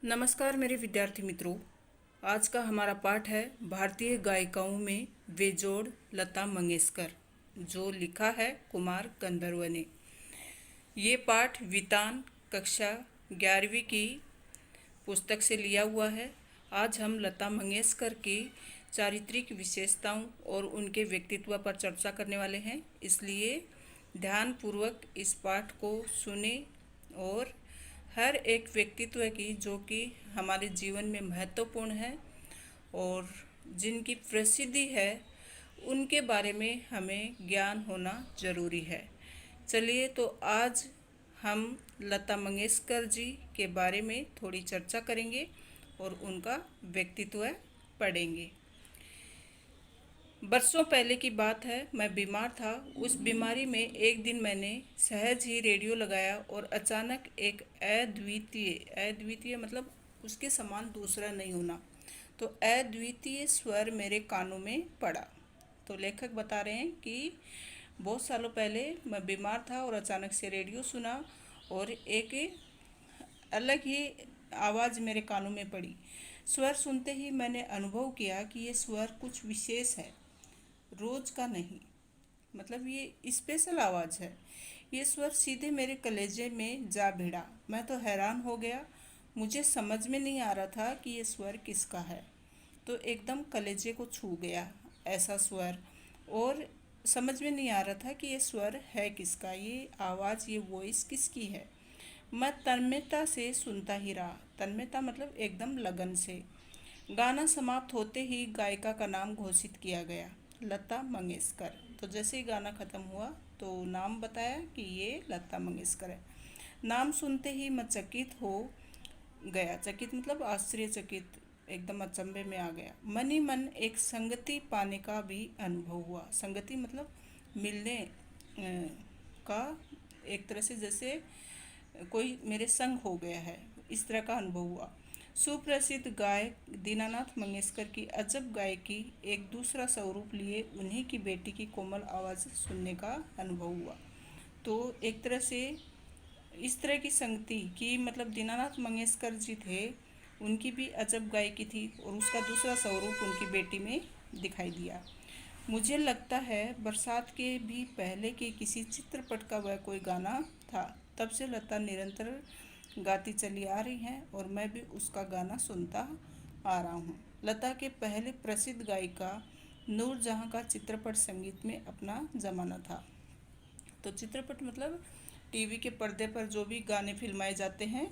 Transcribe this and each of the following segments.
नमस्कार मेरे विद्यार्थी मित्रों। आज का हमारा पाठ है भारतीय गायिकाओं में बेजोड़ लता मंगेशकर, जो लिखा है कुमार गंधर्व ने। ये पाठ वितान कक्षा 11वीं की पुस्तक से लिया हुआ है। आज हम लता मंगेशकर की चारित्रिक विशेषताओं और उनके व्यक्तित्व पर चर्चा करने वाले हैं, इसलिए ध्यानपूर्वक इस पाठ को सुने और हर एक व्यक्तित्व की जो कि हमारे जीवन में महत्वपूर्ण है और जिनकी प्रसिद्धि है उनके बारे में हमें ज्ञान होना जरूरी है। चलिए तो आज हम लता मंगेशकर जी के बारे में थोड़ी चर्चा करेंगे और उनका व्यक्तित्व पढ़ेंगे। बरसों पहले की बात है, मैं बीमार था। उस बीमारी में एक दिन मैंने सहज ही रेडियो लगाया और अचानक एक अद्वितीय मतलब उसके समान दूसरा नहीं होना, तो अद्वितीय स्वर मेरे कानों में पड़ा। तो लेखक बता रहे हैं कि बहुत सालों पहले मैं बीमार था और अचानक से रेडियो सुना और एक अलग ही आवाज़ मेरे कानों में पड़ी। स्वर सुनते ही मैंने अनुभव किया कि ये स्वर कुछ विशेष है, रोज का नहीं, मतलब ये स्पेशल आवाज़ है। ये स्वर सीधे मेरे कलेजे में जा भिड़ा। मैं तो हैरान हो गया। मुझे समझ में नहीं आ रहा था कि ये स्वर किसका है, तो एकदम कलेजे को छू गया ऐसा स्वर। और समझ में नहीं आ रहा था कि ये स्वर है किसका, ये आवाज़, ये वॉइस किसकी है। मैं तन्मयता से सुनता ही रहा। तन्मयता मतलब एकदम लगन से। गाना समाप्त होते ही गायिका का नाम घोषित किया गया, लता मंगेशकर। तो जैसे ही गाना ख़त्म हुआ तो नाम बताया कि ये लता मंगेशकर है। नाम सुनते ही मैं चकित हो गया। चकित मतलब आश्चर्यचकित, एकदम अचंभे में आ गया। मन ही मन एक संगति पाने का भी अनुभव हुआ। संगति मतलब मिलने का, एक तरह से जैसे कोई मेरे संग हो गया है, इस तरह का अनुभव हुआ। सुप्रसिद्ध गायक दीनानाथ मंगेशकर की अजब गायकी एक दूसरा स्वरूप लिए उन्हीं की बेटी की कोमल आवाज़ सुनने का अनुभव हुआ। तो एक तरह से इस तरह की संगति की, मतलब दीनानाथ मंगेशकर जी थे, उनकी भी अजब गायकी थी और उसका दूसरा स्वरूप उनकी बेटी में दिखाई दिया। मुझे लगता है बरसात के भी पहले के किसी चित्रपट का वह कोई गाना था। तब से लता निरंतर गाती चली आ रही हैं और मैं भी उसका गाना सुनता आ रहा हूँ। लता के पहले प्रसिद्ध गायिका नूरजहां का चित्रपट संगीत में अपना जमाना था। तो चित्रपट मतलब टीवी के पर्दे पर जो भी गाने फिल्माए जाते हैं,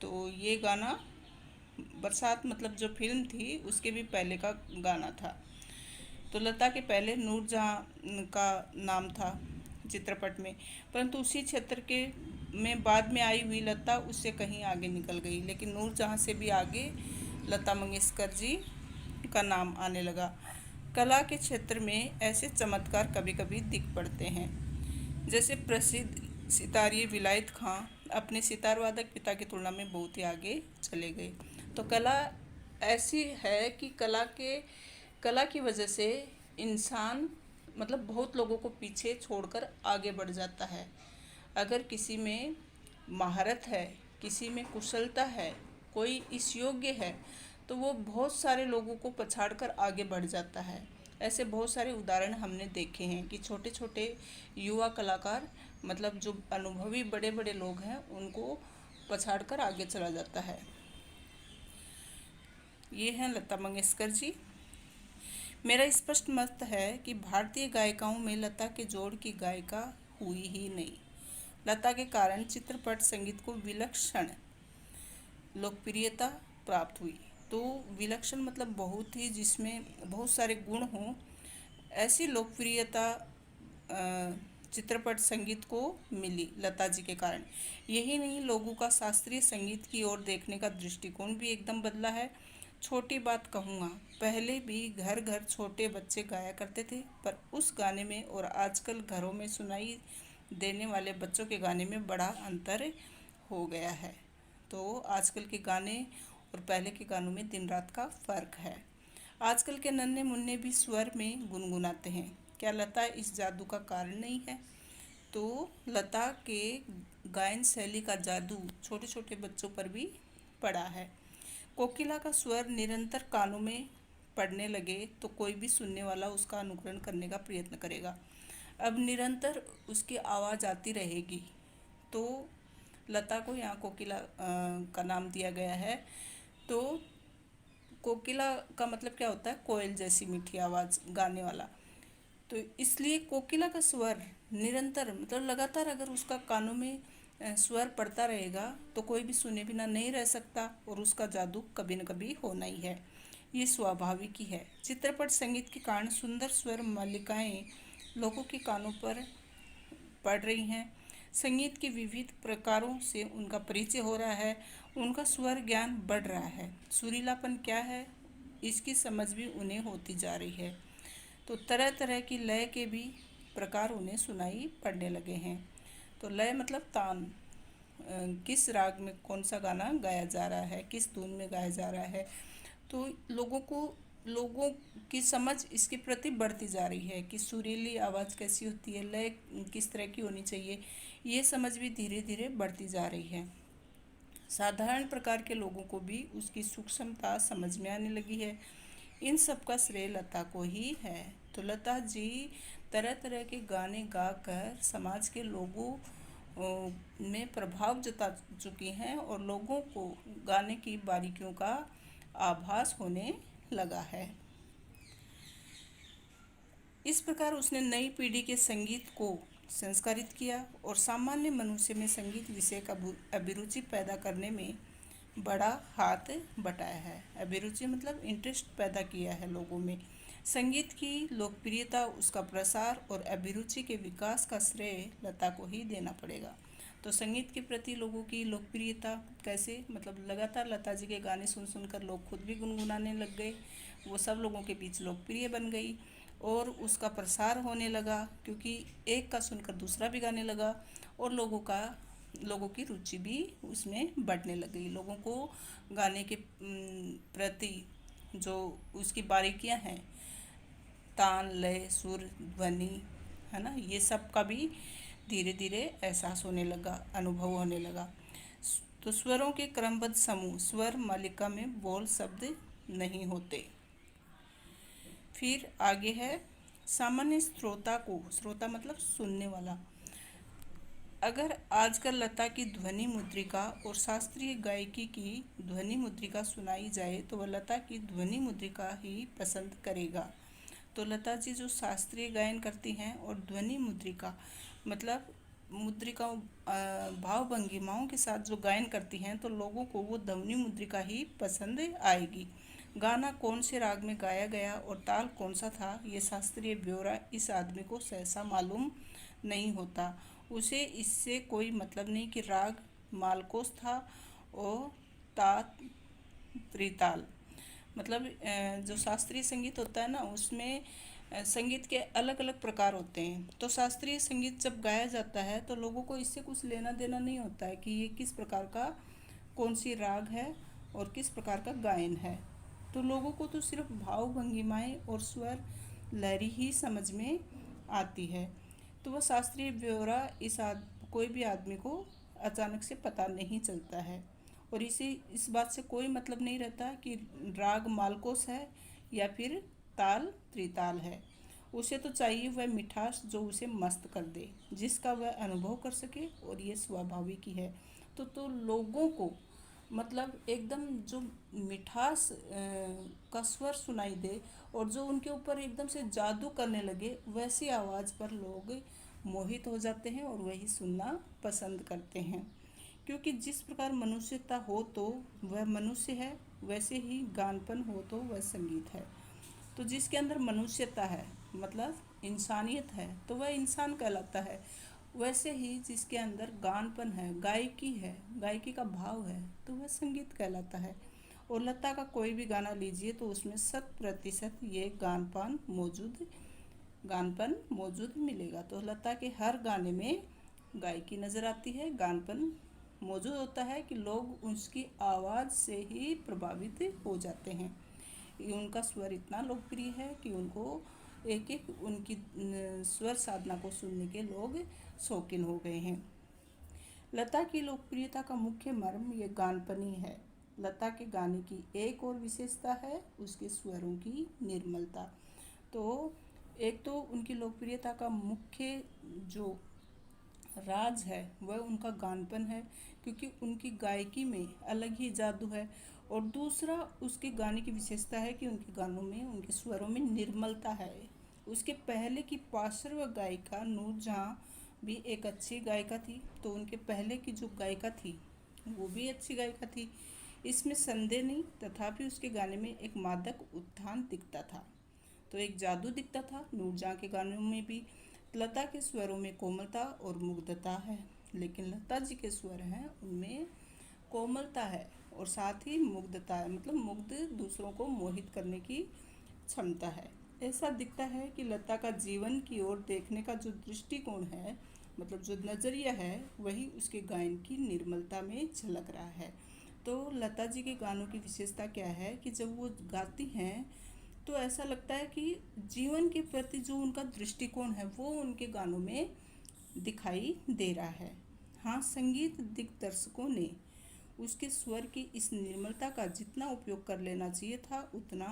तो ये गाना बरसात मतलब जो फिल्म थी उसके भी पहले का गाना था। तो लता के पहले नूरजहां का नाम था चित्रपट में, परंतु उसी क्षेत्र के में बाद में आई हुई लता उससे कहीं आगे निकल गई, लेकिन नूरजहां से भी आगे लता मंगेशकर जी का नाम आने लगा। कला के क्षेत्र में ऐसे चमत्कार कभी कभी दिख पड़ते हैं। जैसे प्रसिद्ध सितारी विलायत खां अपने सितार वादक पिता की तुलना में बहुत ही आगे चले गए। तो कला ऐसी है कि कला की वजह से इंसान मतलब बहुत लोगों को पीछे छोड़कर आगे बढ़ जाता है। अगर किसी में महारत है, किसी में कुशलता है, कोई इस योग्य है, तो वो बहुत सारे लोगों को पछाड़कर आगे बढ़ जाता है। ऐसे बहुत सारे उदाहरण हमने देखे हैं कि छोटे छोटे युवा कलाकार, मतलब जो अनुभवी बड़े बड़े लोग हैं, उनको पछाड़कर आगे चला जाता है। ये हैं लता मंगेशकर जी। मेरा स्पष्ट मत है कि भारतीय गायिकाओं में लता के जोड़ की गायिका हुई ही नहीं। लता के कारण चित्रपट संगीत को विलक्षण लोकप्रियता प्राप्त हुई। तो विलक्षण मतलब बहुत ही, जिसमें बहुत सारे गुण हों, ऐसी लोकप्रियता चित्रपट संगीत को मिली लता जी के कारण। यही नहीं, लोगों का शास्त्रीय संगीत की ओर देखने का दृष्टिकोण भी एकदम बदला है। छोटी बात कहूँगा, पहले भी घर घर छोटे बच्चे गाया करते थे, पर उस गाने में और आजकल घरों में सुनाई देने वाले बच्चों के गाने में बड़ा अंतर हो गया है। तो आजकल के गाने और पहले के गानों में दिन रात का फ़र्क है। आजकल के नन्हे मुन्ने भी स्वर में गुनगुनाते हैं। क्या लता इस जादू का कारण नहीं है? तो लता के गायन शैली का जादू छोटे छोटे बच्चों पर भी पड़ा है। कोकिला का स्वर निरंतर कानों में पड़ने लगे तो कोई भी सुनने वाला उसका अनुकरण करने का प्रयत्न करेगा। अब निरंतर उसकी आवाज़ आती रहेगी, तो लता को यहाँ कोकिला का नाम दिया गया है। तो कोकिला का मतलब क्या होता है? कोयल जैसी मीठी आवाज़, गाने वाला। तो इसलिए कोकिला का स्वर निरंतर मतलब लगातार अगर उसका कानों में स्वर पड़ता रहेगा तो कोई भी सुने बिना नहीं रह सकता, और उसका जादू कभी न कभी होना ही है। ये स्वाभाविक ही है। चित्रपट संगीत के कारण सुंदर स्वर मालिकाएं लोगों के कानों पर पढ़ रही हैं। संगीत के विविध प्रकारों से उनका परिचय हो रहा है, उनका स्वर ज्ञान बढ़ रहा है। सुरीलापन क्या है, इसकी समझ भी उन्हें होती जा रही है। तो तरह तरह की लय के भी प्रकार उन्हें सुनाई पड़ने लगे हैं। तो लय मतलब तान, किस राग में कौन सा गाना गाया जा रहा है, किस धुन में गाया जा रहा है। तो लोगों की समझ इसके प्रति बढ़ती जा रही है कि सुरीली आवाज़ कैसी होती है, लय किस तरह की होनी चाहिए, ये समझ भी धीरे धीरे बढ़ती जा रही है। साधारण प्रकार के लोगों को भी उसकी सूक्ष्मता समझ में आने लगी है। इन सब का श्रेय लता को ही है। तो लता जी तरह तरह के गाने गाकर समाज के लोगों में प्रभाव जता चुकी हैं, और लोगों को गाने की बारीकियों का आभास होने लगा है। इस प्रकार उसने नई पीढ़ी के संगीत को संस्कारित किया और सामान्य मनुष्य में संगीत विषय का अभिरुचि पैदा करने में बड़ा हाथ बटाया है। अभिरुचि मतलब इंटरेस्ट पैदा किया है लोगों में। संगीत की लोकप्रियता, उसका प्रसार और अभिरुचि के विकास का श्रेय लता को ही देना पड़ेगा। तो संगीत के प्रति लोगों की लोकप्रियता कैसे, मतलब लगातार लता जी के गाने सुन सुनकर लोग खुद भी गुनगुनाने लग गए, वो सब लोगों के बीच लोकप्रिय बन गई और उसका प्रसार होने लगा, क्योंकि एक का सुनकर दूसरा भी गाने लगा और लोगों की रुचि भी उसमें बढ़ने लग गई। लोगों को गाने के प्रति जो उसकी बारीकियां हैं, तान, लय, सुर, ध्वनि, है ना, ये सब का भी धीरे धीरे एहसास होने लगा, अनुभव होने लगा। तो स्वरों के क्रमबद्ध समूह, स्वर मालिका में बोल शब्द नहीं होते। फिर आगे है सामान्य श्रोता को, श्रोता मतलब सुनने वाला। अगर आजकल लता की ध्वनि मुद्रिका और शास्त्रीय गायकी की ध्वनि मुद्रिका सुनाई जाए तो वह लता की ध्वनि मुद्रिका ही पसंद करेगा। तो लता जी जो शास्त्रीय गायन करती हैं और ध्वनि मुद्रिका मतलब मुद्रिकाओं, भाव भंगिमाओं के साथ जो गायन करती हैं, तो लोगों को वो ध्वनि मुद्रिका ही पसंद आएगी। गाना कौन से राग में गाया गया और ताल कौन सा था, ये शास्त्रीय ब्यौरा इस आदमी को सहसा मालूम नहीं होता। उसे इससे कोई मतलब नहीं कि राग मालकोस था और ता त्रिताल। मतलब जो शास्त्रीय संगीत होता है ना, उसमें संगीत के अलग अलग प्रकार होते हैं। तो शास्त्रीय संगीत जब गाया जाता है तो लोगों को इससे कुछ लेना देना नहीं होता है कि ये किस प्रकार का कौन सी राग है और किस प्रकार का गायन है। तो लोगों को तो सिर्फ भाव भंगिमाएं और स्वर लहरी ही समझ में आती है। तो वह शास्त्रीय ब्यौरा कोई भी आदमी को अचानक से पता नहीं चलता है, और इस बात से कोई मतलब नहीं रहता कि राग मालकोस है या फिर ताल त्रिताल है। उसे तो चाहिए वह मिठास जो उसे मस्त कर दे, जिसका वह अनुभव कर सके, और ये स्वाभाविक ही है। तो लोगों को मतलब एकदम जो मिठास का स्वर सुनाई दे और जो उनके ऊपर एकदम से जादू करने लगे, वैसी आवाज़ पर लोग मोहित हो जाते हैं और वही सुनना पसंद करते हैं। क्योंकि जिस प्रकार मनुष्यता हो तो वह मनुष्य है, वैसे ही गानपन हो तो वह संगीत है। तो जिसके अंदर मनुष्यता है मतलब इंसानियत है तो वह इंसान कहलाता है। वैसे ही जिसके अंदर गानपन है, गायकी है, गायकी का भाव है, तो वह संगीत कहलाता है। और लता का कोई भी गाना लीजिए तो उसमें 100% ये गानपन मौजूद मिलेगा। तो लता के हर गाने में गायकी नज़र आती है, गानपन मौजूद होता है कि लोग उसकी आवाज़ से ही प्रभावित हो जाते हैं। उनका स्वर इतना लोकप्रिय है कि उनको एक एक उनकी स्वर साधना को सुनने के लोग शौकीन हो गए हैं। लता की लोकप्रियता का मुख्य मर्म ये गानपन ही है। लता के गाने की एक और विशेषता है उसके स्वरों की निर्मलता। तो एक तो उनकी लोकप्रियता का मुख्य जो राज है वह उनका गानपन है, क्योंकि उनकी गायकी में अलग ही जादू है। और दूसरा उसके गाने की विशेषता है कि उनके गानों में, उनके स्वरों में निर्मलता है। उसके पहले की पार्श्व गायिका नूरजहां भी एक अच्छी गायिका थी, तो उनके पहले की जो गायिका थी वो भी अच्छी गायिका थी, इसमें संदेह नहीं। तथापि उसके गाने में एक मादक उत्थान दिखता था, तो एक जादू दिखता था नूरजहां के गानों में भी। लता के स्वरों में कोमलता और मुग्धता है, लेकिन लता जी के स्वर हैं उनमें कोमलता है और साथ ही मुग्धता है, मतलब मुग्ध, दूसरों को मोहित करने की क्षमता है। ऐसा दिखता है कि लता का जीवन की ओर देखने का जो दृष्टिकोण है, मतलब जो नज़रिया है, वही उसके गायन की निर्मलता में झलक रहा है। तो लता जी के गानों की विशेषता क्या है कि जब वो गाती हैं तो ऐसा लगता है कि जीवन के प्रति जो उनका दृष्टिकोण है वो उनके गानों में दिखाई दे रहा है। हाँ, संगीत दिग्दर्शकों ने उसके स्वर की इस निर्मलता का जितना उपयोग कर लेना चाहिए था उतना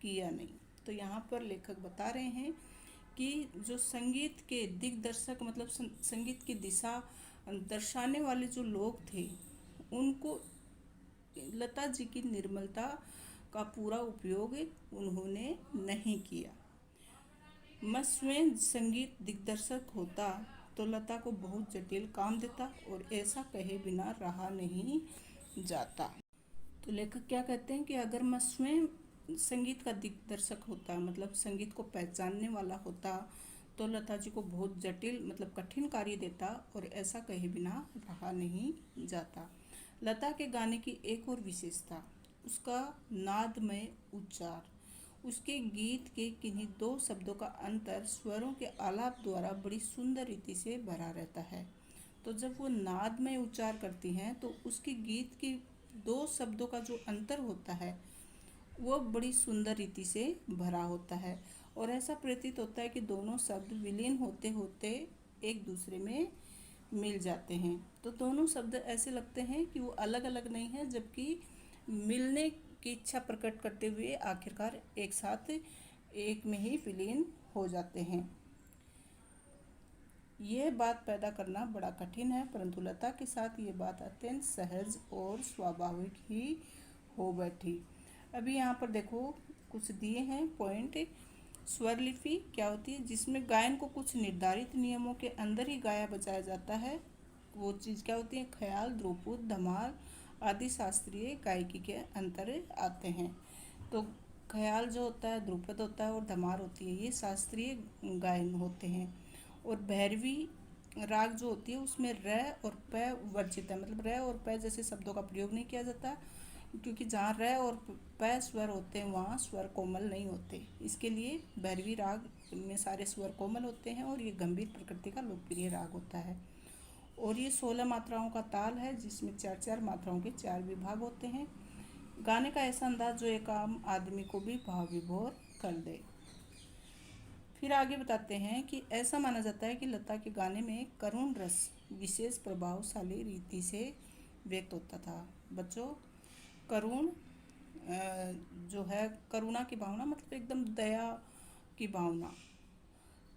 किया नहीं। तो यहाँ पर लेखक बता रहे हैं कि जो संगीत के दिग्दर्शक, मतलब संगीत की दिशा दर्शाने वाले जो लोग थे, उनको लता जी की निर्मलता का पूरा उपयोग उन्होंने नहीं किया। मैं स्वयं संगीत दिग्दर्शक होता तो लता को बहुत जटिल काम देता और ऐसा कहे बिना रहा नहीं जाता। तो लेखक क्या कहते हैं कि अगर मैं स्वयं संगीत का दिग्दर्शक होता, मतलब संगीत को पहचानने वाला होता, तो लता जी को बहुत जटिल, मतलब कठिन कार्य देता और ऐसा कहे बिना रहा नहीं जाता। लता के गाने की एक और विशेषता उसका नादमय उच्चार। उसके गीत के किन्हीं दो शब्दों का अंतर स्वरों के आलाप द्वारा बड़ी सुंदर रीति से भरा रहता है। तो जब वो नाद में उच्चार करती हैं तो उसके गीत के दो शब्दों का जो अंतर होता है वो बड़ी सुंदर रीति से भरा होता है, और ऐसा प्रतीत होता है कि दोनों शब्द विलीन होते होते एक दूसरे में मिल जाते हैं। तो दोनों शब्द ऐसे लगते हैं कि वो अलग अलग नहीं है, जबकि मिलने की इच्छा प्रकट करते हुए आखिरकार एक साथ एक में ही विलीन हो जाते हैं। यह बात पैदा करना बड़ा कठिन है, परंतु लता के साथ ये बात अत्यंत सहज और स्वाभाविक ही हो बैठी। अभी यहाँ पर देखो कुछ दिए हैं पॉइंट। स्वर लिपि क्या होती है, जिसमें गायन को कुछ निर्धारित नियमों के अंदर ही गाया बजाया जाता है, वो चीज़ क्या होती है, ख्याल, ध्रुपद, धमाल आदि शास्त्रीय गायकी के अंतर आते हैं। तो ख्याल जो होता है, ध्रुपद होता है और धमार होती है, ये शास्त्रीय गायन होते हैं। और भैरवी राग जो होती है उसमें र और प वर्जित है, मतलब र और प जैसे शब्दों का प्रयोग नहीं किया जाता, क्योंकि जहाँ र और प स्वर होते हैं वहाँ स्वर कोमल नहीं होते। इसके लिए भैरवी राग में सारे स्वर कोमल होते हैं और ये गंभीर प्रकृति का लोकप्रिय राग होता है। और ये 16 मात्राओं का ताल है, जिसमें 4-4 मात्राओं के 4 विभाग होते हैं। गाने का ऐसा अंदाज जो एक आम आदमी को भी भाव विभोर कर दे। फिर आगे बताते हैं कि ऐसा माना जाता है कि लता के गाने में करुण रस विशेष प्रभावशाली रीति से व्यक्त होता था। बच्चों, करुण जो है, करुणा की भावना मतलब एकदम दया की भावना,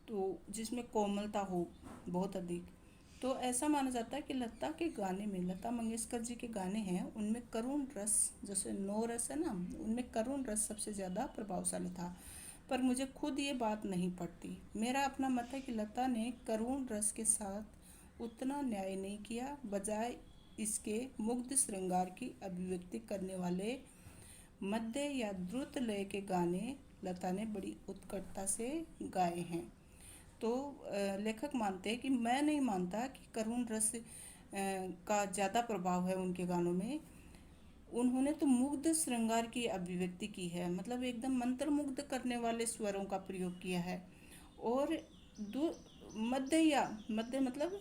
तो जिसमें कोमलता हो बहुत अधिक। तो ऐसा माना जाता है कि लता के गाने में, लता मंगेशकर जी के गाने हैं उनमें करुण रस, जैसे 9 रस है ना, उनमें करुण रस सबसे ज़्यादा प्रभावशाली था। पर मुझे खुद ये बात नहीं पड़ती। मेरा अपना मत है कि लता ने करुण रस के साथ उतना न्याय नहीं किया, बजाय इसके मुग्ध श्रृंगार की अभिव्यक्ति करने वाले मध्य या द्रुत लय के गाने लता ने बड़ी उत्कटता से गाए हैं। तो लेखक मानते हैं कि मैं नहीं मानता कि करुण रस का ज़्यादा प्रभाव है उनके गानों में। उन्होंने तो मुग्ध श्रृंगार की अभिव्यक्ति की है, मतलब एकदम मंत्रमुग्ध करने वाले स्वरों का प्रयोग किया है। और मध्य, या मध्य मतलब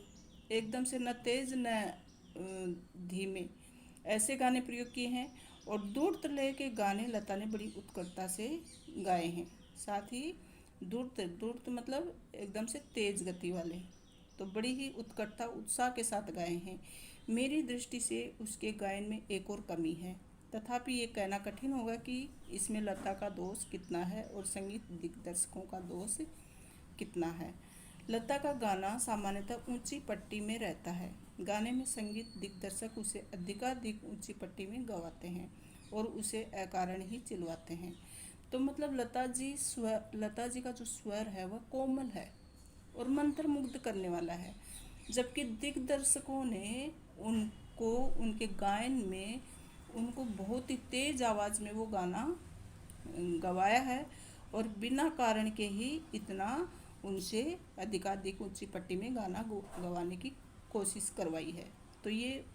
एकदम से न तेज न धीमे, ऐसे गाने प्रयोग किए हैं। और दूर लय के गाने लता ने बड़ी उत्कटता से गाए हैं। साथ ही दूर मतलब एकदम से तेज गति वाले, तो बड़ी ही उत्कटता उत्साह के साथ गाए हैं। मेरी दृष्टि से उसके गायन में एक और कमी है, तथापि ये कहना कठिन होगा कि इसमें लता का दोष कितना है और संगीत दिग्दर्शकों का दोष कितना है। लता का गाना सामान्यतः ऊंची पट्टी में रहता है। गाने में संगीत दिग्दर्शक उसे अधिकाधिक ऊंची पट्टी में गवाते हैं और उसे अकारण ही चिल्वाते हैं। तो मतलब लता जी का जो स्वर है वह कोमल है और मंत्रमुग्ध करने वाला है, जबकि दिग्दर्शकों ने उनको उनके गायन में उनको बहुत ही तेज आवाज़ में वो गाना गवाया है और बिना कारण के ही इतना उनसे अधिकाधिक ऊंची पट्टी में गाना गवाने की कोशिश करवाई है। तो ये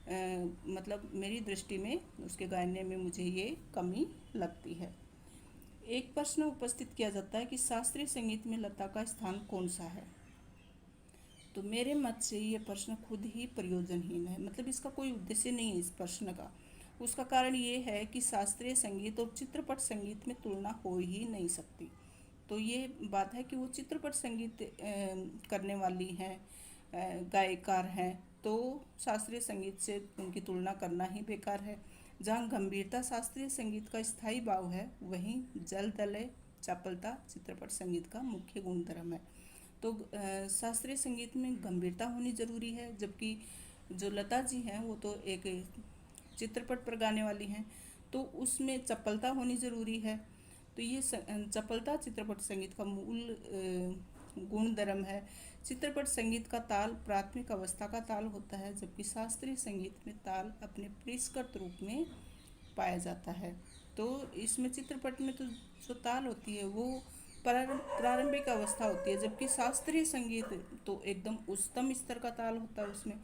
मतलब मेरी दृष्टि में उसके गाने में मुझे ये कमी लगती है। एक प्रश्न उपस्थित किया जाता है कि शास्त्रीय संगीत में लता का स्थान कौन सा है। तो मेरे मत से ये प्रश्न खुद ही प्रयोजनहीन है, मतलब इसका कोई उद्देश्य नहीं है इस प्रश्न का। उसका कारण ये है कि शास्त्रीय संगीत और चित्रपट संगीत में तुलना हो ही नहीं सकती। तो ये बात है कि वो चित्रपट संगीत करने वाली हैं, गायकार हैं, तो शास्त्रीय संगीत से उनकी तुलना करना ही बेकार है। जहाँ गंभीरता शास्त्रीय संगीत का स्थायी भाव है, वहीं जलदलय चपलता चित्रपट संगीत का मुख्य गुणधर्म है। तो शास्त्रीय संगीत में गंभीरता होनी ज़रूरी है, जबकि जो लता जी हैं वो तो एक चित्रपट पर गाने वाली हैं, तो उसमें चपलता होनी ज़रूरी है। तो ये चपलता चित्रपट संगीत का मूल गुणधर्म है। चित्रपट संगीत का ताल प्राथमिक अवस्था का ताल होता है, जबकि शास्त्रीय संगीत में ताल अपने परिष्कृत रूप में पाया जाता है। तो इसमें चित्रपट में तो जो ताल होती है वो प्रारंभिक अवस्था होती है, जबकि शास्त्रीय संगीत तो एकदम उच्चतम स्तर का ताल होता है। उसमें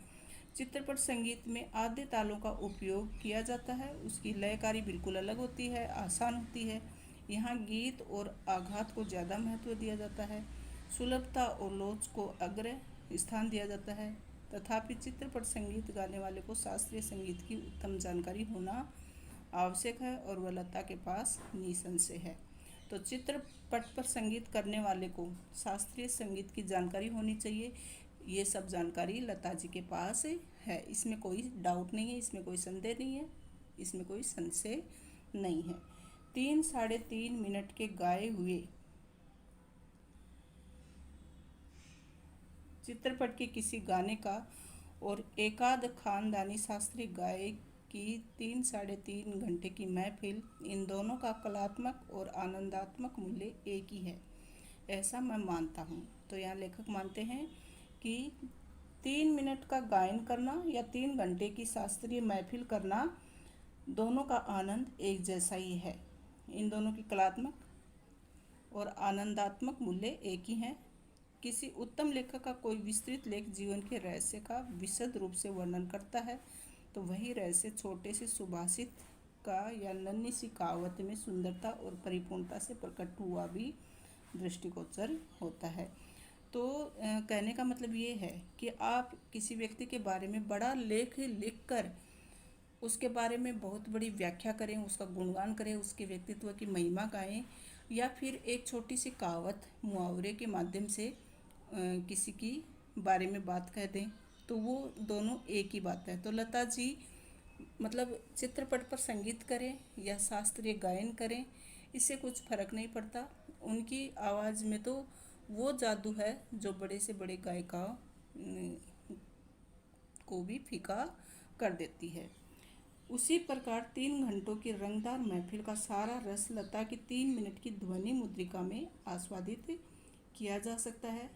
चित्रपट संगीत में आधे तालों का उपयोग किया जाता है। उसकी लयकारी बिल्कुल अलग होती है, आसान होती है। यहाँ गीत और आघात को ज़्यादा महत्व दिया जाता है, सुलभता और लोच को अग्र स्थान दिया जाता है। तथापि चित्रपट संगीत गाने वाले को शास्त्रीय संगीत की उत्तम जानकारी होना आवश्यक है और वह लता के पास निसंशय है। तो चित्रपट पर संगीत करने वाले को शास्त्रीय संगीत की जानकारी होनी चाहिए। ये सब जानकारी लता जी के पास है, इसमें कोई डाउट नहीं है, इसमें कोई संदेह नहीं है, इसमें कोई संशय नहीं है। 3 साढ़े 3 मिनट के गाए हुए चित्रपट के किसी गाने का और एकाध खानदानी शास्त्रीय गायक की 3 साढ़े 3 घंटे की महफिल, इन दोनों का कलात्मक और आनंदात्मक मूल्य एक ही है, ऐसा मैं मानता हूँ। तो यहाँ लेखक मानते हैं कि 3 मिनट का गायन करना या 3 घंटे की शास्त्रीय महफिल करना, दोनों का आनंद एक जैसा ही है। इन दोनों की कलात्मक और आनंदात्मक मूल्य एक ही हैं। किसी उत्तम लेखक का कोई विस्तृत लेख जीवन के रहस्य का विशद रूप से वर्णन करता है, तो वही रहस्य छोटे से सुभाषित का या नन्ही सी कहावत में सुंदरता और परिपूर्णता से प्रकट हुआ भी दृष्टिगोचर होता है। तो कहने का मतलब ये है कि आप किसी व्यक्ति के बारे में बड़ा लेख लिखकर उसके बारे में बहुत बड़ी व्याख्या करें, उसका गुणगान करें, उसके व्यक्तित्व की महिमा गाएं, या फिर एक छोटी सी कहावत मुहावरे के माध्यम से किसी की बारे में बात कह दें, तो वो दोनों एक ही बात है। तो लता जी मतलब चित्रपट पर संगीत करें या शास्त्रीय गायन करें, इससे कुछ फर्क नहीं पड़ता। उनकी आवाज़ में तो वो जादू है जो बड़े से बड़े गायिका को भी फीका कर देती है। उसी प्रकार 3 घंटों की रंगदार महफिल का सारा रस लता की 3 मिनट की ध्वनि मुद्रिका में आस्वादित किया जा सकता है।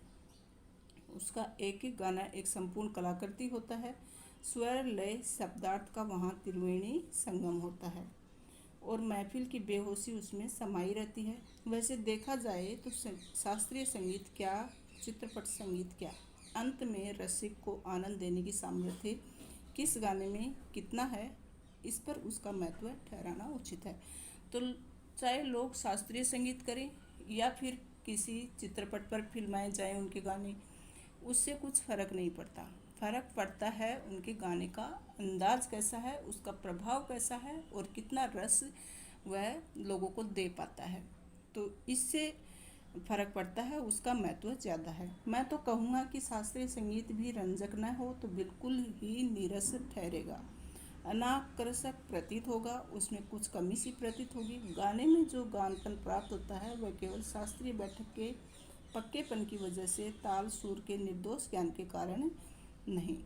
उसका एक एक गाना एक संपूर्ण कलाकृति होता है। स्वर लय शब्दार्थ का वहाँ त्रिवेणी संगम होता है और महफिल की बेहोशी उसमें समाई रहती है। वैसे देखा जाए तो शास्त्रीय संगीत क्या, चित्रपट संगीत क्या, अंत में रसिक को आनंद देने की सामर्थ्य किस गाने में कितना है, इस पर उसका महत्व ठहराना उचित है। तो चाहे लोग शास्त्रीय संगीत करें या फिर किसी चित्रपट पर फिल्माए जाएं उनके गाने, उससे कुछ फ़र्क नहीं पड़ता। फ़र्क पड़ता है उनके गाने का अंदाज कैसा है, उसका प्रभाव कैसा है और कितना रस वह लोगों को दे पाता है। तो इससे फ़र्क पड़ता है, उसका महत्व ज़्यादा है। मैं तो कहूँगा कि शास्त्रीय संगीत भी रंजक न हो तो बिल्कुल ही नीरस ठहरेगा। अनाकर्षक प्रतीत होगा, उसमें कुछ कमी सी प्रतीत होगी। गाने में जो गानपन प्राप्त होता है वह केवल शास्त्रीय बैठक के पक्केपन की वजह से, ताल सुर के निर्दोष ज्ञान के कारण नहीं।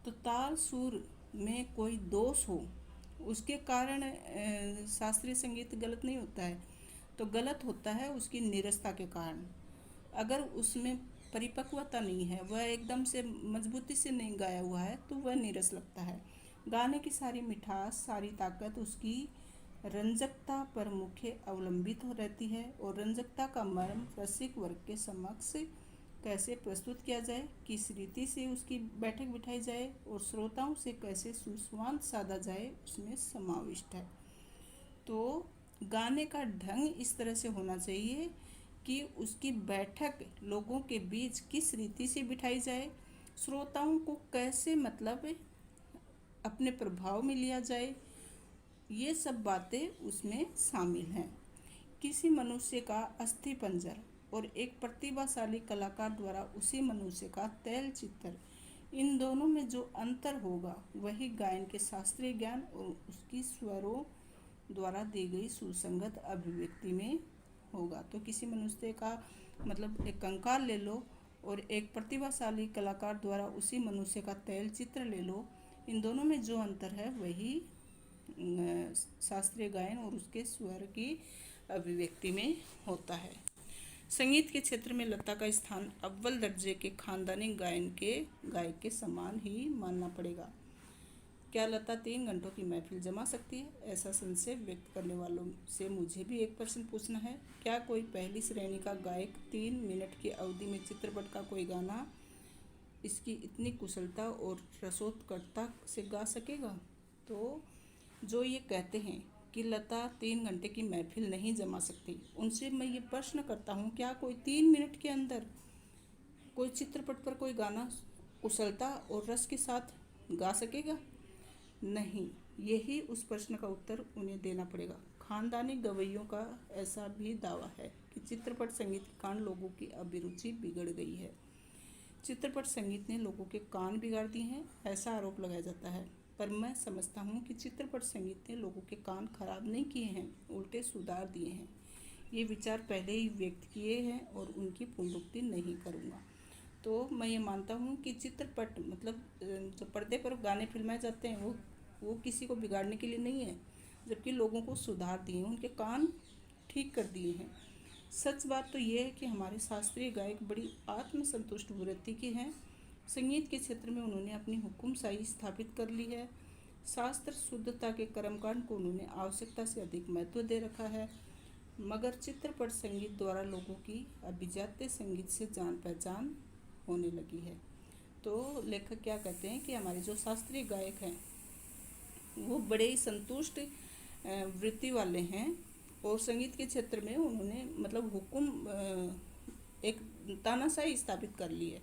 तो ताल सुर में कोई दोष हो उसके कारण शास्त्रीय संगीत गलत नहीं होता है, तो गलत होता है उसकी नीरसता के कारण। अगर उसमें परिपक्वता नहीं है, वह एकदम से मजबूती से नहीं गाया हुआ है, तो वह नीरस लगता है। गाने की सारी मिठास, सारी ताकत उसकी रंजकता पर मुख्य अवलंबित हो रहती है, और रंजकता का मर्म रसिक वर्ग के समक्ष कैसे प्रस्तुत किया जाए, किस रीति से उसकी बैठक बिठाई जाए और श्रोताओं से कैसे सुसंवाद साधा जाए, उसमें समाविष्ट है। तो गाने का ढंग इस तरह से होना चाहिए कि उसकी बैठक लोगों के बीच किस रीति से बिठाई जाए, श्रोताओं को कैसे मतलब अपने प्रभाव में लिया जाए, ये सब बातें उसमें शामिल हैं। किसी मनुष्य का अस्थि पंजर और एक प्रतिभाशाली कलाकार द्वारा उसी मनुष्य का तैल चित्र, इन दोनों में जो अंतर होगा वही गायन के शास्त्रीय ज्ञान और उसकी स्वरों द्वारा दी गई सुसंगत अभिव्यक्ति में होगा। तो किसी मनुष्य का मतलब एक कंकाल ले लो और एक प्रतिभाशाली कलाकार द्वारा उसी मनुष्य का तैल चित्र ले लो, इन दोनों में जो अंतर है वही शास्त्रीय गायन और उसके स्वर की अभिव्यक्ति में होता है। संगीत के क्षेत्र में लता का स्थान अव्वल दर्जे के खानदानी गायन के गायक के समान ही मानना पड़ेगा। क्या लता 3 घंटों की महफिल जमा सकती है? ऐसा संशय व्यक्त करने वालों से मुझे भी एक प्रश्न पूछना है। क्या कोई पहली श्रेणी का गायक 3 मिनट की अवधि में चित्रपट का कोई गाना इसकी इतनी कुशलता और रसोत्कटता से गा सकेगा? तो जो ये कहते हैं कि लता 3 घंटे की महफिल नहीं जमा सकती, उनसे मैं ये प्रश्न करता हूँ, क्या कोई 3 मिनट के अंदर कोई चित्रपट पर कोई गाना कुशलता और रस के साथ गा सकेगा? नहीं। यही उस प्रश्न का उत्तर उन्हें देना पड़ेगा। खानदानी गवैयों का ऐसा भी दावा है कि चित्रपट संगीत के कारण लोगों की अभिरुचि बिगड़ गई है। चित्रपट संगीत ने लोगों के कान बिगाड़ दिए हैं, ऐसा आरोप लगाया जाता है। पर मैं समझता हूँ कि चित्रपट संगीत ने लोगों के कान खराब नहीं किए हैं, उल्टे सुधार दिए हैं। ये विचार पहले ही व्यक्त किए हैं और उनकी पुनरुक्ति नहीं करूँगा। तो मैं ये मानता हूँ कि चित्रपट मतलब जो पर्दे पर गाने फिल्माए जाते हैं वो किसी को बिगाड़ने के लिए नहीं है, जबकि लोगों को सुधार दिए हैं, उनके कान ठीक कर दिए हैं। सच बात तो ये है कि हमारे शास्त्रीय गायक बड़ी आत्मसंतुष्ट वृत्ति के हैं। संगीत के क्षेत्र में उन्होंने अपनी हुकुमशाही स्थापित कर ली है। शास्त्र शुद्धता के कर्मकांड को उन्होंने आवश्यकता से अधिक महत्व दे रखा है। मगर चित्रपट संगीत द्वारा लोगों की अभिजात्य संगीत से जान पहचान होने लगी है। तो लेखक क्या कहते हैं कि हमारे जो शास्त्रीय गायक हैं वो बड़े ही संतुष्ट वृत्ति वाले हैं, और संगीत के क्षेत्र में उन्होंने मतलब हुकुम एक तानाशाही स्थापित कर ली है।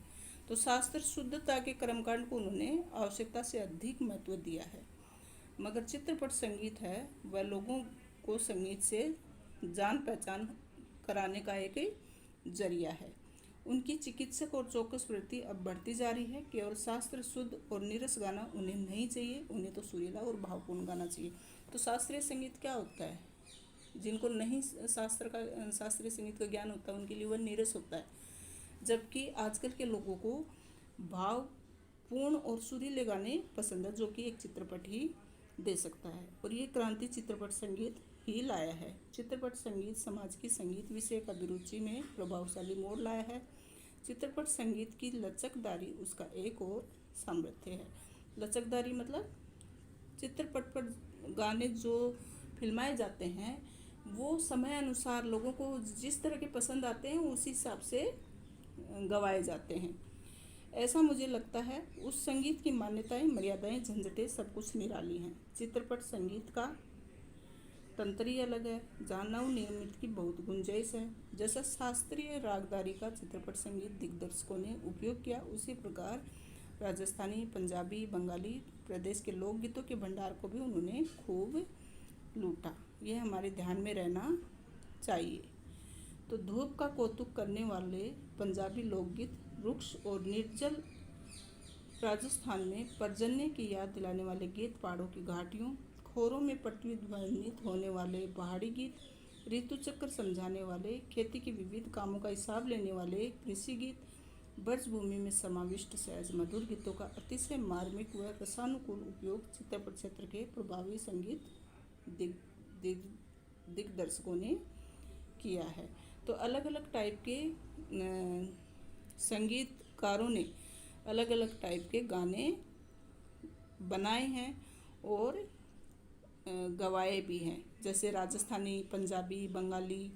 तो शास्त्र शुद्धता के कर्मकांड को उन्होंने आवश्यकता से अधिक महत्व दिया है। मगर चित्रपट संगीत है वह लोगों को संगीत से जान पहचान कराने का एक जरिया है। उनकी चिकित्सक और चौकस वृत्ति अब बढ़ती जा रही है। केवल शास्त्र शुद्ध और नीरस गाना उन्हें नहीं चाहिए, उन्हें तो सुरीला और भावपूर्ण गाना चाहिए। तो शास्त्रीय संगीत क्या होता है? जिनको नहीं शास्त्रीय संगीत का ज्ञान होता है उनके लिए वह नीरस होता है, जबकि आजकल के लोगों को भावपूर्ण और सुरीले गाने पसंद है, जो कि एक चित्रपट ही दे सकता है। और ये क्रांति चित्रपट संगीत ही लाया है। चित्रपट संगीत समाज की संगीत विषय का अभिरुचि में प्रभावशाली मोड़ लाया है। चित्रपट संगीत की लचकदारी उसका एक और सामर्थ्य है। लचकदारी मतलब चित्रपट पर गाने जो फिल्माए जाते हैं वो समय अनुसार लोगों को जिस तरह के पसंद आते हैं उसी हिसाब से गवाए जाते हैं, ऐसा मुझे लगता है। उस संगीत की मान्यताएं, मर्यादाएं, झंझटें सब कुछ निराली हैं। चित्रपट संगीत का तंत्र ही अलग है, जहाँ नव निर्मित की बहुत गुंजाइश है। जैसा शास्त्रीय रागदारी का चित्रपट संगीत दिग्दर्शकों ने उपयोग किया, उसी प्रकार राजस्थानी, पंजाबी, बंगाली प्रदेश के लोकगीतों के भंडार को भी उन्होंने खूब लूटा। यह हमारे ध्यान में रहना चाहिए। तो धूप का कौतुक करने वाले पंजाबी लोकगीत रुक्ष और निर्जल राजस्थान में पर्जन्य की याद दिलाने वाले गीत, पहाड़ों की घाटियों, खोरों में प्रतिध्वनित होने वाले पहाड़ी गीत, ऋतु चक्र समझाने वाले, खेती के विविध कामों का हिसाब लेने वाले कृषि गीत, ब्रजभूमि में समाविष्ट सहज मधुर गीतों का अतिशय मार्मिक व रसानुकूल उपयोग चित्रपट क्षेत्र के प्रभावी संगीत दिग दिग दिग्दर्शकों ने किया है। तो अलग अलग टाइप के संगीतकारों ने अलग अलग टाइप के गाने बनाए हैं और गवाए भी हैं, जैसे राजस्थानी, पंजाबी, बंगाली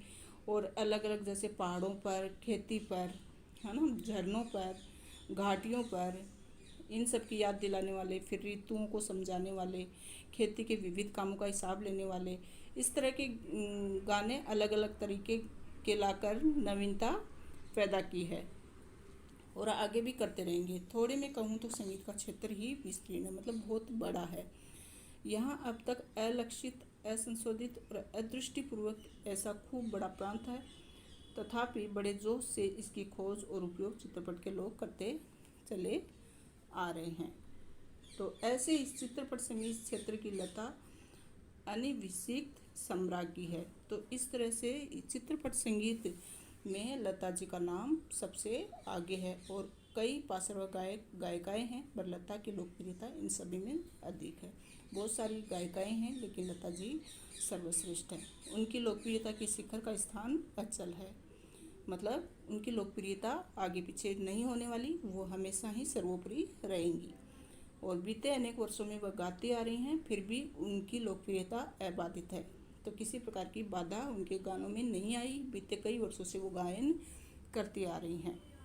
और अलग अलग, जैसे पहाड़ों पर, खेती पर, है ना, झरनों पर, घाटियों पर, इन सब की याद दिलाने वाले, फिर ऋतुओं को समझाने वाले, खेती के विविध कामों का हिसाब लेने वाले, इस तरह के गाने अलग अलग तरीके के लाकर नवीनता पैदा की है और आगे भी करते रहेंगे। थोड़े में कहूँ तो संगीत का क्षेत्र ही विस्तीर्ण है, मतलब बहुत बड़ा है। यहाँ अब तक अलक्षित, असंशोधित और अदृष्टिपूर्वक ऐसा खूब बड़ा प्रांत है, तथापि बड़े जोश से इसकी खोज और उपयोग चित्रपट के लोग करते चले आ रहे हैं। तो ऐसे इस चित्रपट संगीत क्षेत्र की लता अनिविसिक्त सम्राज्ञी है। तो इस तरह से चित्रपट संगीत में लता जी का नाम सबसे आगे है और कई पार्श्व गायक गायिकाएँ हैं, पर लता की लोकप्रियता इन सभी में अधिक है। बहुत सारी गायिकाएँ हैं लेकिन लता जी सर्वश्रेष्ठ हैं। उनकी लोकप्रियता के शिखर का स्थान अचल है, मतलब उनकी लोकप्रियता आगे पीछे नहीं होने वाली, वो हमेशा ही सर्वोपरि रहेंगी। और बीते अनेक वर्षों में वह गाती आ रही हैं, फिर भी उनकी लोकप्रियता अबाधित है। तो किसी प्रकार की बाधा उनके गानों में नहीं आई। बीते कई वर्षों से वो गायन करती आ रही हैं।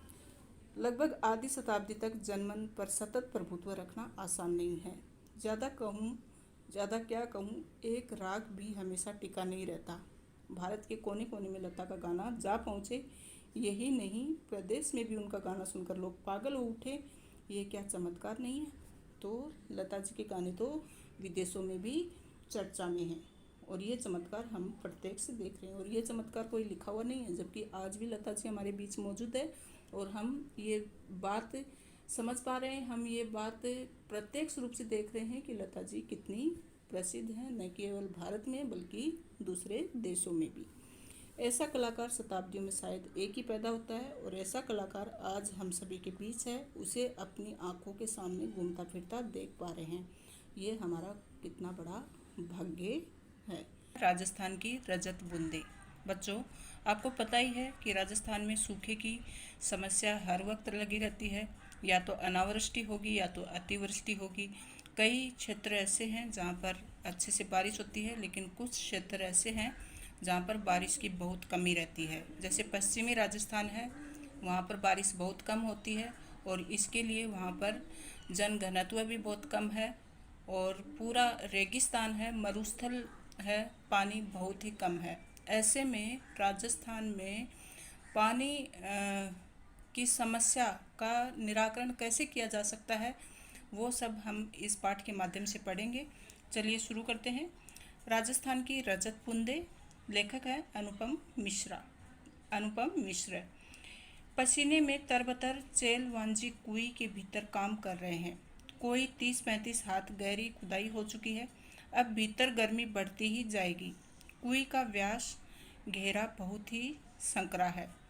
लगभग आधी शताब्दी तक जनमन पर सतत प्रभुत्व रखना आसान नहीं है। ज़्यादा क्या कहूँ, एक राग भी हमेशा टिका नहीं रहता। भारत के कोने कोने में लता का गाना जा पहुँचे, यही नहीं प्रदेश में भी उनका गाना सुनकर लोग पागल हो उठे। ये क्या चमत्कार नहीं है। तो लता जी के गाने तो विदेशों में भी चर्चा में हैं और ये चमत्कार हम प्रत्यक्ष देख रहे हैं। और ये चमत्कार कोई लिखा हुआ नहीं है, जबकि आज भी लता जी हमारे बीच मौजूद है और हम ये बात समझ पा रहे हैं, हम ये बात प्रत्यक्ष रूप से देख रहे हैं कि लता जी कितनी प्रसिद्ध हैं, न केवल भारत में बल्कि दूसरे देशों में भी। ऐसा कलाकार शताब्दियों में शायद एक ही पैदा होता है और ऐसा कलाकार आज हम सभी के बीच है, उसे अपनी आंखों के सामने घूमता फिरता देख पा रहे हैं। ये हमारा कितना बड़ा भाग्य है। राजस्थान की रजत बूंदे। बच्चों, आपको पता ही है कि राजस्थान में सूखे की समस्या हर वक्त लगी रहती है। या तो अनावृष्टि होगी या तो अतिवृष्टि होगी। कई क्षेत्र ऐसे हैं जहाँ पर अच्छे से बारिश होती है, लेकिन कुछ क्षेत्र ऐसे हैं जहाँ पर बारिश की बहुत कमी रहती है। जैसे पश्चिमी राजस्थान है, वहाँ पर बारिश बहुत कम होती है और इसके लिए वहाँ पर जनघनत्व भी बहुत कम है और पूरा रेगिस्तान है, मरुस्थल है, पानी बहुत ही कम है। ऐसे में राजस्थान में पानी की समस्या का निराकरण कैसे किया जा सकता है, वो सब हम इस पाठ के माध्यम से पढ़ेंगे। चलिए शुरू करते हैं। राजस्थान की रजत बूंदे। लेखक है अनुपम मिश्र। पसीने में तरबतर चेल वांजी कुई के भीतर काम कर रहे हैं। कोई 30-35 हाथ गहरी खुदाई हो चुकी है। अब भीतर गर्मी बढ़ती ही जाएगी। कुई का व्यास गहरा बहुत ही संकरा है।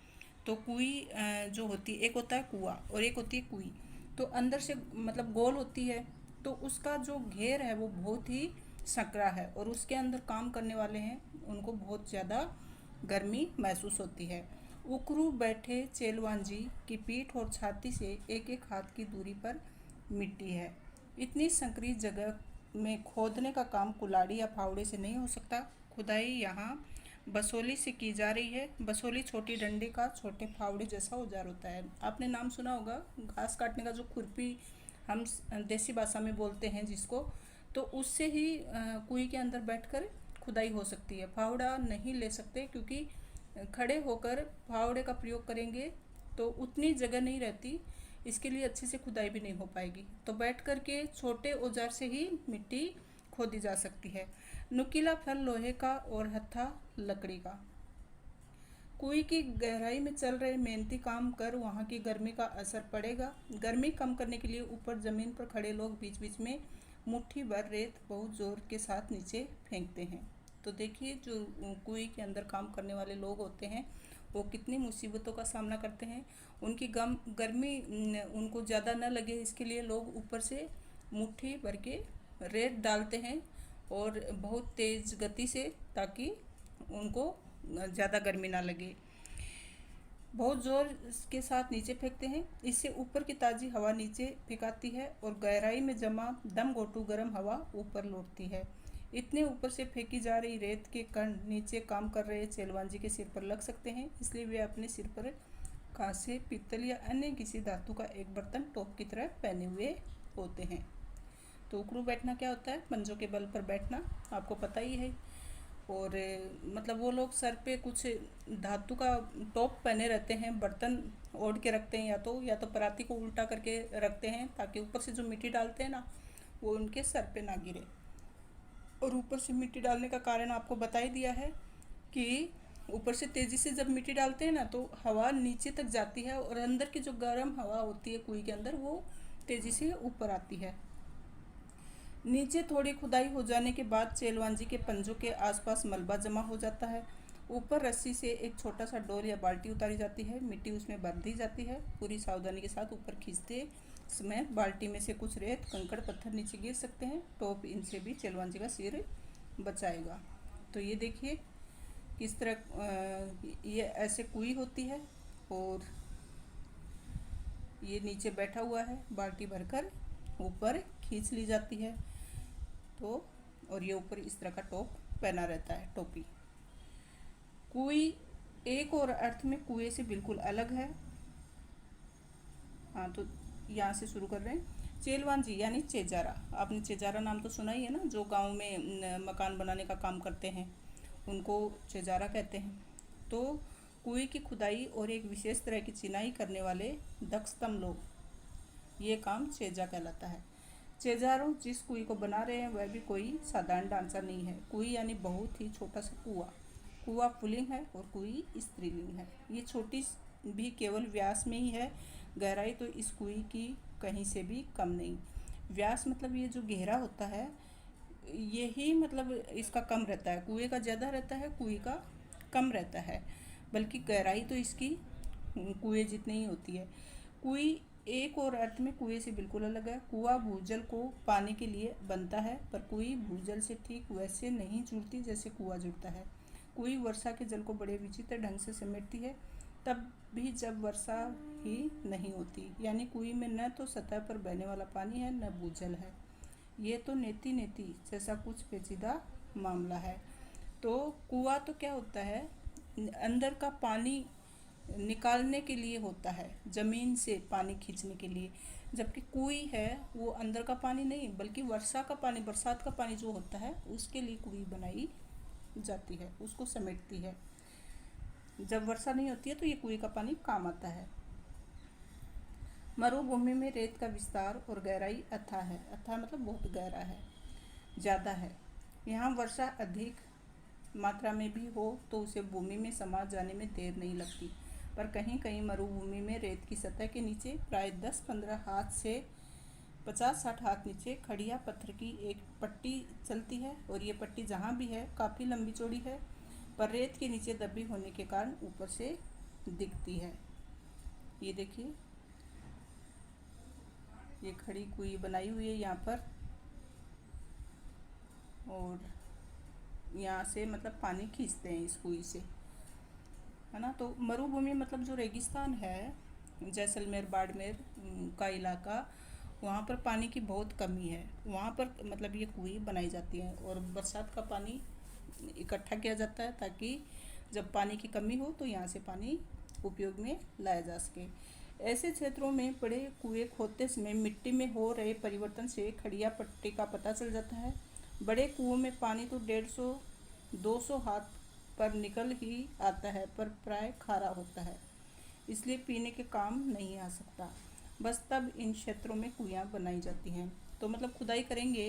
तो कुई जो होती, एक होता है कुआं और एक होती है कुई। तो अंदर से मतलब गोल होती है, तो उसका जो घेर है वो बहुत ही संकरा है और उसके अंदर काम करने वाले हैं, उनको बहुत ज़्यादा गर्मी महसूस होती है। उकरू बैठे चेलवांजी की पीठ और छाती से एक एक हाथ की दूरी पर मिट्टी है। इतनी संकरी जगह में खोदने का काम कुल्हाड़ी या फावड़े से नहीं हो सकता। खुदाई यहाँ बसोली से की जा रही है। बसोली छोटी डंडे का छोटे फावड़े जैसा औजार होता है। आपने नाम सुना होगा, घास काटने का जो खुरपी हम देसी भाषा में बोलते हैं जिसको, तो उससे ही कुएं के अंदर बैठकर खुदाई हो सकती है। फावड़ा नहीं ले सकते क्योंकि खड़े होकर फावड़े का प्रयोग करेंगे तो उतनी जगह नहीं रहती, इसके लिए अच्छे से खुदाई भी नहीं हो पाएगी। तो बैठ कर के छोटे औजार से ही मिट्टी खोदी जा सकती है। नुकीला फल लोहे का और हत्था लकड़ी का। कुएं की गहराई में चल रहे मेहनती काम कर वहाँ की गर्मी का असर पड़ेगा। गर्मी कम करने के लिए ऊपर ज़मीन पर खड़े लोग बीच बीच में मुट्ठी भर रेत बहुत ज़ोर के साथ नीचे फेंकते हैं। तो देखिए, जो कुएं के अंदर काम करने वाले लोग होते हैं वो कितनी मुसीबतों का सामना करते हैं। उनकी गर्मी उनको ज़्यादा न लगे, इसके लिए लोग ऊपर से मुट्ठी भर के रेत डालते हैं और बहुत तेज़ गति से, ताकि उनको ज़्यादा गर्मी ना लगे। बहुत ज़ोर के साथ नीचे फेंकते हैं। इससे ऊपर की ताज़ी हवा नीचे फेंकाती है और गहराई में जमा दम घोंटू गर्म हवा ऊपर लौटती है। इतने ऊपर से फेंकी जा रही रेत के कण नीचे काम कर रहे चेलवान जी के सिर पर लग सकते हैं, इसलिए वे अपने सिर पर कांसे, पीतल या अन्य किसी धातु का एक बर्तन टोप की तरह पहने हुए होते हैं। तो उकड़ू बैठना क्या होता है? पंजों के बल पर बैठना, आपको पता ही है। और मतलब वो लोग सर पे कुछ धातु का टॉप पहने रहते हैं, बर्तन ओढ़ के रखते हैं, या तो पराती को उल्टा करके रखते हैं, ताकि ऊपर से जो मिट्टी डालते हैं ना वो उनके सर पे ना गिरे। और ऊपर से मिट्टी डालने का कारण आपको बता ही दिया है कि ऊपर से तेज़ी से जब मिट्टी डालते हैं ना तो हवा नीचे तक जाती है और अंदर की जो गर्म हवा होती है कुएं के अंदर वो तेज़ी से ऊपर आती है। नीचे थोड़ी खुदाई हो जाने के बाद चेलवांजी के पंजों के आसपास मलबा जमा हो जाता है। ऊपर रस्सी से एक छोटा सा डोर या बाल्टी उतारी जाती है, मिट्टी उसमें भर दी जाती है। पूरी सावधानी के साथ ऊपर खींचते समय बाल्टी में से कुछ रेत, कंकड़, पत्थर नीचे गिर सकते हैं। टोप इनसे भी चेलवांजी का सिर बचाएगा। तो ये देखिए किस तरह ये ऐसे कुई होती है और ये नीचे बैठा हुआ है, बाल्टी भरकर ऊपर खींच ली जाती है। तो और ये ऊपर इस तरह का टोप पहना रहता है, टोपी। कुई एक और अर्थ में कुएं से बिल्कुल अलग है। हाँ, तो यहाँ से शुरू कर रहे हैं। चेलवान जी यानी चेजारा, आपने चेजारा नाम तो सुना ही है ना, जो गांव में मकान बनाने का काम करते हैं उनको चेजारा कहते हैं। तो कुएं की खुदाई और एक विशेष तरह की चिनाई करने वाले दक्षतम लोग, ये काम चेजा कहलाता है। चेजारो जिस कुएं को बना रहे हैं वह भी कोई साधारण ढांचा नहीं है। कुएं यानी बहुत ही छोटा सा कुआं। कुआं पुल्लिंग है और कुएं स्त्रीलिंग है। ये छोटी भी केवल व्यास में ही है, गहराई तो इस कुएं की कहीं से भी कम नहीं। व्यास मतलब ये जो गहरा होता है यही मतलब इसका कम रहता है, कुएं का ज़्यादा रहता है, कुएं का कम रहता है, बल्कि गहराई तो इसकी कुएं जितनी ही होती है। कुएं एक और अर्थ में कुएं से बिल्कुल अलग है। कुआं भूजल को पाने के लिए बनता है, पर कुएं भूजल से ठीक वैसे नहीं जुड़ती जैसे कुआं जुड़ता है। कुएं वर्षा के जल को बड़े विचित्र ढंग से समेटती है, तब भी जब वर्षा ही नहीं होती। यानी कुएं में न तो सतह पर बहने वाला पानी है न भूजल है। ये तो नेति नेति जैसा कुछ पेचीदा मामला है। तो कुआं तो क्या होता है, अंदर का पानी निकालने के लिए होता है, ज़मीन से पानी खींचने के लिए। जबकि कुएं है वो अंदर का पानी नहीं बल्कि वर्षा का पानी, बरसात का पानी जो होता है उसके लिए कुएं बनाई जाती है, उसको समेटती है। जब वर्षा नहीं होती है तो ये कुएं का पानी काम आता है। मरुभूमि में रेत का विस्तार और गहराई अथाह है। अथाह मतलब बहुत गहरा है, ज़्यादा है। यहाँ वर्षा अधिक मात्रा में भी हो तो उसे भूमि में समा जाने में देर नहीं लगती, पर कहीं कहीं मरुभूमि में रेत की सतह के नीचे प्राय 10-15 हाथ से 50-60 हाथ नीचे खड़िया पत्थर की एक पट्टी चलती है, और ये पट्टी जहाँ भी है काफ़ी लंबी चौड़ी है, पर रेत के नीचे दबी होने के कारण ऊपर से दिखती है। ये देखिए, ये खड़ी कुई बनाई हुई है यहाँ पर, और यहाँ से मतलब पानी खींचते हैं इस कुई से, है ना। तो मरुभूमि मतलब जो रेगिस्तान है, जैसलमेर बाड़मेर का इलाका, वहाँ पर पानी की बहुत कमी है। वहाँ पर मतलब ये कुएं बनाई जाती हैं और बरसात का पानी इकट्ठा किया जाता है, ताकि जब पानी की कमी हो तो यहाँ से पानी उपयोग में लाया जा सके। ऐसे क्षेत्रों में बड़े कुएं खोदते समय मिट्टी में हो रहे परिवर्तन से खड़िया पट्टी का पता चल जाता है। बड़े कुओं में पानी तो 150-200 हाथ पर निकल ही आता है, पर प्राय खारा होता है, इसलिए पीने के काम नहीं आ सकता। बस तब इन क्षेत्रों में कुएं बनाई जाती हैं। तो मतलब खुदाई करेंगे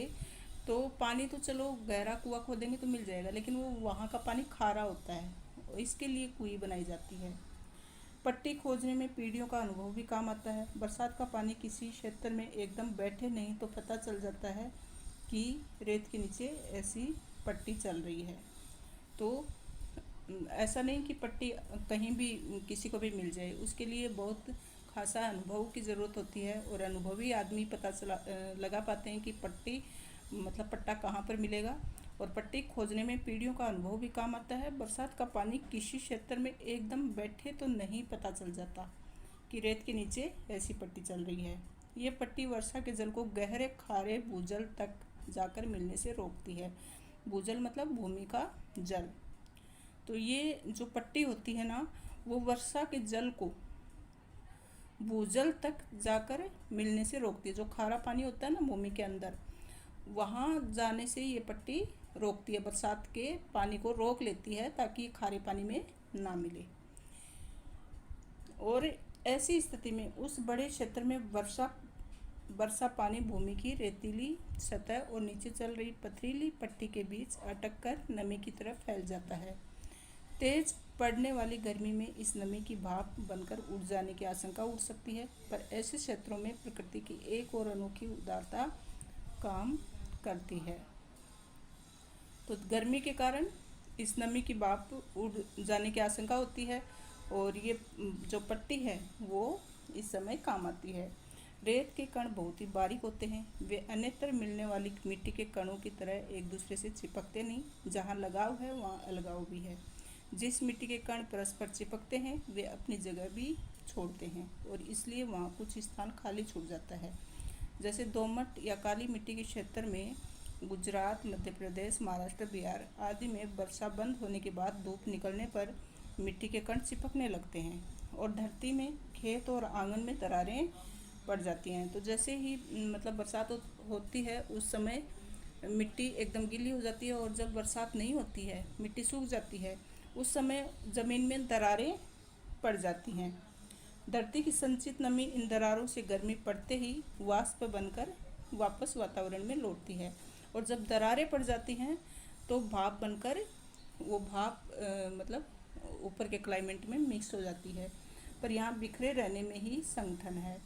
तो पानी तो चलो गहरा कुआं खोदेंगे तो मिल जाएगा, लेकिन वो वहाँ का पानी खारा होता है और इसके लिए कुई बनाई जाती है। पट्टी खोजने में पीढ़ियों का अनुभव भी काम आता है। बरसात का पानी किसी क्षेत्र में एकदम बैठे नहीं तो पता चल जाता है कि रेत के नीचे ऐसी पट्टी चल रही है। तो ऐसा नहीं कि पट्टी कहीं भी किसी को भी मिल जाए, उसके लिए बहुत खासा अनुभव की ज़रूरत होती है और अनुभवी आदमी लगा पाते हैं कि पट्टी मतलब पट्टा कहाँ पर मिलेगा। और पट्टी खोजने में पीढ़ियों का अनुभव भी काम आता है। बरसात का पानी किसी क्षेत्र में एकदम बैठे तो नहीं पता चल जाता कि रेत के नीचे ऐसी पट्टी चल रही है। ये पट्टी वर्षा के जल को गहरे खारे भूजल तक जाकर मिलने से रोकती है। भूजल मतलब भूमि का जल। तो ये जो पट्टी होती है ना, वो वर्षा के जल को भूजल तक जाकर मिलने से रोकती है। जो खारा पानी होता है ना भूमि के अंदर, वहाँ जाने से ये पट्टी रोकती है, बरसात के पानी को रोक लेती है ताकि खारे पानी में ना मिले। और ऐसी स्थिति में उस बड़े क्षेत्र में वर्षा पानी भूमि की रेतीली सतह और नीचे चल रही पथरीली पट्टी के बीच अटक कर नमी की तरफ फैल जाता है। तेज पड़ने वाली गर्मी में इस नमी की भाप बनकर उड़ जाने की आशंका उठ सकती है, पर ऐसे क्षेत्रों में प्रकृति की एक और अनोखी उदारता काम करती है। तो गर्मी के कारण इस नमी की भाप उड़ जाने की आशंका होती है और ये जो पट्टी है वो इस समय काम आती है। रेत के कण बहुत ही बारीक होते हैं। वे अन्यत्र मिलने वाली मिट्टी के कणों की तरह एक दूसरे से चिपकते नहीं। जहाँ लगाव है वहाँ अलगाव भी है। जिस मिट्टी के कण परस्पर चिपकते हैं वे अपनी जगह भी छोड़ते हैं और इसलिए वहाँ कुछ स्थान खाली छूट जाता है। जैसे दोमट या काली मिट्टी के क्षेत्र में गुजरात, मध्य प्रदेश, महाराष्ट्र, बिहार आदि में वर्षा बंद होने के बाद धूप निकलने पर मिट्टी के कण चिपकने लगते हैं और धरती में, खेत और आंगन में दरारें पड़ जाती हैं। तो जैसे ही मतलब बरसात होती है उस समय मिट्टी एकदम गीली हो जाती है और जब बरसात नहीं होती है, मिट्टी सूख जाती है, उस समय ज़मीन में दरारें पड़ जाती हैं। धरती की संचित नमी इन दरारों से गर्मी पड़ते ही वाष्प बनकर वापस वातावरण में लौटती है और जब दरारें पड़ जाती हैं तो भाप बनकर वो भाप मतलब ऊपर के क्लाइमेट में मिक्स हो जाती है। पर यहाँ बिखरे रहने में ही संगठन है।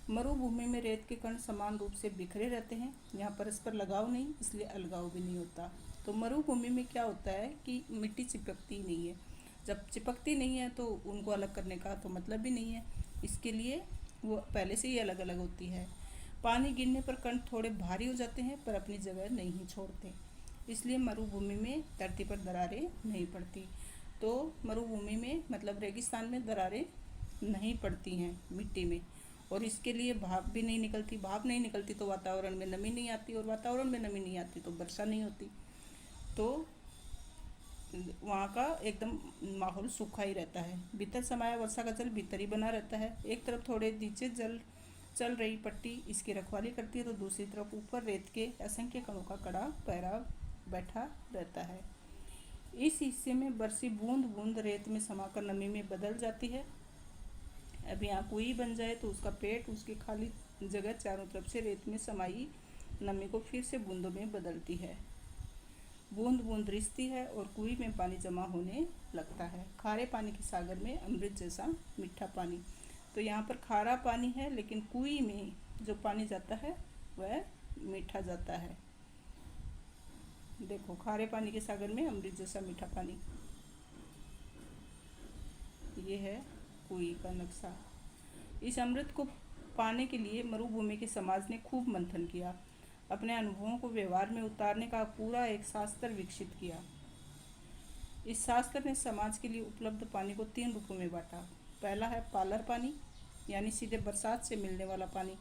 मरुभूमि में रेत के कण समान रूप से बिखरे रहते हैं। यहाँ परस्पर लगाव नहीं, इसलिए अलगाव भी नहीं होता। तो मरुभूमि में क्या होता है कि मिट्टी चिपकती नहीं है। जब चिपकती नहीं है तो उनको अलग करने का तो मतलब भी नहीं है, इसके लिए वो पहले से ही अलग अलग होती है। पानी गिरने पर कण थोड़े भारी हो जाते हैं पर अपनी जगह नहीं छोड़ते, इसलिए मरुभूमि में धरती पर दरारें नहीं पड़ती। तो मरुभूमि में मतलब रेगिस्तान में दरारें नहीं पड़ती हैं मिट्टी में, और इसके लिए भाप भी नहीं निकलती। भाप नहीं निकलती तो वातावरण में नमी नहीं आती, और वातावरण में नमी नहीं आती तो वर्षा नहीं होती। तो वहाँ का एकदम माहौल सूखा ही रहता है। भीतर समाया वर्षा का जल भीतर ही बना रहता है। एक तरफ थोड़े नीचे जल चल रही पट्टी इसकी रखवाली करती है तो दूसरी तरफ ऊपर रेत के असंख्य कणों का कड़ा पहरा बैठा रहता है। इस हिस्से में बरसी बूंद बूंद रेत में समाकर नमी में बदल जाती है। अब यहाँ कुई बन जाए तो उसका पेट उसकी खाली जगह चारों तरफ से रेत में समाई नमी को फिर से बूंदों में बदलती है। बूंद बूंद रिसती है और कुई में पानी जमा होने लगता है। खारे पानी के सागर में अमृत जैसा मीठा पानी। तो यहाँ पर खारा पानी है लेकिन कुई में जो पानी जाता है वह मीठा जाता है। देखो, खारे पानी के सागर में अमृत जैसा मीठा पानी, ये है कुई का नक्शा। इस अमृत को पाने के लिए मरुभूमि के समाज ने खूब मंथन किया। अपने अनुभवों को व्यवहार में उतारने का पूरा एक शास्त्र विकसित किया। इस शास्त्र ने समाज के लिए उपलब्ध पानी को 3 रूपों में बांटा। पहला है पालर पानी, यानी सीधे बरसात से मिलने वाला पानी।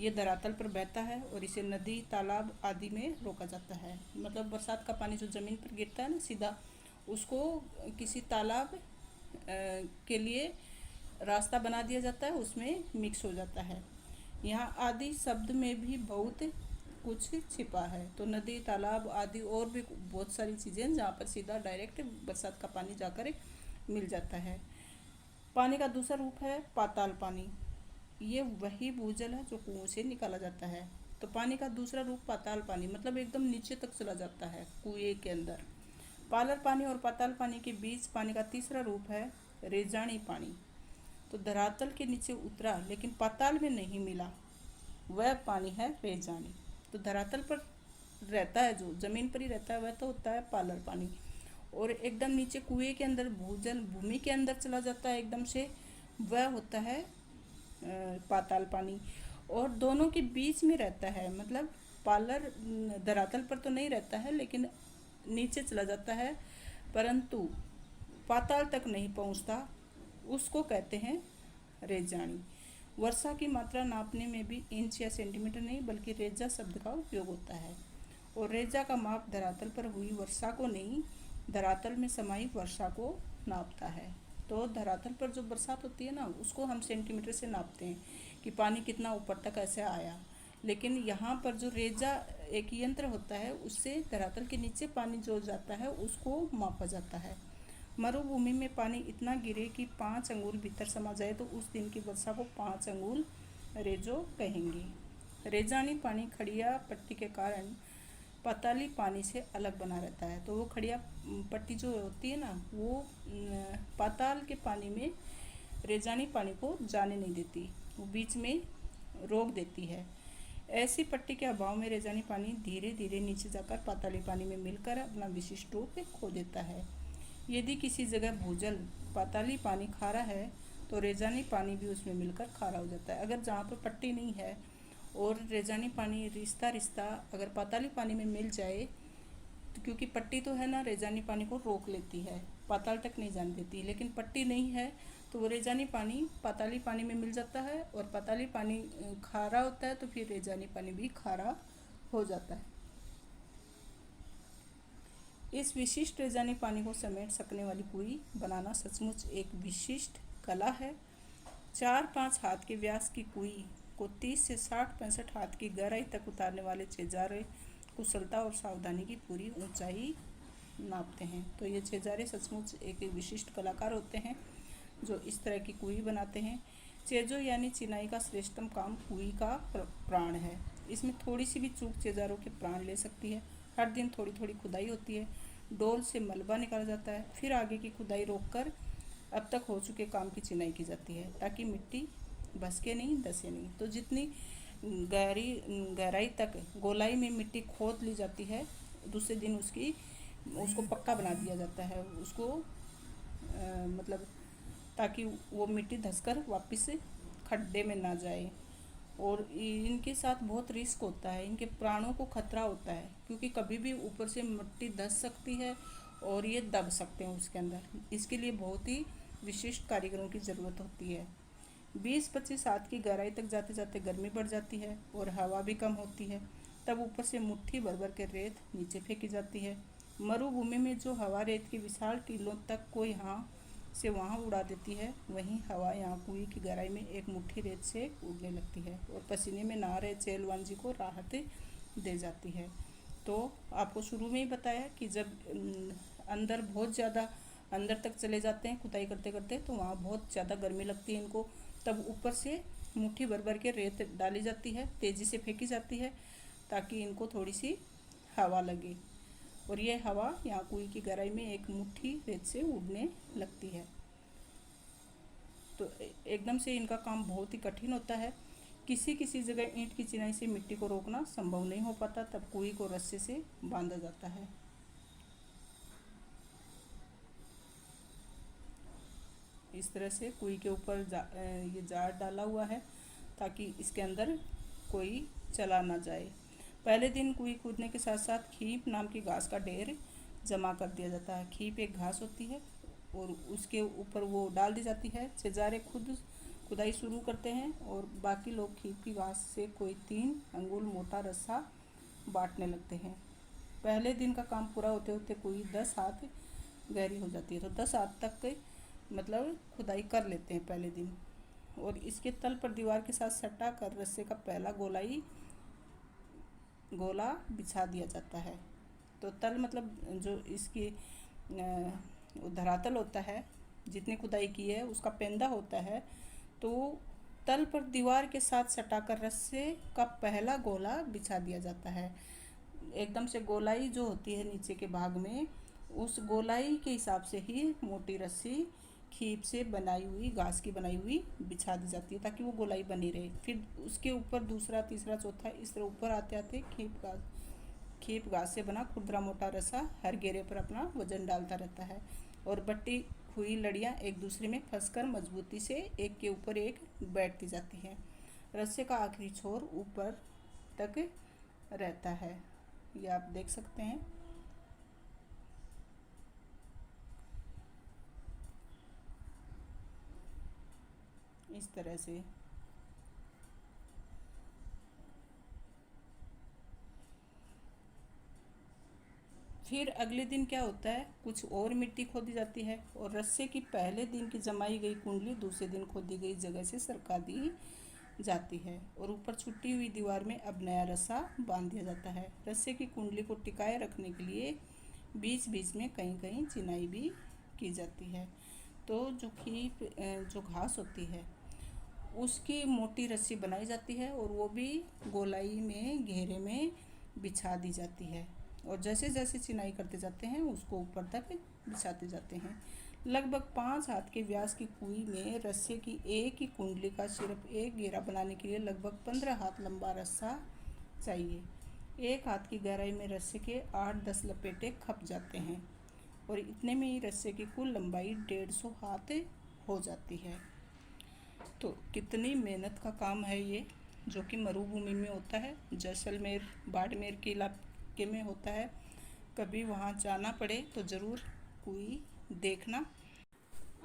ये धरातल पर बहता है और इसे नदी, तालाब आदि में रोका जाता है। मतलब बरसात का पानी जो ज़मीन पर गिरता है ना सीधा, उसको किसी तालाब के लिए रास्ता बना दिया जाता है, उसमें मिक्स हो जाता है। यहाँ आदि शब्द में भी बहुत कुछ छिपा है। तो नदी, तालाब आदि और भी बहुत सारी चीज़ें जहाँ पर सीधा डायरेक्ट बरसात का पानी जाकर मिल जाता है। पानी का दूसरा रूप है पाताल पानी। ये वही भूजल है जो कुओं से निकाला जाता है। तो पानी का दूसरा रूप पाताल पानी, मतलब एकदम नीचे तक चला जाता है कुएं के अंदर। पालर पानी और पाताल पानी के बीच पानी का तीसरा रूप है रेजानी पानी। तो धरातल के नीचे उतरा लेकिन पाताल में नहीं मिला, वह पानी है रेजानी। तो धरातल पर रहता है, जो जमीन पर ही रहता है, वह तो होता है पालर पानी। और एकदम नीचे कुएं के अंदर भूजल भूमि के अंदर चला जाता है एकदम से, वह होता है पाताल पानी। और दोनों के बीच में रहता है, मतलब पालर धरातल पर तो नहीं रहता है लेकिन नीचे चला जाता है, परंतु पाताल तक नहीं पहुंचता, उसको कहते हैं रेजानी। वर्षा की मात्रा नापने में भी इंच या सेंटीमीटर नहीं बल्कि रेजा शब्द का उपयोग होता है। और रेजा का माप धरातल पर हुई वर्षा को नहीं, धरातल में समाई वर्षा को नापता है। तो धरातल पर जो बरसात होती है ना, उसको हम सेंटीमीटर से नापते हैं कि पानी कितना ऊपर तक ऐसे आया। लेकिन यहाँ पर जो रेजा एक यंत्र होता है, उससे धरातल के नीचे पानी जो जाता है उसको मापा जाता है। मरुभूमि में पानी इतना गिरे कि 5 अंगुल भीतर समा जाए तो उस दिन की वर्षा को 5 अंगुल रेजो कहेंगे। रेजानी पानी खड़िया पट्टी के कारण पाताली पानी से अलग बना रहता है। तो वो खड़िया पट्टी जो होती है ना, वो पाताल के पानी में रेजानी पानी को जाने नहीं देती, वो बीच में रोक देती है। ऐसी पट्टी के अभाव में रेजानी पानी धीरे धीरे नीचे जाकर पाताली पानी में मिलकर अपना विशिष्ट रूप खो देता है। यदि किसी जगह भूजल पाताली पानी खारा है तो रेजानी पानी भी उसमें मिलकर खारा हो जाता है। अगर जहाँ पर पट्टी नहीं है और रेजानी पानी रिश्ता अगर पाताली पानी में मिल जाए, तो क्योंकि पट्टी तो है ना, रेजानी पानी को रोक लेती है, पाताल तक नहीं जाने देती, लेकिन पट्टी नहीं है तो वो रेजानी पानी पाताली पानी में मिल जाता है और पाताली पानी खारा होता है तो फिर रेजानी पानी भी खारा हो जाता है। इस विशिष्ट रेजानी पानी को समेट सकने वाली कुई बनाना सचमुच एक विशिष्ट कला है। 4-5 हाथ के व्यास की कुई को 30 से 60-65 हाथ की गहराई तक उतारने वाले छेजारे कुशलता और सावधानी की पूरी ऊंचाई नापते हैं। तो ये छेजारे सचमुच एक विशिष्ट कलाकार होते हैं जो इस तरह की कुई बनाते हैं। चेजो यानी चिनाई का श्रेष्ठतम काम कुई का प्राण है। इसमें थोड़ी सी भी चूक छेजारों के प्राण ले सकती है। हर दिन थोड़ी थोड़ी खुदाई होती है, डोल से मलबा निकाला जाता है, फिर आगे की खुदाई रोककर अब तक हो चुके काम की चिनाई की जाती है ताकि मिट्टी भसके नहीं, धसे नहीं। तो जितनी गहराई तक गोलाई में मिट्टी खोद ली जाती है, दूसरे दिन उसको पक्का बना दिया जाता है, उसको मतलब ताकि वो मिट्टी धसकर वापस खड्डे में ना जाए। और इनके साथ बहुत रिस्क होता है, इनके प्राणों को खतरा होता है क्योंकि कभी भी ऊपर से मिट्टी धस सकती है और ये दब सकते हैं उसके अंदर। इसके लिए बहुत ही विशिष्ट कारीगरों की ज़रूरत होती है। 20-25 हाथ की गहराई तक जाते जाते गर्मी बढ़ जाती है और हवा भी कम होती है, तब ऊपर से मुट्ठी भर भर के रेत नीचे फेंकी जाती है। मरुभूमि में जो हवा रेत की विशाल टीलों तक को यहाँ से वहाँ उड़ा देती है, वहीं हवा यहाँ कुएं की गहराई में एक मुट्ठी रेत से उड़ने लगती है और पसीने में नहा रहे चेलवान जी को राहत दे जाती है। तो आपको शुरू में ही बताया कि जब अंदर बहुत ज़्यादा अंदर तक चले जाते हैं खुदाई करते करते, तो वहाँ बहुत ज़्यादा गर्मी लगती है इनको, तब ऊपर से मुट्ठी भर भर के रेत डाली जाती है, तेज़ी से फेंकी जाती है ताकि इनको थोड़ी सी हवा लगे। और ये हवा यहाँ कुएं की गहराई में एक मुट्ठी रेत से उड़ने लगती है। तो एकदम से इनका काम बहुत ही कठिन होता है। किसी किसी जगह ईंट की चिनाई से मिट्टी को रोकना संभव नहीं हो पाता, तब कुएं को रस्से से बांधा जाता है। इस तरह से कुएं के ऊपर ये जाड़ डाला हुआ है ताकि इसके अंदर कोई चला ना जाए। पहले दिन कुएं खोदने के साथ साथ खीप नाम की घास का ढेर जमा कर दिया जाता है। खीप एक घास होती है और उसके ऊपर वो डाल दी जाती है। छेजारे खुद खुदाई शुरू करते हैं और बाकी लोग खीप की घास से कोई 3 अंगुल मोटा रस्सा बांटने लगते हैं। पहले दिन का काम पूरा होते होते कुएं 10 हाथ गहरी हो जाती है, तो 10 हाथ तक मतलब खुदाई कर लेते हैं पहले दिन। और इसके तल पर दीवार के साथ सटा कर रस्से का पहला गोला बिछा दिया जाता है। तो तल मतलब जो इसकी धरातल होता है, जितनी खुदाई की है उसका पेंदा होता है, तो तल पर दीवार के साथ सटाकर रस्से का पहला गोला बिछा दिया जाता है। एकदम से गोलाई जो होती है नीचे के भाग में, उस गोलाई के हिसाब से ही मोटी रस्सी खीप से बनाई हुई, घास की बनाई हुई बिछा दी जाती है, ताकि वो गोलाई बनी रहे। फिर उसके ऊपर दूसरा, तीसरा, चौथा, इस तरह ऊपर आते आते खीप घास से बना खुरदरा मोटा रस्सा हर घेरे पर अपना वजन डालता रहता है, और बट्टी हुई लड़ियाँ एक दूसरे में फंसकर मजबूती से एक के ऊपर एक बैठती जाती हैं। रस्से का आखिरी छोर ऊपर तक रहता है, ये आप देख सकते हैं। इस तरह से फिर अगले दिन क्या होता है, कुछ और मिट्टी खोदी जाती है और रस्से की पहले दिन की जमाई गई कुंडली दूसरे दिन खोदी गई जगह से सरका दी जाती है, और ऊपर छुट्टी हुई दीवार में अब नया रस्सा बांध दिया जाता है। रस्से की कुंडली को टिकाए रखने के लिए बीच बीच में कहीं कहीं चिनाई भी की जाती है। तो जो घास होती है उसकी मोटी रस्सी बनाई जाती है, और वो भी गोलाई में घेरे में बिछा दी जाती है, और जैसे जैसे चिनाई करते जाते हैं उसको ऊपर तक बिछाते जाते हैं। लगभग 5 हाथ के व्यास की कुई में रस्से की एक ही कुंडली का सिर्फ एक घेरा बनाने के लिए लगभग 15 हाथ लंबा रस्सा चाहिए। 1 हाथ की गहराई में रस्से के 8-10 लपेटे खप जाते हैं, और इतने में ही रस्से की कुल लंबाई 150 हाथ हो जाती है। तो कितनी मेहनत का काम है ये, जो कि मरुभूमि में होता है, जैसलमेर बाड़मेर के इलाके में होता है। कभी वहाँ जाना पड़े तो ज़रूर कोई देखना।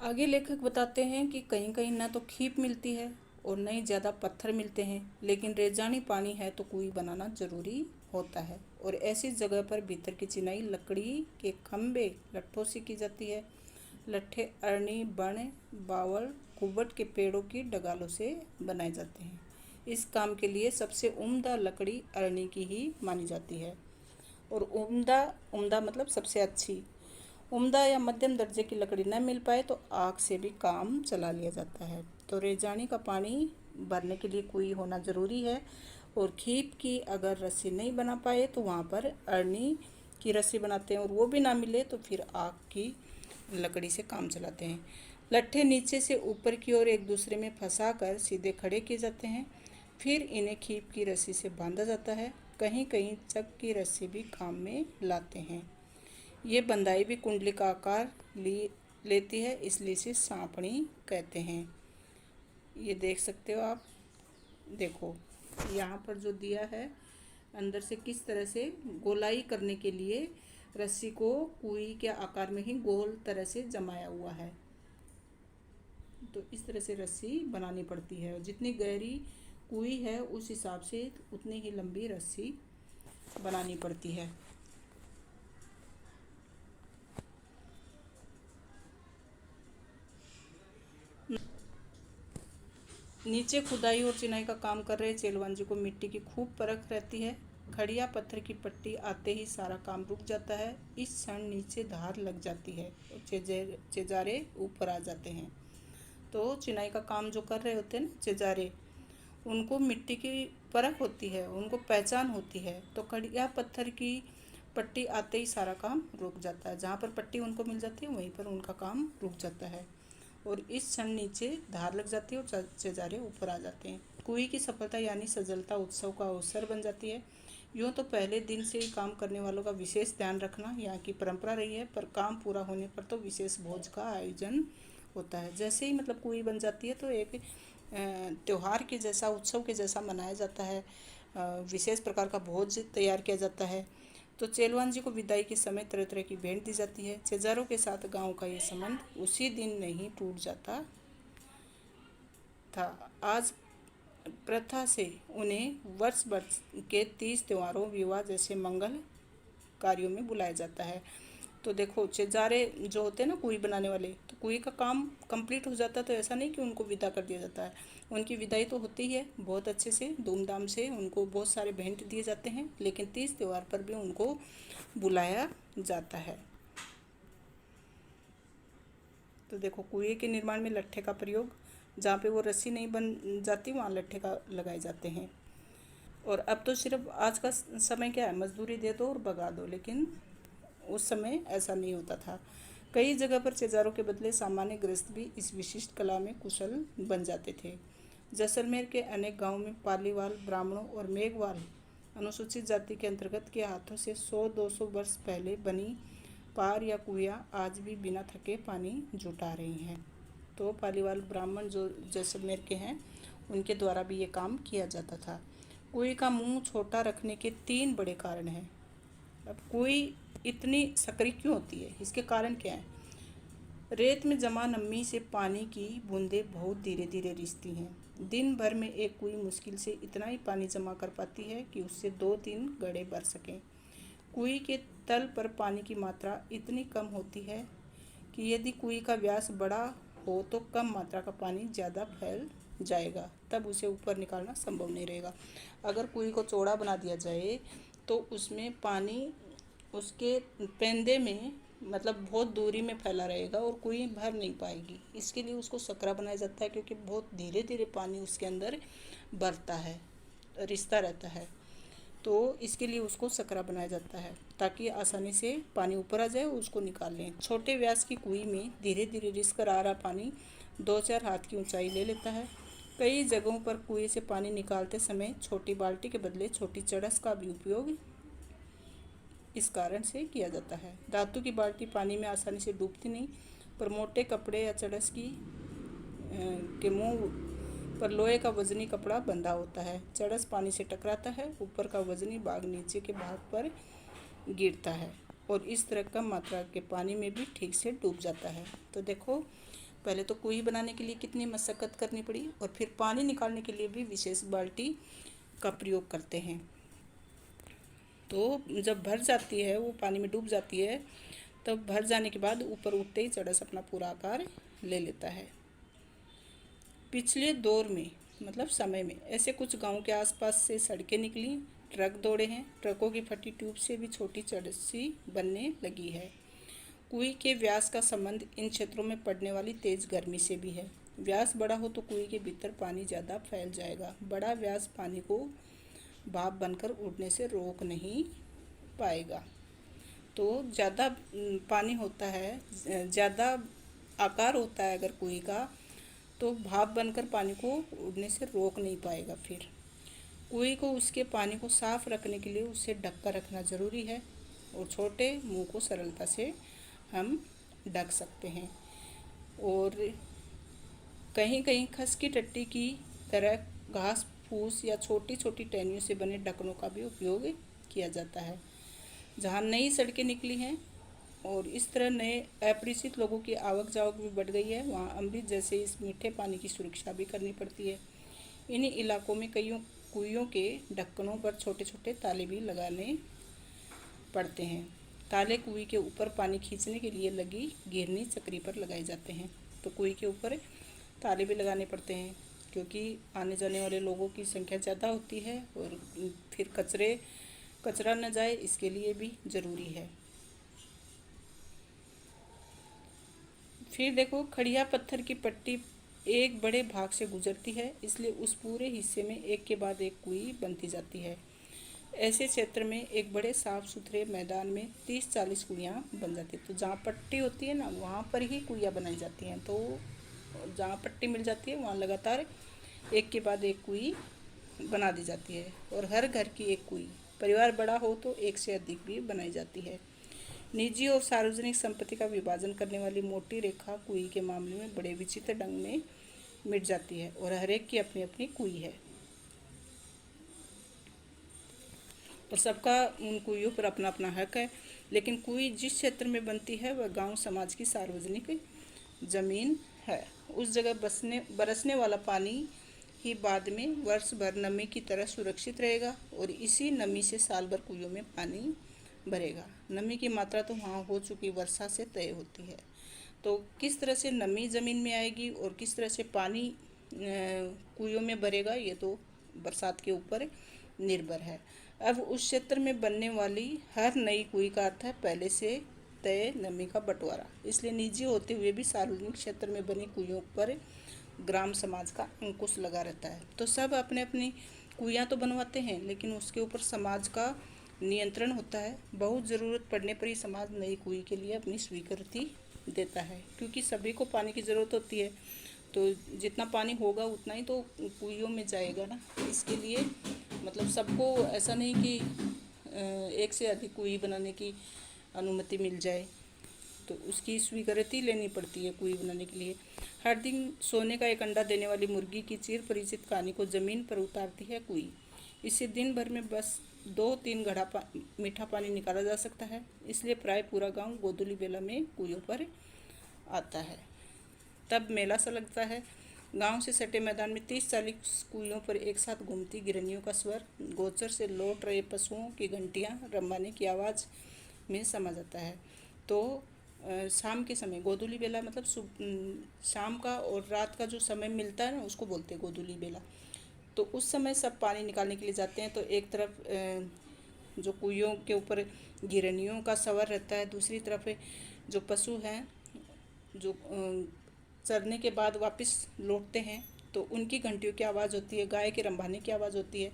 आगे लेखक बताते हैं कि कहीं कहीं ना तो खीप मिलती है और न ही ज़्यादा पत्थर मिलते हैं, लेकिन रेजानी पानी है तो कुई बनाना ज़रूरी होता है, और ऐसी जगह पर भीतर की चिनाई लकड़ी के खम्भे लट्ठों से की जाती है। लट्ठे अरणी, बण, बावल, कुबट के पेड़ों की डगालों से बनाए जाते हैं। इस काम के लिए सबसे उम्दा लकड़ी अरणी की ही मानी जाती है, और उम्दा मतलब सबसे अच्छी। उम्दा या मध्यम दर्जे की लकड़ी न मिल पाए तो आग से भी काम चला लिया जाता है। तो रेजानी का पानी भरने के लिए कुई होना ज़रूरी है, और खीप की अगर रस्सी नहीं बना पाए तो वहाँ पर अरणी की रस्सी बनाते हैं, और वो भी ना मिले तो फिर आग की लकड़ी से काम चलाते हैं। लट्ठे नीचे से ऊपर की ओर एक दूसरे में फंसा कर सीधे खड़े किए जाते हैं, फिर इन्हें खीप की रस्सी से बांधा जाता है। कहीं कहीं चक की रस्सी भी काम में लाते हैं। ये बंधाई भी कुंडली का आकार लेती है, इसलिए इसे सांपणी कहते हैं। ये देख सकते हो आप, देखो यहाँ पर जो दिया है अंदर से किस तरह से गोलाई करने के लिए रस्सी को कुई के आकार में ही गोल तरह से जमाया हुआ है। तो इस तरह से रस्सी बनानी पड़ती है, और जितनी गहरी कुई है उस हिसाब से उतनी ही लंबी रस्सी बनानी पड़ती है। नीचे खुदाई और चिनाई का काम कर रहे चेलवान जी को मिट्टी की खूब परख रहती है। खड़िया पत्थर की पट्टी आते ही सारा काम रुक जाता है। इस क्षण नीचे धार लग जाती है और चेजारे ऊपर आ जाते हैं। तो चिनाई का काम जो कर रहे होते हैं ना चेजारे, उनको मिट्टी की परख होती है, उनको पहचान होती है। तो खड़िया पत्थर की पट्टी आते ही सारा काम रुक जाता है। जहाँ पर पट्टी उनको मिल जाती है वहीं पर उनका काम रुक जाता है, और इस क्षण नीचे धार लग जाती है और चेजारे ऊपर आ जाते हैं। कुई की सफलता यानी सजलता उत्सव का अवसर बन जाती है। यूँ तो पहले दिन से ही काम करने वालों का विशेष ध्यान रखना यहाँ की परंपरा रही है, पर काम पूरा होने पर तो विशेष भोज का आयोजन होता है। जैसे ही मतलब कुई बन जाती है तो एक त्यौहार के जैसा, उत्सव के जैसा मनाया जाता है। विशेष प्रकार का भोज तैयार किया जाता है। तो चेलवान जी को विदाई के समय तरह तरह की भेंट दी जाती है। चेजारों के साथ गांव का ये संबंध उसी दिन नहीं टूट जाता था। आज प्रथा से उन्हें वर्ष वर्ष के 30 त्योहारों, विवाह जैसे मंगल कार्यों में बुलाया जाता है। तो देखो चेजारे जो होते हैं ना कुई बनाने वाले, तो कुई का काम कंप्लीट हो जाता है तो ऐसा नहीं कि उनको विदा कर दिया जाता है। उनकी विदाई तो होती ही है बहुत अच्छे से, धूमधाम से। उनको बहुत सारे भेंट दिए जाते हैं, लेकिन 30 त्योहार पर भी उनको बुलाया जाता है। तो देखो कुएं के निर्माण में लट्ठे का प्रयोग, जहाँ पे वो रस्सी नहीं बन जाती वहाँ लट्ठे का लगाए जाते हैं। और अब तो सिर्फ आज का समय क्या है, मजदूरी दे दो और भगा दो, लेकिन उस समय ऐसा नहीं होता था। कई जगह पर चिज़ारों के बदले सामान्य गृहस्थ भी इस विशिष्ट कला में कुशल बन जाते थे। जैसलमेर के अनेक गांवों में पालीवाल ब्राह्मणों और मेघवाल अनुसूचित जाति के अंतर्गत के हाथों से 100-200 वर्ष पहले बनी पार या कुइयाँ आज भी बिना थके पानी जुटा रही हैं। तो पालीवाल ब्राह्मण जो जैसलमेर के हैं, उनके द्वारा भी ये काम किया जाता था। कुएं का मुंह छोटा रखने के 3 बड़े कारण हैं। अब कुएं इतनी सकरी क्यों होती है, इसके कारण क्या है? रेत में जमा नमी से पानी की बूंदें बहुत धीरे धीरे रिसती हैं। दिन भर में एक कुएं मुश्किल से इतना ही पानी जमा कर पाती है कि उससे 2-3 घड़े भर सकें। कुएं के तल पर पानी की मात्रा इतनी कम होती है कि यदि कुएं का व्यास बड़ा हो तो कम मात्रा का पानी ज़्यादा फैल जाएगा, तब उसे ऊपर निकालना संभव नहीं रहेगा। अगर कुएं को चौड़ा बना दिया जाए तो उसमें पानी उसके पेंदे में मतलब बहुत दूरी में फैला रहेगा और कुएं भर नहीं पाएगी। इसके लिए उसको सकरा बनाया जाता है, क्योंकि बहुत धीरे धीरे पानी उसके अंदर भरता है, रिसता रहता है। तो इसके लिए उसको सकरा बनाया जाता है ताकि आसानी से पानी ऊपर आ जाए और उसको निकाल लें। छोटे व्यास की कुएं में धीरे धीरे रिस कर आ रहा पानी 2-4 हाथ की ऊंचाई ले लेता है। कई जगहों पर कुएं से पानी निकालते समय छोटी बाल्टी के बदले छोटी चड़स का भी उपयोग इस कारण से किया जाता है। धातु की बाल्टी पानी में आसानी से डूबती नहीं, पर मोटे कपड़े या चड़स के मुंह पर लोहे का वजनी कपड़ा बंधा होता है। चड़स पानी से टकराता है, ऊपर का वजनी भाग नीचे के भाग पर गिरता है और इस तरह कम मात्रा के पानी में भी ठीक से डूब जाता है। तो देखो, पहले तो कुएं बनाने के लिए कितनी मशक्क़त करनी पड़ी और फिर पानी निकालने के लिए भी विशेष बाल्टी का प्रयोग करते हैं। तो जब भर जाती है, वो पानी में डूब जाती है, तब भर जाने के बाद ऊपर उठते ही चड़स अपना पूरा आकार ले लेता है। पिछले दौर में मतलब समय में ऐसे कुछ गांव के आसपास से सड़कें निकली, ट्रक दौड़े हैं। ट्रकों की फटी ट्यूब से भी छोटी चड़सी बनने लगी है। कुएं के व्यास का संबंध इन क्षेत्रों में पड़ने वाली तेज गर्मी से भी है। व्यास बड़ा हो तो कुएं के भीतर पानी ज़्यादा फैल जाएगा। बड़ा व्यास पानी को भाप बनकर उड़ने से रोक नहीं पाएगा। तो ज़्यादा पानी होता है, ज़्यादा आकार होता है अगर कुएं का, तो भाप बनकर पानी को उड़ने से रोक नहीं पाएगा। फिर कुएं को उसके पानी को साफ रखने के लिए उसे ढक कर रखना ज़रूरी है और छोटे मुंह को सरलता से हम ढक सकते हैं। और कहीं कहीं खस की टट्टी की तरह घास फूस या छोटी छोटी टहनियों से बने ढक्कनों का भी उपयोग किया जाता है। जहाँ नई सड़कें निकली हैं और इस तरह नए अपरिचित लोगों की आवक जावक भी बढ़ गई है, वहाँ अमृत जैसे इस मीठे पानी की सुरक्षा भी करनी पड़ती है। इन्हीं इलाकों में कईयों कुइयों के ढक्कनों पर छोटे छोटे ताले भी लगाने पड़ते हैं। ताले कुएं के ऊपर पानी खींचने के लिए लगी गिरनी चक्री पर लगाए जाते हैं। तो कुएं के ऊपर ताले भी लगाने पड़ते हैं, क्योंकि आने जाने वाले लोगों की संख्या ज़्यादा होती है और फिर कचरा न जाए, इसके लिए भी ज़रूरी है। फिर देखो, खड़िया पत्थर की पट्टी एक बड़े भाग से गुजरती है, इसलिए उस पूरे हिस्से में एक के बाद एक कुएं बनती जाती है। ऐसे क्षेत्र में एक बड़े साफ सुथरे मैदान में 30-40 कुइयाँ बन जाती है। तो जहाँ पट्टी होती है ना, वहाँ पर ही कुइयाँ बनाई जाती हैं। तो जहाँ पट्टी मिल जाती है वहाँ लगातार एक के बाद एक कुएं बना दी जाती है और हर घर की एक कुएं, परिवार बड़ा हो तो एक से अधिक भी बनाई जाती है। निजी और सार्वजनिक संपत्ति का विभाजन करने वाली मोटी रेखा कुएं के मामले में बड़े विचित्र ढंग में मिट जाती है और हर एक की अपनी अपनी कुएं है और सबका उन कुइयों पर अपना अपना हक है। लेकिन कुएं जिस क्षेत्र में बनती है वह गांव समाज की सार्वजनिक जमीन है। उस जगह बरसने वाला पानी ही बाद में वर्ष भर नमी की तरह सुरक्षित रहेगा और इसी नमी से साल भर कुइयों में पानी भरेगा। नमी की मात्रा तो वहाँ हो चुकी वर्षा से तय होती है। तो किस तरह से नमी ज़मीन में आएगी और किस तरह से पानी कुइयों में भरेगा, ये तो बरसात के ऊपर निर्भर है। अब उस क्षेत्र में बनने वाली हर नई कुएं का अर्थ है पहले से तय नमी का बंटवारा। इसलिए निजी होते हुए भी सार्वजनिक क्षेत्र में बनी कुइयों पर ग्राम समाज का अंकुश लगा रहता है। तो सब अपने अपनी कुइयाँ तो बनवाते हैं, लेकिन उसके ऊपर समाज का नियंत्रण होता है। बहुत ज़रूरत पड़ने पर ही समाज नई कुएं के लिए अपनी स्वीकृति देता है, क्योंकि सभी को पानी की ज़रूरत होती है। तो जितना पानी होगा उतना ही तो कुइयों में जाएगा ना। इसके लिए मतलब सबको ऐसा नहीं कि एक से अधिक कुएं बनाने की अनुमति मिल जाए, तो उसकी स्वीकृति लेनी पड़ती है कुएं बनाने के लिए। हर दिन सोने का एक अंडा देने वाली मुर्गी की चिर परिचित कहानी को ज़मीन पर उतारती है कुएं। इससे दिन भर में बस 2-3 घड़ा मीठा पानी निकाला जा सकता है। इसलिए प्राय पूरा गांव गोधूली बेला में कुइयों पर आता है। तब मेला सा लगता है। गांव से सटे मैदान में 30-40 कुइयों पर एक साथ घूमती गिरनियों का स्वर, गोचर से लौट रहे पशुओं की घंटियां रंबाने की आवाज़ में समा जाता है। तो शाम के समय गोधूली बेला मतलब शाम का और रात का जो समय मिलता है ना, उसको बोलते हैं गोधूली बेला। तो उस समय सब पानी निकालने के लिए जाते हैं। तो एक तरफ जो कुइयों के ऊपर गिरनियों का सवार रहता है, दूसरी तरफ जो पशु हैं जो चरने के बाद वापस लौटते हैं, तो उनकी घंटियों की आवाज़ होती है, गाय के रंभाने की आवाज़ होती है।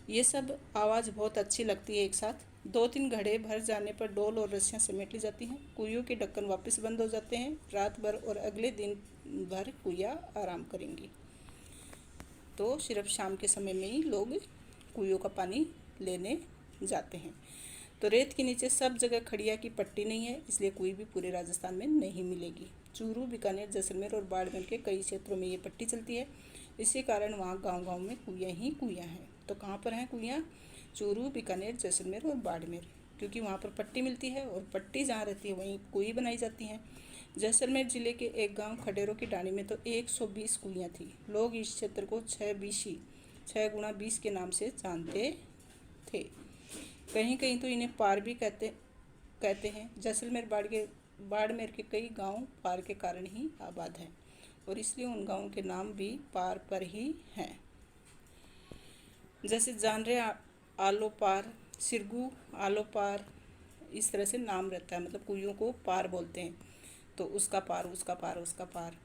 ये सब आवाज़ बहुत अच्छी लगती है। एक साथ 2-3 घड़े भर जाने पर डोल और रस्सियाँ समेट ली जाती हैं। कुइयों के ढक्कन वापस बंद हो जाते हैं रात भर, और अगले दिन भर कुइयाँ आराम करेंगी। तो सिर्फ शाम के समय में ही लोग कुइयों का पानी लेने जाते हैं। तो रेत के नीचे सब जगह खड़िया की पट्टी नहीं है, इसलिए कुएं भी पूरे राजस्थान में नहीं मिलेगी। चूरू, बीकानेर, जैसलमेर और बाड़मेर के कई क्षेत्रों में ये पट्टी चलती है। इसी कारण वहाँ गांव-गांव में कुइयाँ ही कुइयाँ हैं। तो कहाँ पर हैं कुइयाँ? चूरू, बीकानेर, जैसलमेर और बाड़मेर, क्योंकि वहाँ पर पट्टी मिलती है, और पट्टी जहाँ रहती है वहीं कुएं बनाई जाती हैं। जैसलमेर जिले के एक गांव खडेरों की डाणी में तो 120 कुइयाँ थी। लोग इस क्षेत्र को 6 6x20 के नाम से जानते थे। कहीं कहीं तो इन्हें पार भी कहते हैं। जैसलमेर बाड़मेर के कई गांव पार के कारण ही आबाद हैं, और इसलिए उन गांवों के नाम भी पार पर ही हैं। जैसे जानरे आलो पार, सिरगू आलो पार, इस तरह से नाम रहता है। मतलब कुइयों को पार बोलते हैं, तो उसका पार, उसका पार, उसका पार।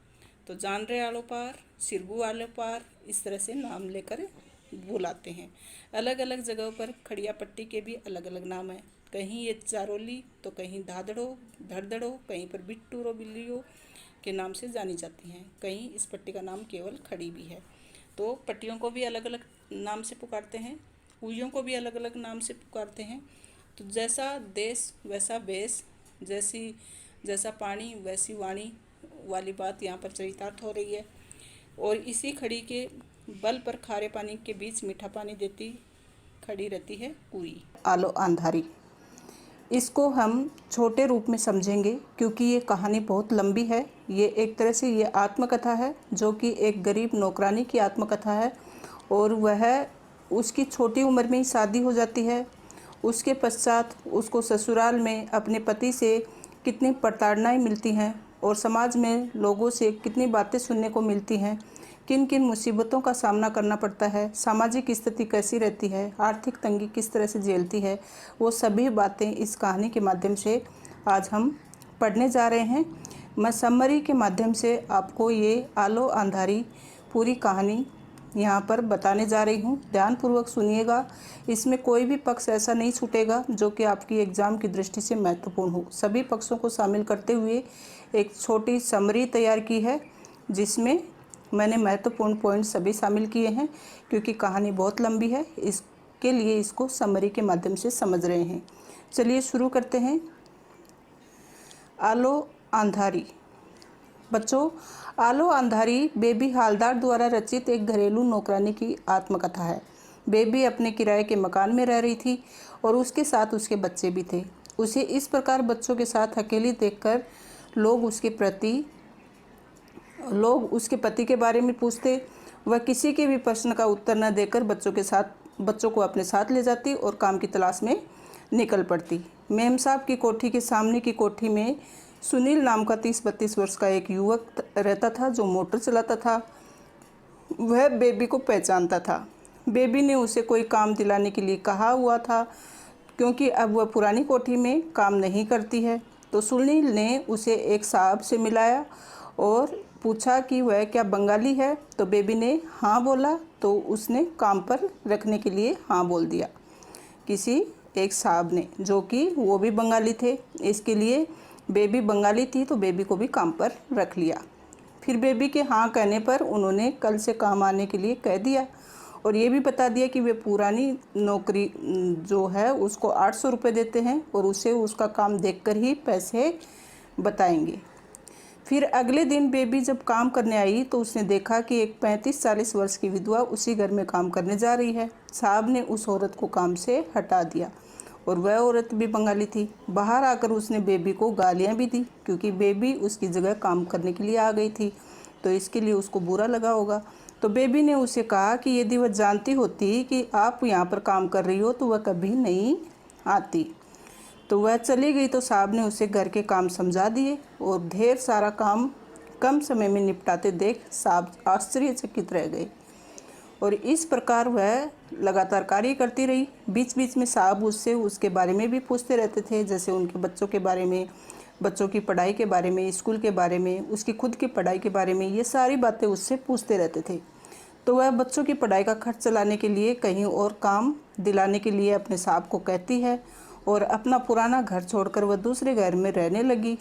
तो जानरे आलो पार, सिरगू आलो पार, इस तरह से नाम लेकर बुलाते हैं। अलग अलग जगहों पर खड़िया पट्टी के भी अलग अलग नाम हैं। कहीं ये चारोली, तो कहीं धादड़ो, धड़धड़ो, कहीं पर बिट्टूरो बिल्लियों के नाम से जानी जाती हैं। कहीं इस पट्टी का नाम केवल खड़ी भी है। तो पट्टियों को भी अलग अलग नाम से पुकारते हैं, कुइयों को भी अलग अलग नाम से पुकारते हैं। तो जैसा देश वैसा बेस, जैसा पानी वैसी वाणी वाली बात यहाँ पर चरितार्थ हो रही है। और इसी खड़ी के बल पर खारे पानी के बीच मीठा पानी देती खड़ी रहती है कुई। आलो अंधारी, इसको हम छोटे रूप में समझेंगे क्योंकि ये कहानी बहुत लंबी है। ये एक तरह से ये आत्मकथा है, जो कि एक गरीब नौकरानी की आत्मकथा है, और वह उसकी छोटी उम्र में ही शादी हो जाती है। उसके पश्चात उसको ससुराल में अपने पति से कितनी प्रताड़नाएं मिलती हैं, और समाज में लोगों से कितनी बातें सुनने को मिलती हैं, किन किन मुसीबतों का सामना करना पड़ता है, सामाजिक स्थिति कैसी रहती है, आर्थिक तंगी किस तरह से झेलती है, वो सभी बातें इस कहानी के माध्यम से आज हम पढ़ने जा रहे हैं। मैं समरी के माध्यम से आपको ये आलो अंधारी पूरी कहानी यहाँ पर बताने जा रही हूँ। ध्यानपूर्वक सुनिएगा। इसमें कोई भी पक्ष ऐसा नहीं छूटेगा जो कि आपकी एग्ज़ाम की दृष्टि से महत्वपूर्ण हो। सभी पक्षों को शामिल करते हुए एक छोटी समरी तैयार की है, जिसमें मैंने महत्वपूर्ण पॉइंट सभी शामिल किए हैं। क्योंकि कहानी बहुत लंबी है, इसके लिए इसको समरी के माध्यम से समझ रहे हैं। चलिए शुरू करते हैं। आलो अंधारी। बच्चों, आलो अंधारी बेबी हालदार द्वारा रचित एक घरेलू नौकरानी की आत्मकथा है। बेबी अपने किराए के मकान में रह रही थी, और उसके साथ उसके बच्चे भी थे। उसे इस प्रकार बच्चों के साथ अकेली देखकर लोग उसके पति के बारे में पूछते। वह किसी के भी प्रश्न का उत्तर न देकर बच्चों को अपने साथ ले जाती और काम की तलाश में निकल पड़ती। मेम साहब की कोठी के सामने की कोठी में सुनील नाम का 30-32 वर्ष का एक युवक रहता था, जो मोटर चलाता था। वह बेबी को पहचानता था। बेबी ने उसे कोई काम दिलाने के लिए कहा हुआ था, क्योंकि अब वह पुरानी कोठी में काम नहीं करती है। तो सुनील ने उसे एक साहब से मिलाया और पूछा कि वह क्या बंगाली है। तो बेबी ने हाँ बोला, तो उसने काम पर रखने के लिए हाँ बोल दिया। किसी एक साहब ने, जो कि वो भी बंगाली थे। इसके लिए बेबी बंगाली थी तो बेबी को भी काम पर रख लिया। फिर बेबी के हाँ कहने पर उन्होंने कल से काम आने के लिए कह दिया और ये भी बता दिया कि वे पुरानी नौकरी जो है उसको 800 रुपये देते हैं और उसे उसका काम देखकर ही पैसे बताएंगे। फिर अगले दिन बेबी जब काम करने आई तो उसने देखा कि एक 35-40 वर्ष की विधवा उसी घर में काम करने जा रही है। साहब ने उस औरत को काम से हटा दिया और वह औरत भी बंगाली थी। बाहर आकर उसने बेबी को गालियां भी दी क्योंकि बेबी उसकी जगह काम करने के लिए आ गई थी, तो इसके लिए उसको बुरा लगा होगा। तो बेबी ने उसे कहा कि यदि वह जानती होती कि आप यहाँ पर काम कर रही हो तो वह कभी नहीं आती। तो वह चली गई तो साहब ने उसे घर के काम समझा दिए और ढेर सारा काम कम समय में निपटाते देख साहब आश्चर्यचकित रह गए और इस प्रकार वह लगातार कार्य करती रही। बीच बीच में साहब उससे उसके बारे में भी पूछते रहते थे, जैसे उनके बच्चों के बारे में, बच्चों की पढ़ाई के बारे में, स्कूल के बारे में, उसकी खुद की पढ़ाई के बारे में, ये सारी बातें उससे पूछते रहते थे। तो वह बच्चों की पढ़ाई का खर्च चलाने के लिए, कहीं और काम दिलाने के लिए अपने साहब को कहती है और अपना पुराना घर छोड़कर वह दूसरे घर में रहने लगी।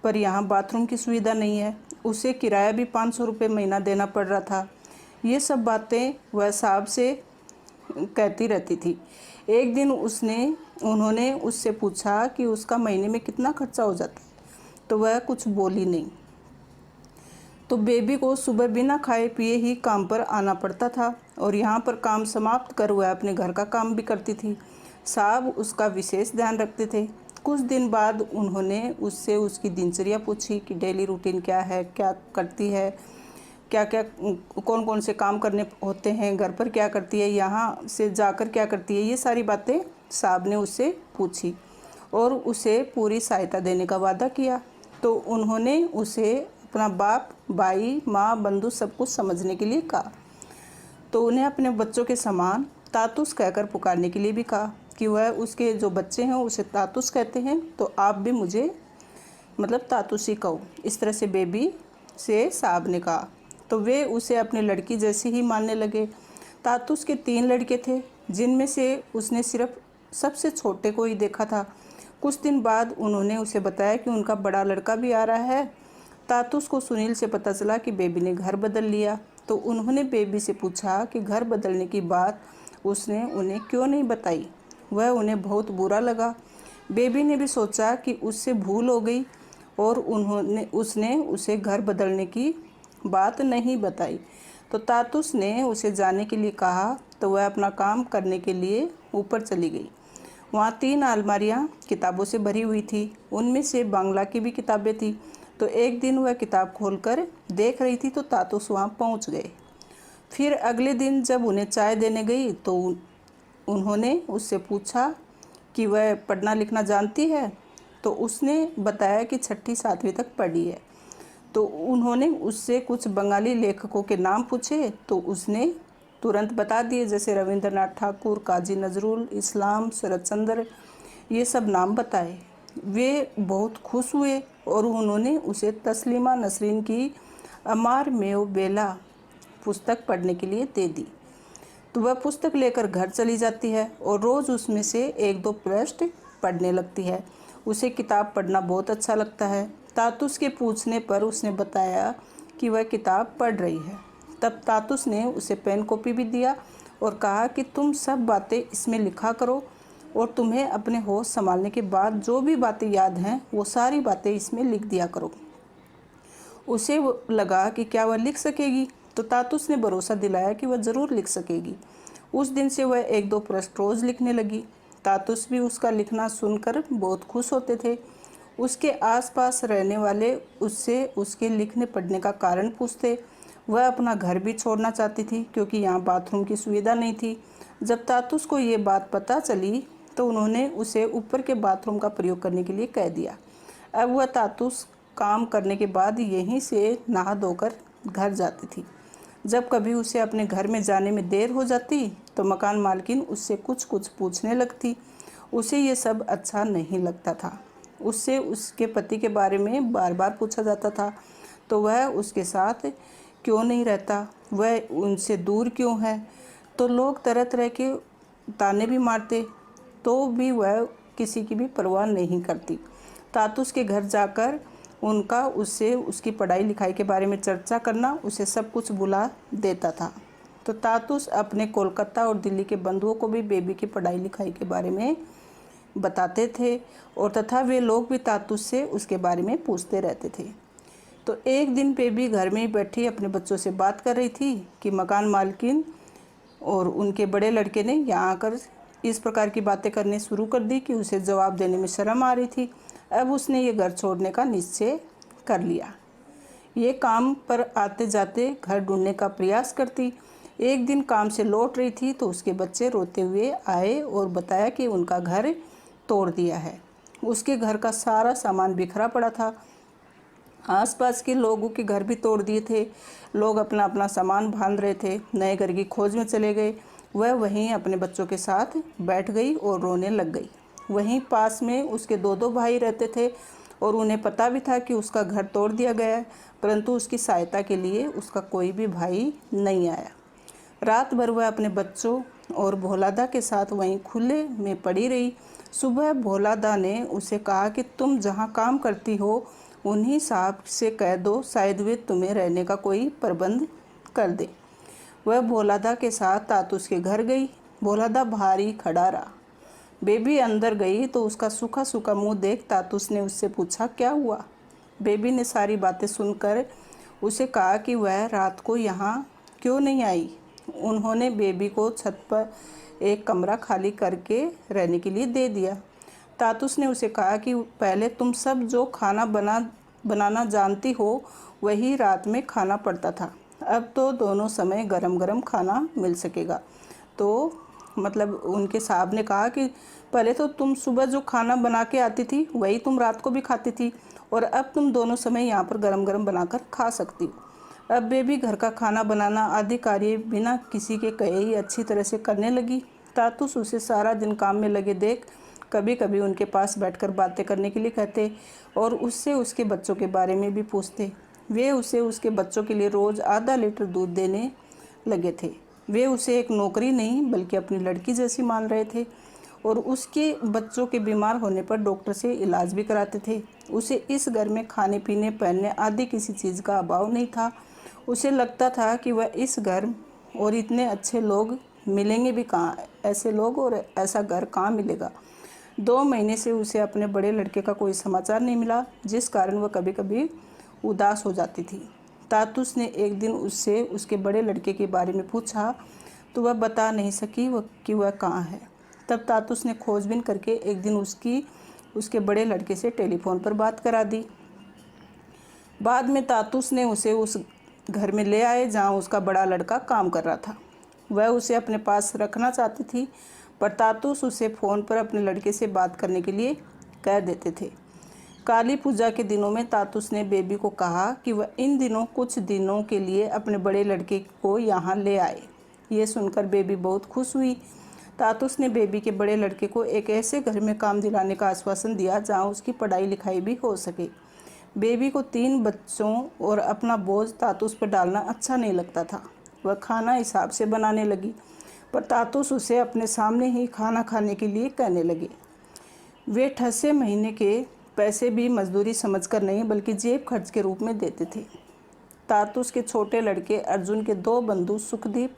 पर यहाँ बाथरूम की सुविधा नहीं है, उसे किराया भी 500 रुपये महीना देना पड़ रहा था। ये सब बातें वह साहब से कहती रहती थी। एक दिन उन्होंने उससे पूछा कि उसका महीने में कितना खर्चा हो जाता है, तो वह कुछ बोली नहीं। तो बेबी को सुबह बिना खाए पिए ही काम पर आना पड़ता था और यहाँ पर काम समाप्त कर वह अपने घर का काम भी करती थी। साहब उसका विशेष ध्यान रखते थे। कुछ दिन बाद उन्होंने उससे उसकी दिनचर्या पूछी कि डेली रूटीन क्या है, क्या करती है, क्या क्या कौन कौन से काम करने होते हैं, घर पर क्या करती है, यहाँ से जाकर क्या करती है। ये सारी बातें साहब ने उससे पूछी और उसे पूरी सहायता देने का वादा किया। तो उन्होंने उसे अपना बाप, भाई, माँ, बंधु सब कुछ समझने के लिए कहा। तो उन्हें अपने बच्चों के समान तातुस कहकर पुकारने के लिए भी कहा कि वह उसके जो बच्चे हैं उसे तातुस कहते हैं, तो आप भी मुझे मतलब तातुस ही कहो। इस तरह से बेबी से साहब ने कहा। तो वे उसे अपनी लड़की जैसी ही मानने लगे। तातुस के 3 लड़के थे, जिनमें से उसने सिर्फ सबसे छोटे को ही देखा था। कुछ दिन बाद उन्होंने उसे बताया कि उनका बड़ा लड़का भी आ रहा है। तातुस को सुनील से पता चला कि बेबी ने घर बदल लिया। तो उन्होंने बेबी से पूछा कि घर बदलने की बात उसने उन्हें क्यों नहीं बताई। वह उन्हें बहुत बुरा लगा। बेबी ने भी सोचा कि उससे भूल हो गई और उसने उसे घर बदलने की बात नहीं बताई। तो तातुस ने उसे जाने के लिए कहा तो वह अपना काम करने के लिए ऊपर चली गई। वहाँ 3 अलमारियाँ किताबों से भरी हुई थी, उनमें से बांग्ला की भी किताबें थी। तो एक दिन वह किताब खोलकर देख रही थी तो तातुस वहाँ पहुँच गए। फिर अगले दिन जब उन्हें चाय देने गई तो उन्होंने उससे पूछा कि वह पढ़ना लिखना जानती है। तो उसने बताया कि 6ठी 7वीं तक पढ़ी है। तो उन्होंने उससे कुछ बंगाली लेखकों के नाम पूछे तो उसने तुरंत बता दिए, जैसे रविंद्रनाथ ठाकुर, काजी नजरुल इस्लाम, शरद चंद्र, ये सब नाम बताए। वे बहुत खुश हुए और उन्होंने उसे तस्लीमा नसरीन की अमार मेओ बेला पुस्तक पढ़ने के लिए दे दी। तो वह पुस्तक लेकर घर चली जाती है और रोज़ उसमें से 1-2 पृष्ठ पढ़ने लगती है। उसे किताब पढ़ना बहुत अच्छा लगता है। तातुस के पूछने पर उसने बताया कि वह किताब पढ़ रही है। तब तातुस ने उसे पेन कॉपी भी दिया और कहा कि तुम सब बातें इसमें लिखा करो और तुम्हें अपने होश संभालने के बाद जो भी बातें याद हैं वो सारी बातें इसमें लिख दिया करो। उसे लगा कि क्या वह लिख सकेगी, तो तातुस ने भरोसा दिलाया कि वह ज़रूर लिख सकेगी। उस दिन से वह 1-2 पृष्ठ रोज़ लिखने लगी। तातुस भी उसका लिखना सुनकर बहुत खुश होते थे। उसके आसपास रहने वाले उससे उसके लिखने पढ़ने का कारण पूछते। वह अपना घर भी छोड़ना चाहती थी क्योंकि यहाँ बाथरूम की सुविधा नहीं थी। जब तातुस को ये बात पता चली तो उन्होंने उसे ऊपर के बाथरूम का प्रयोग करने के लिए कह दिया। अब वह तातुस काम करने के बाद यहीं से नहा धोकर घर जाती थी। जब कभी उसे अपने घर में जाने में देर हो जाती तो मकान मालकिन उससे कुछ कुछ पूछने लगती। उसे ये सब अच्छा नहीं लगता था। उससे उसके पति के बारे में बार बार पूछा जाता था, तो वह उसके साथ क्यों नहीं रहता, वह उनसे दूर क्यों है। तो लोग तरह तरह के ताने भी मारते तो भी वह किसी की भी परवाह नहीं करती। तातुस के घर जाकर उनका उससे उसकी पढ़ाई लिखाई के बारे में चर्चा करना उसे सब कुछ भुला देता था। तो तातुस अपने कोलकाता और दिल्ली के बंधुओं को भी बेबी की पढ़ाई लिखाई के बारे में बताते थे और तथा वे लोग भी तातुस से उसके बारे में पूछते रहते थे। तो एक दिन बेबी घर में ही बैठी अपने बच्चों से बात कर रही थी कि मकान मालकिन और उनके बड़े लड़के ने यहाँ आकर इस प्रकार की बातें करनी शुरू कर दी कि उसे जवाब देने में शर्म आ रही थी। अब उसने ये घर छोड़ने का निश्चय कर लिया। ये काम पर आते जाते घर ढूंढने का प्रयास करती। एक दिन काम से लौट रही थी तो उसके बच्चे रोते हुए आए और बताया कि उनका घर तोड़ दिया है। उसके घर का सारा सामान बिखरा पड़ा था। आसपास के लोगों के घर भी तोड़ दिए थे। लोग अपना अपना सामान बांध रहे थे, नए घर की खोज में चले गए। वह वहीं अपने बच्चों के साथ बैठ गई और रोने लग गई। वहीं पास में उसके दो भाई रहते थे और उन्हें पता भी था कि उसका घर तोड़ दिया गया है, परंतु उसकी सहायता के लिए उसका कोई भी भाई नहीं आया। रात भर वह अपने बच्चों और भोलादा के साथ वहीं खुले में पड़ी रही। सुबह भोलादा ने उसे कहा कि तुम जहाँ काम करती हो उन्हीं साहब से कह दो, शायद वे तुम्हें रहने का कोई प्रबंध कर दे। वह भोलादा के साथ तातुस के घर गई। भोलादा भारी खड़ा रहा। बेबी अंदर गई तो उसका सूखा सूखा मुंह देख तातुस ने उससे पूछा, क्या हुआ? बेबी ने सारी बातें सुनकर उसे कहा कि वह रात को यहाँ क्यों नहीं आई। उन्होंने बेबी को छत पर एक कमरा खाली करके रहने के लिए दे दिया। तातुस ने उसे कहा कि पहले तुम सब जो खाना बनाना जानती हो वही रात में खाना पड़ता था, अब तो दोनों समय गरम गरम खाना मिल सकेगा। तो मतलब उनके साहब ने कहा कि पहले तो तुम सुबह जो खाना बना के आती थी वही तुम रात को भी खाती थी और अब तुम दोनों समय यहाँ पर गरम गरम बनाकर खा सकती हो। अब बेबी घर का खाना बनाना आदि कार्य बिना किसी के कहे ही अच्छी तरह से करने लगी। तातुस उसे सारा दिन काम में लगे देख कभी कभी उनके पास बैठकर बातें करने के लिए कहते और उससे उसके बच्चों के बारे में भी पूछते। वे उसे उसके बच्चों के लिए रोज़ आधा लीटर दूध देने लगे थे। वे उसे एक नौकरी नहीं बल्कि अपनी लड़की जैसी मान रहे थे और उसके बच्चों के बीमार होने पर डॉक्टर से इलाज भी कराते थे। उसे इस घर में खाने पीने पहनने आदि किसी चीज़ का अभाव नहीं था। उसे लगता था कि वह इस घर और इतने अच्छे लोग मिलेंगे भी कहाँ, ऐसे लोग और ऐसा घर कहाँ मिलेगा। 2 महीने से उसे अपने बड़े लड़के का कोई समाचार नहीं मिला, जिस कारण वह कभी कभी उदास हो जाती थी। तातुस ने एक दिन उससे उसके बड़े लड़के के बारे में पूछा तो वह बता नहीं सकी कि वह कहाँ है। तब तातुस ने खोजबीन करके एक दिन उसके बड़े लड़के से टेलीफोन पर बात करा दी। बाद में तातुस ने उसे उस घर में ले आए जहाँ उसका बड़ा लड़का काम कर रहा था। वह उसे अपने पास रखना चाहती थी, पर तातुस उसे फ़ोन पर अपने लड़के से बात करने के लिए कह देते थे। काली पूजा के दिनों में तातुस ने बेबी को कहा कि वह इन दिनों कुछ दिनों के लिए अपने बड़े लड़के को यहाँ ले आए। ये सुनकर बेबी बहुत खुश हुई। तातुस ने बेबी के बड़े लड़के को एक ऐसे घर में काम दिलाने का आश्वासन दिया जहाँ उसकी पढ़ाई लिखाई भी हो सके। बेबी को 3 बच्चों और अपना बोझ तातुस पर डालना अच्छा नहीं लगता था। वह खाना हिसाब से बनाने लगी, पर तातुस उसे अपने सामने ही खाना खाने के लिए कहने लगे। वे ठसे महीने के पैसे भी मजदूरी समझकर नहीं बल्कि जेब खर्च के रूप में देते थे। तातुस के छोटे लड़के अर्जुन के 2 बंधु सुखदीप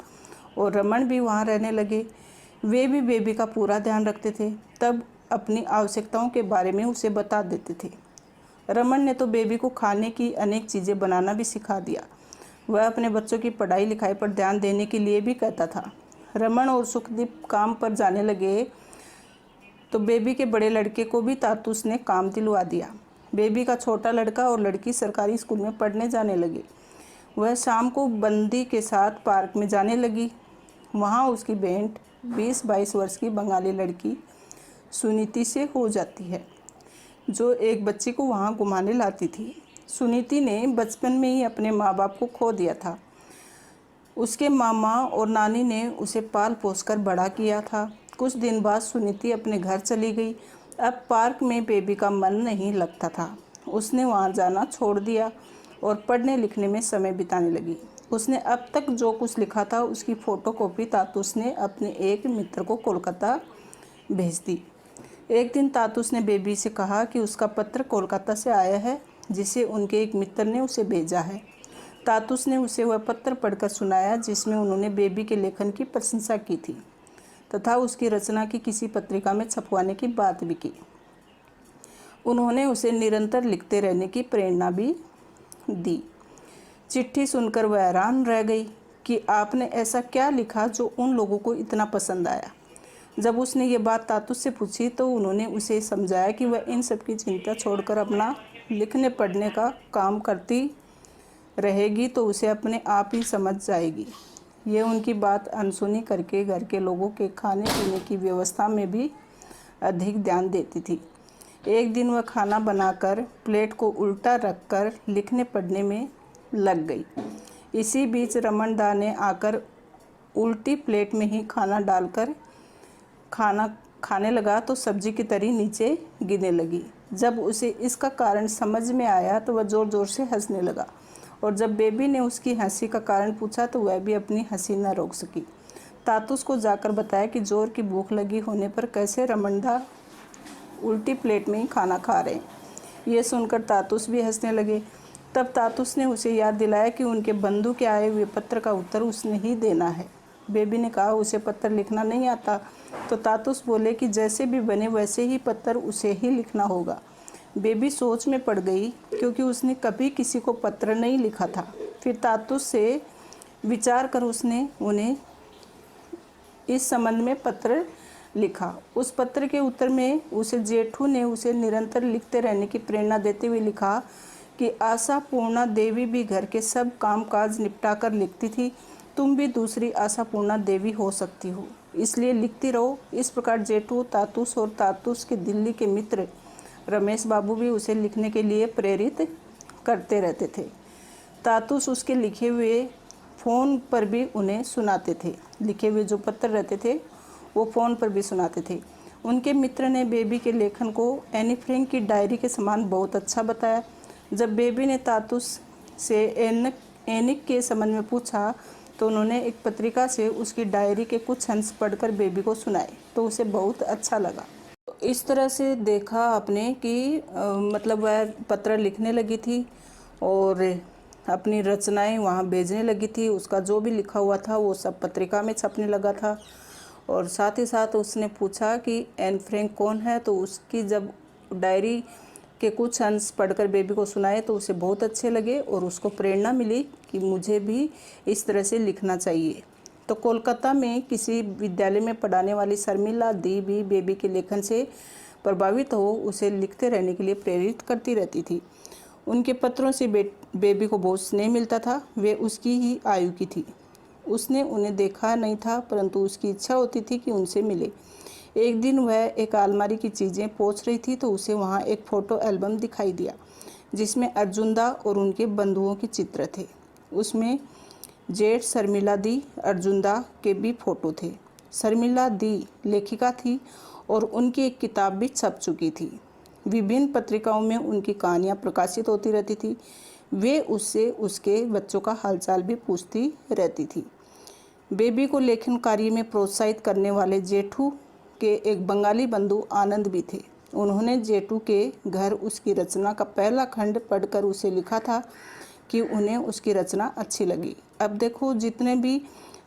और रमन भी वहाँ रहने लगे। वे भी बेबी का पूरा ध्यान रखते थे, तब अपनी आवश्यकताओं के बारे में उसे बता देते थे। रमन ने तो बेबी को खाने की अनेक चीज़ें बनाना भी सिखा दिया। वह अपने बच्चों की पढ़ाई लिखाई पर ध्यान देने के लिए भी कहता था। रमन और सुखदीप काम पर जाने लगे तो बेबी के बड़े लड़के को भी तातुस ने काम दिलवा दिया। बेबी का छोटा लड़का और लड़की सरकारी स्कूल में पढ़ने जाने लगे। वह शाम को बंदी के साथ पार्क में जाने लगी। वहाँ उसकी भेंट 20-22 वर्ष की बंगाली लड़की सुनीति से हो जाती है, जो एक बच्ची को वहाँ घुमाने लाती थी। सुनीति ने बचपन में ही अपने माँ बाप को खो दिया था। उसके मामा और नानी ने उसे पाल पोस कर बड़ा किया था। कुछ दिन बाद सुनीति अपने घर चली गई। अब पार्क में बेबी का मन नहीं लगता था। उसने वहाँ जाना छोड़ दिया और पढ़ने लिखने में समय बिताने लगी। उसने अब तक जो कुछ लिखा था उसकी फ़ोटोकॉपी तातुस ने अपने एक मित्र को कोलकाता भेज दी। एक दिन तातुस ने बेबी से कहा कि उसका पत्र कोलकाता से आया है, जिसे उनके एक मित्र ने उसे भेजा है। तातुस ने उसे वह पत्र पढ़कर सुनाया, जिसमें उन्होंने बेबी के लेखन की प्रशंसा की थी तथा उसकी रचना की किसी पत्रिका में छपवाने की बात भी की। उन्होंने उसे निरंतर लिखते रहने की प्रेरणा भी दी। चिट्ठी सुनकर वह हैरान रह गई कि आपने ऐसा क्या लिखा जो उन लोगों को इतना पसंद आया। जब उसने ये बात तातुस से पूछी तो उन्होंने उसे समझाया कि वह इन सब की चिंता छोड़कर अपना लिखने पढ़ने का काम करती रहेगी तो उसे अपने आप ही समझ जाएगी। ये उनकी बात अनसुनी करके घर के लोगों के खाने पीने की व्यवस्था में भी अधिक ध्यान देती थी। एक दिन वह खाना बनाकर प्लेट को उल्टा रखकर लिखने पढ़ने में लग गई। इसी बीच रमन दा ने आकर उल्टी प्लेट में ही खाना डालकर खाना खाने लगा तो सब्जी की तरी नीचे गिरने लगी। जब उसे इसका कारण समझ में आया तो वह ज़ोर ज़ोर से हंसने लगा, और जब बेबी ने उसकी हंसी का कारण पूछा तो वह भी अपनी हंसी न रोक सकी। तातुस को जाकर बताया कि जोर की भूख लगी होने पर कैसे रमनदा उल्टी प्लेट में ही खाना खा रहे हैं। ये सुनकर तातुस भी हंसने लगे। तब तातुस ने उसे याद दिलाया कि उनके बंधु के आए हुए पत्र का उत्तर उसने ही देना है। बेबी ने कहा उसे पत्र लिखना नहीं आता, तो तातुस बोले कि जैसे भी बने वैसे ही पत्र उसे ही लिखना होगा। बेबी सोच में पड़ गई, क्योंकि उसने कभी किसी को पत्र नहीं लिखा था। फिर तातुस से विचार कर उसने उन्हें इस संबंध में पत्र लिखा। उस पत्र के उत्तर में उसे जेठू ने उसे निरंतर लिखते रहने की प्रेरणा देते हुए लिखा कि आशापूर्णा देवी भी घर के सब कामकाज निपटा कर लिखती थी, तुम भी दूसरी आशापूर्णा देवी हो सकती हो, इसलिए लिखती रहो। इस प्रकार जेठू, तातुस और तातुस के दिल्ली के मित्र रमेश बाबू भी उसे लिखने के लिए प्रेरित करते रहते थे। तातुस उसके लिखे हुए फ़ोन पर भी उन्हें सुनाते थे। लिखे हुए जो पत्र रहते थे वो फ़ोन पर भी सुनाते थे। उनके मित्र ने बेबी के लेखन को एनी फ्रैंक की डायरी के समान बहुत अच्छा बताया। जब बेबी ने तातुस से एनिक के संबंध में पूछा तो उन्होंने एक पत्रिका से उसकी डायरी के कुछ अंश पढ़कर बेबी को सुनाए, तो उसे बहुत अच्छा लगा। इस तरह से देखा आपने कि मतलब वह पत्र लिखने लगी थी और अपनी रचनाएं वहाँ भेजने लगी थी। उसका जो भी लिखा हुआ था वो सब पत्रिका में छपने लगा था। और साथ ही साथ उसने पूछा कि एन फ्रैंक कौन है, तो उसकी जब डायरी के कुछ अंश पढ़कर बेबी को सुनाए तो उसे बहुत अच्छे लगे और उसको प्रेरणा मिली कि मुझे भी इस तरह से लिखना चाहिए। तो कोलकाता में किसी विद्यालय में पढ़ाने वाली शर्मिला दी भी बेबी के लेखन से प्रभावित हो उसे लिखते रहने के लिए प्रेरित करती रहती थी। उनके पत्रों से बेबी को बहुत स्नेह मिलता था। वे उसकी ही आयु की थी। उसने उन्हें देखा नहीं था, परंतु उसकी इच्छा होती थी कि उनसे मिले। एक दिन वह एक अलमारी की चीज़ें पोंछ रही थी तो उसे वहाँ एक फ़ोटो एल्बम दिखाई दिया, जिसमें अर्जुनदा और उनके बंधुओं के चित्र थे। उसमें जेठ शर्मिला दी अर्जुनदा के भी फ़ोटो थे। शर्मिला दी लेखिका थी और उनकी एक किताब भी छप चुकी थी। विभिन्न पत्रिकाओं में उनकी कहानियाँ प्रकाशित होती रहती थी। वे उससे उसके बच्चों का हालचाल भी पूछती रहती थी। बेबी को लेखन कार्य में प्रोत्साहित करने वाले जेठू के एक बंगाली बंधु आनंद भी थे। उन्होंने जेठू के घर उसकी रचना का पहला खंड पढ़कर उसे लिखा था कि उन्हें उसकी रचना अच्छी लगी। अब देखो, जितने भी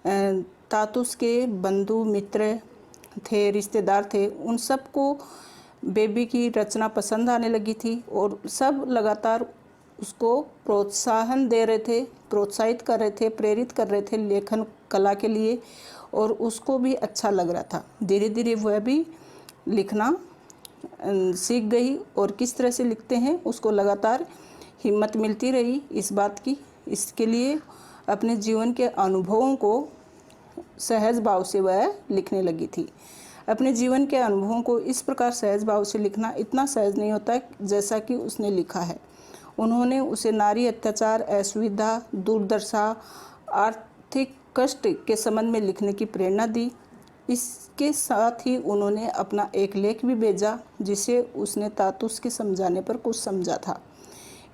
तातुस के बंधु मित्र थे, रिश्तेदार थे, उन सबको बेबी की रचना पसंद आने लगी थी और सब लगातार उसको प्रोत्साहन दे रहे थे, प्रोत्साहित कर रहे थे, प्रेरित कर रहे थे लेखन कला के लिए, और उसको भी अच्छा लग रहा था। धीरे धीरे वह भी लिखना सीख गई और किस तरह से लिखते हैं उसको लगातार हिम्मत मिलती रही इस बात की। इसके लिए अपने जीवन के अनुभवों को सहज भाव से वह लिखने लगी थी। अपने जीवन के अनुभवों को इस प्रकार सहज भाव से लिखना इतना सहज नहीं होता जैसा कि उसने लिखा है। उन्होंने उसे नारी अत्याचार, असुविधा, दुर्दशा, आर्थिक कष्ट के संबंध में लिखने की प्रेरणा दी। इसके साथ ही उन्होंने अपना एक लेख भी भेजा जिसे उसने तातुस के समझाने पर कुछ समझा था।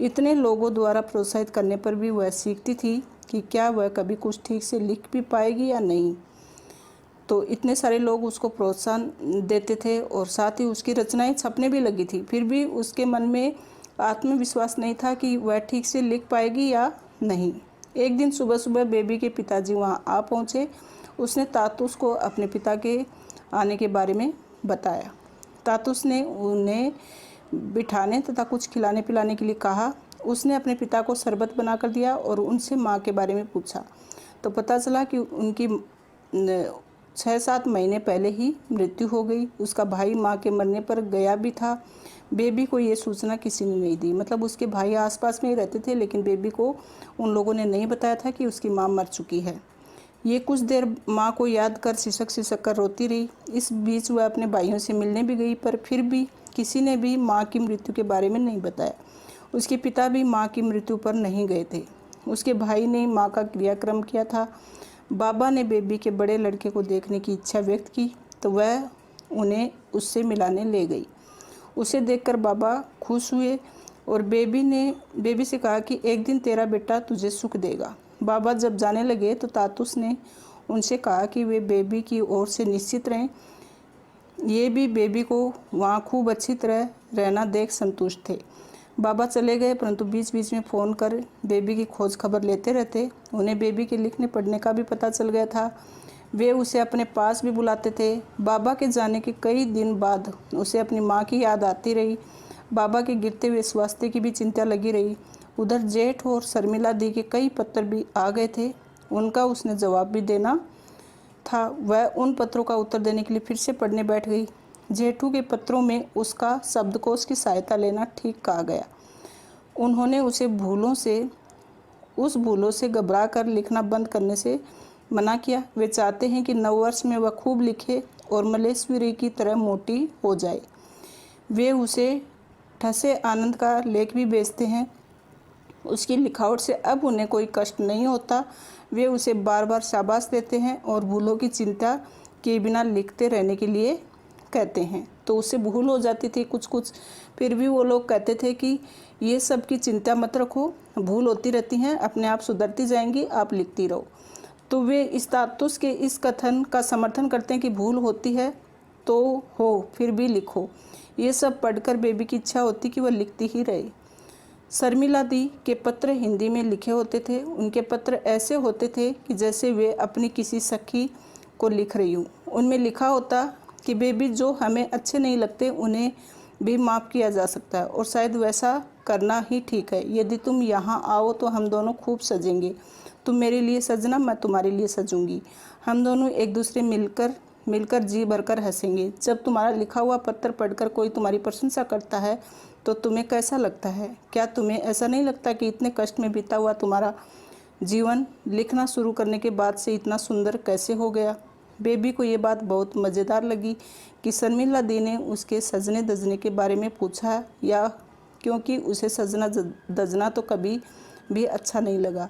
इतने लोगों द्वारा प्रोत्साहित करने पर भी वह सीखती थी कि क्या वह कभी कुछ ठीक से लिख भी पाएगी या नहीं। तो इतने सारे लोग उसको प्रोत्साहन देते थे और साथ ही उसकी रचनाएं छपने भी लगी थी। फिर भी उसके मन में आत्मविश्वास नहीं था कि वह ठीक से लिख पाएगी या नहीं। एक दिन सुबह सुबह बेबी के पिताजी वहां आ पहुंचे। उसने तातुस को अपने पिता के आने के बारे में बताया। तातुस ने उन्हें बिठाने तथा कुछ खिलाने पिलाने के लिए कहा। उसने अपने पिता को शरबत बनाकर दिया और उनसे माँ के बारे में पूछा तो पता चला कि उनकी 6-7 महीने पहले ही मृत्यु हो गई। उसका भाई माँ के मरने पर गया भी था। बेबी को ये सूचना किसी ने नहीं दी। मतलब उसके भाई आसपास में ही रहते थे, लेकिन बेबी को उन लोगों ने नहीं बताया था कि उसकी माँ मर चुकी है। ये कुछ देर माँ को याद कर सिसक सिसक कर रोती रही। इस बीच वह अपने भाइयों से मिलने भी गई, पर फिर भी किसी ने भी माँ की मृत्यु के बारे में नहीं बताया। उसके पिता भी माँ की मृत्यु पर नहीं गए थे। उसके भाई ने माँ का क्रियाक्रम किया था। बाबा ने बेबी के बड़े लड़के को देखने की इच्छा व्यक्त की तो वह उन्हें उससे मिलाने ले गई। उसे देखकर बाबा खुश हुए और बेबी से कहा कि एक दिन तेरा बेटा तुझे सुख देगा। बाबा जब जाने लगे तो तातुस ने उनसे कहा कि वे बेबी की ओर से निश्चित रहें। ये भी बेबी को वहाँ खूब अच्छी तरह रहना देख संतुष्ट थे। बाबा चले गए, परंतु बीच बीच में फ़ोन कर बेबी की खोज खबर लेते रहते। उन्हें बेबी के लिखने पढ़ने का भी पता चल गया था। वे उसे अपने पास भी बुलाते थे। बाबा के जाने के कई दिन बाद उसे अपनी माँ की याद आती रही। बाबा के गिरते हुए स्वास्थ्य की भी चिंता लगी रही। उधर जेठ और शर्मिला दी के कई पत्र भी आ गए थे। उनका उसने जवाब भी देना था। वह उन पत्रों का उत्तर देने के लिए फिर से पढ़ने बैठ गई। जेठू के पत्रों में उसका शब्दकोश की सहायता लेना ठीक कहा गया। उन्होंने उसे उस भूलों से घबरा कर लिखना बंद करने से मना किया। वे चाहते हैं कि नववर्ष में वह खूब लिखे और मलेश्वरी की तरह मोटी हो जाए। वे उसे ठसे आनंद का लेख भी भेजते हैं। उसकी लिखावट से अब उन्हें कोई कष्ट नहीं होता। वे उसे बार बार शाबाश देते हैं और भूलों की चिंता किए बिना लिखते रहने के लिए कहते हैं। तो उससे भूल हो जाती थी कुछ कुछ, फिर भी वो लोग कहते थे कि ये सब की चिंता मत रखो, भूल होती रहती हैं, अपने आप सुधरती जाएंगी, आप लिखती रहो। तो वे इस तातुस के इस कथन का समर्थन करते हैं कि भूल होती है तो हो, फिर भी लिखो। ये सब पढ़कर बेबी की इच्छा होती कि वह लिखती ही रहे। शर्मिला दी के पत्र हिंदी में लिखे होते थे। उनके पत्र ऐसे होते थे कि जैसे वे अपनी किसी सखी को लिख रही हूँ। उनमें लिखा होता कि बेबी, जो हमें अच्छे नहीं लगते उन्हें भी माफ़ किया जा सकता है और शायद वैसा करना ही ठीक है। यदि तुम यहाँ आओ तो हम दोनों खूब सजेंगे। तुम मेरे लिए सजना, मैं तुम्हारे लिए सजूंगी। हम दोनों एक दूसरे मिलकर जी भरकर हंसेंगे। जब तुम्हारा लिखा हुआ पत्र पढ़कर कोई तुम्हारी प्रशंसा करता है तो तुम्हें कैसा लगता है? क्या तुम्हें ऐसा नहीं लगता कि इतने कष्ट में बीता हुआ तुम्हारा जीवन लिखना शुरू करने के बाद से इतना सुंदर कैसे हो गया? बेबी को ये बात बहुत मज़ेदार लगी कि शर्मिला दी ने उसके सजने दजने के बारे में पूछा, या क्योंकि उसे सजना दजना तो कभी भी अच्छा नहीं लगा।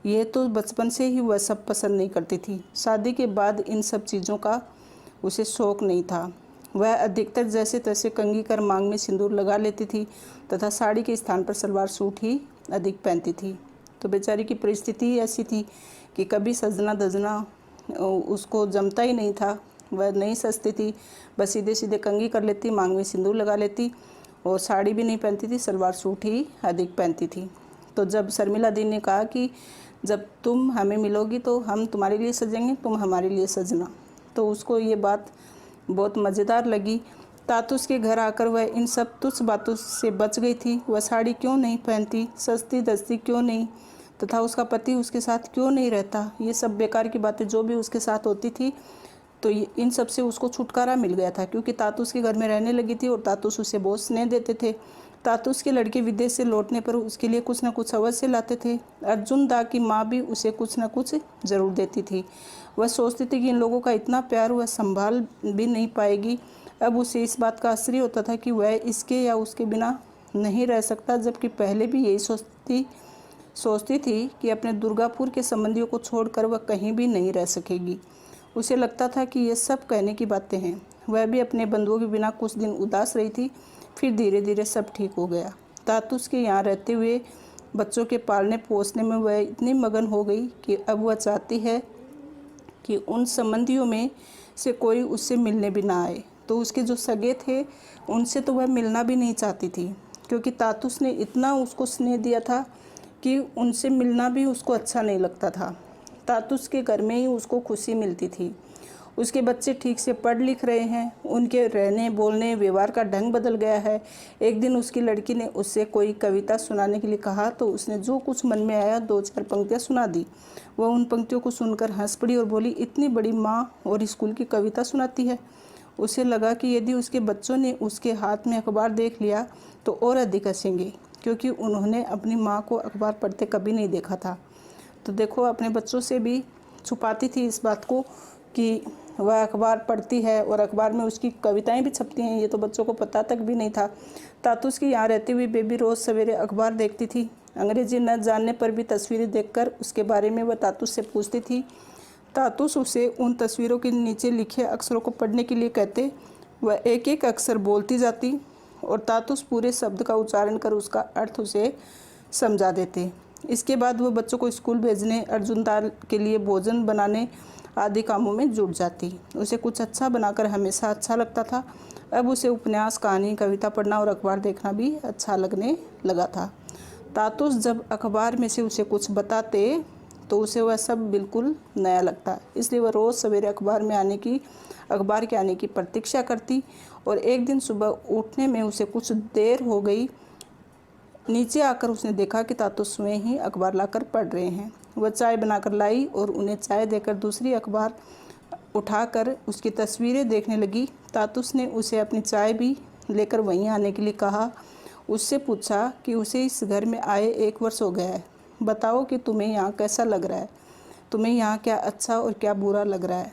यह तो बचपन से ही वह सब पसंद नहीं करती थी। शादी के बाद इन सब चीज़ों का उसे शौक़ नहीं था। वह अधिकतर जैसे तैसे कंघी कर मांग में सिंदूर लगा लेती थी तथा साड़ी के स्थान पर सलवार सूट ही अधिक पहनती थी। तो बेचारी की परिस्थिति ऐसी थी कि कभी सजना दजना उसको जमता ही नहीं था। वह नहीं सजती थी, बस सीधे सीधे कंघी कर लेती, मांग में सिंदूर लगा लेती और साड़ी भी नहीं पहनती थी, सलवार सूट ही अधिक पहनती थी। तो जब शर्मिला दी ने कहा कि जब तुम हमें मिलोगी तो हम तुम्हारे लिए सजेंगे, तुम हमारे लिए सजना, तो उसको ये बात बहुत मज़ेदार लगी। तातुस के घर आकर वह इन सब तुच्छ बातों से बच गई थी। वह साड़ी क्यों नहीं पहनती, सजती धजती क्यों नहीं, तथा उसका पति उसके साथ क्यों नहीं रहता, ये सब बेकार की बातें जो भी उसके साथ होती थी, तो इन सब से उसको छुटकारा मिल गया था, क्योंकि तातुस के घर में रहने लगी थी और तातुस उसे बहुत स्नेह देते थे। तातुस के लड़के विदेश से लौटने पर उसके लिए कुछ न कुछ अवश्य लाते थे। अर्जुन दा की माँ भी उसे कुछ न कुछ ज़रूर देती थी। वह सोचती थी कि इन लोगों का इतना प्यार वह संभाल भी नहीं पाएगी। अब उसे इस बात का आश्चर्य होता था कि वह इसके या उसके बिना नहीं रह सकता, जबकि पहले भी यही सोचती थी कि अपने दुर्गापुर के संबंधियों को छोड़कर वह कहीं भी नहीं रह सकेगी। उसे लगता था कि ये सब कहने की बातें हैं। वह भी अपने बंधुओं के बिना कुछ दिन उदास रही थी, फिर धीरे धीरे सब ठीक हो गया। तातुस के यहाँ रहते हुए बच्चों के पालने पोसने में वह इतनी मगन हो गई कि अब वह चाहती है कि उन संबंधियों में से कोई उससे मिलने भी ना आए। तो उसके जो सगे थे उनसे तो वह मिलना भी नहीं चाहती थी, क्योंकि तातुस ने इतना उसको स्नेह दिया था कि उनसे मिलना भी उसको अच्छा नहीं लगता था। तातुस के घर में ही उसको खुशी मिलती थी। उसके बच्चे ठीक से पढ़ लिख रहे हैं, उनके रहने बोलने व्यवहार का ढंग बदल गया है। एक दिन उसकी लड़की ने उससे कोई कविता सुनाने के लिए कहा तो उसने जो कुछ मन में आया 2-4 पंक्तियाँ सुना दी। वह उन पंक्तियों को सुनकर हंस पड़ी और बोली, इतनी बड़ी माँ और स्कूल की कविता सुनाती है। उसे लगा कि यदि उसके बच्चों ने उसके हाथ में अखबार देख लिया तो और अधिक हंसेंगे, क्योंकि उन्होंने अपनी माँ को अखबार पढ़ते कभी नहीं देखा था। तो देखो, अपने बच्चों से भी छुपाती थी इस बात को कि वह अखबार पढ़ती है और अखबार में उसकी कविताएं भी छपती हैं। ये तो बच्चों को पता तक भी नहीं था। तातुस की यहाँ रहती हुई बेबी रोज़ सवेरे अखबार देखती थी। अंग्रेजी न जानने पर भी तस्वीरें देखकर उसके बारे में वह तातुस से पूछती थी। तातुस उसे उन तस्वीरों के नीचे लिखे अक्षरों को पढ़ने के लिए कहते। वह एक एक अक्षर बोलती जाती और तातुस पूरे शब्द का उच्चारण कर उसका अर्थ उसे समझा देते। इसके बाद वह बच्चों को स्कूल भेजने, अर्जुनदाल के लिए भोजन बनाने आदि कामों में जुट जाती। उसे कुछ अच्छा बनाकर हमेशा अच्छा लगता था। अब उसे उपन्यास, कहानी, कविता पढ़ना और अखबार देखना भी अच्छा लगने लगा था। तातुस जब अखबार में से उसे कुछ बताते तो उसे वह सब बिल्कुल नया लगता, इसलिए वह रोज़ सवेरे अखबार के आने की प्रतीक्षा करती। और एक दिन सुबह उठने में उसे कुछ देर हो गई। नीचे आकर उसने देखा कि तातुस स्वयं ही अखबार लाकर पढ़ रहे हैं। वह चाय बनाकर लाई और उन्हें चाय देकर दूसरी अखबार उठाकर उसकी तस्वीरें देखने लगी। तातुस ने उसे अपनी चाय भी लेकर वहीं आने के लिए कहा। उससे पूछा कि उसे इस घर में आए 1 वर्ष हो गया है। बताओ कि तुम्हें यहाँ कैसा लग रहा है? तुम्हें यहाँ क्या अच्छा और क्या बुरा लग रहा है?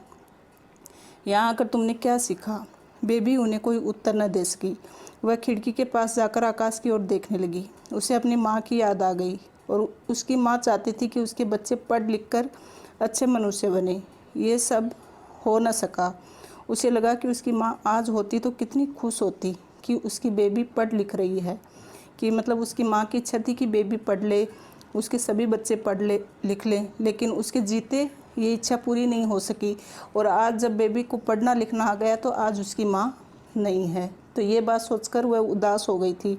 यहाँ आकर तुमने क्या सीखा? बेबी उन्हें कोई उत्तर न दे सकी। वह खिड़की के पास जाकर आकाश की ओर देखने लगी। उसे अपनी माँ की याद आ गई और उसकी माँ चाहती थी कि उसके बच्चे पढ़ लिख कर अच्छे मनुष्य बने। ये सब हो न सका। उसे लगा कि उसकी माँ आज होती तो कितनी खुश होती कि उसकी बेबी पढ़ लिख रही है, कि मतलब उसकी माँ की इच्छा थी कि बेबी पढ़ ले, उसके सभी बच्चे पढ़ ले लिख लें, लेकिन उसके जीते ये इच्छा पूरी नहीं हो सकी। और आज जब बेबी को पढ़ना लिखना आ गया तो आज उसकी माँ नहीं है। तो ये बात सोचकर वह उदास हो गई थी।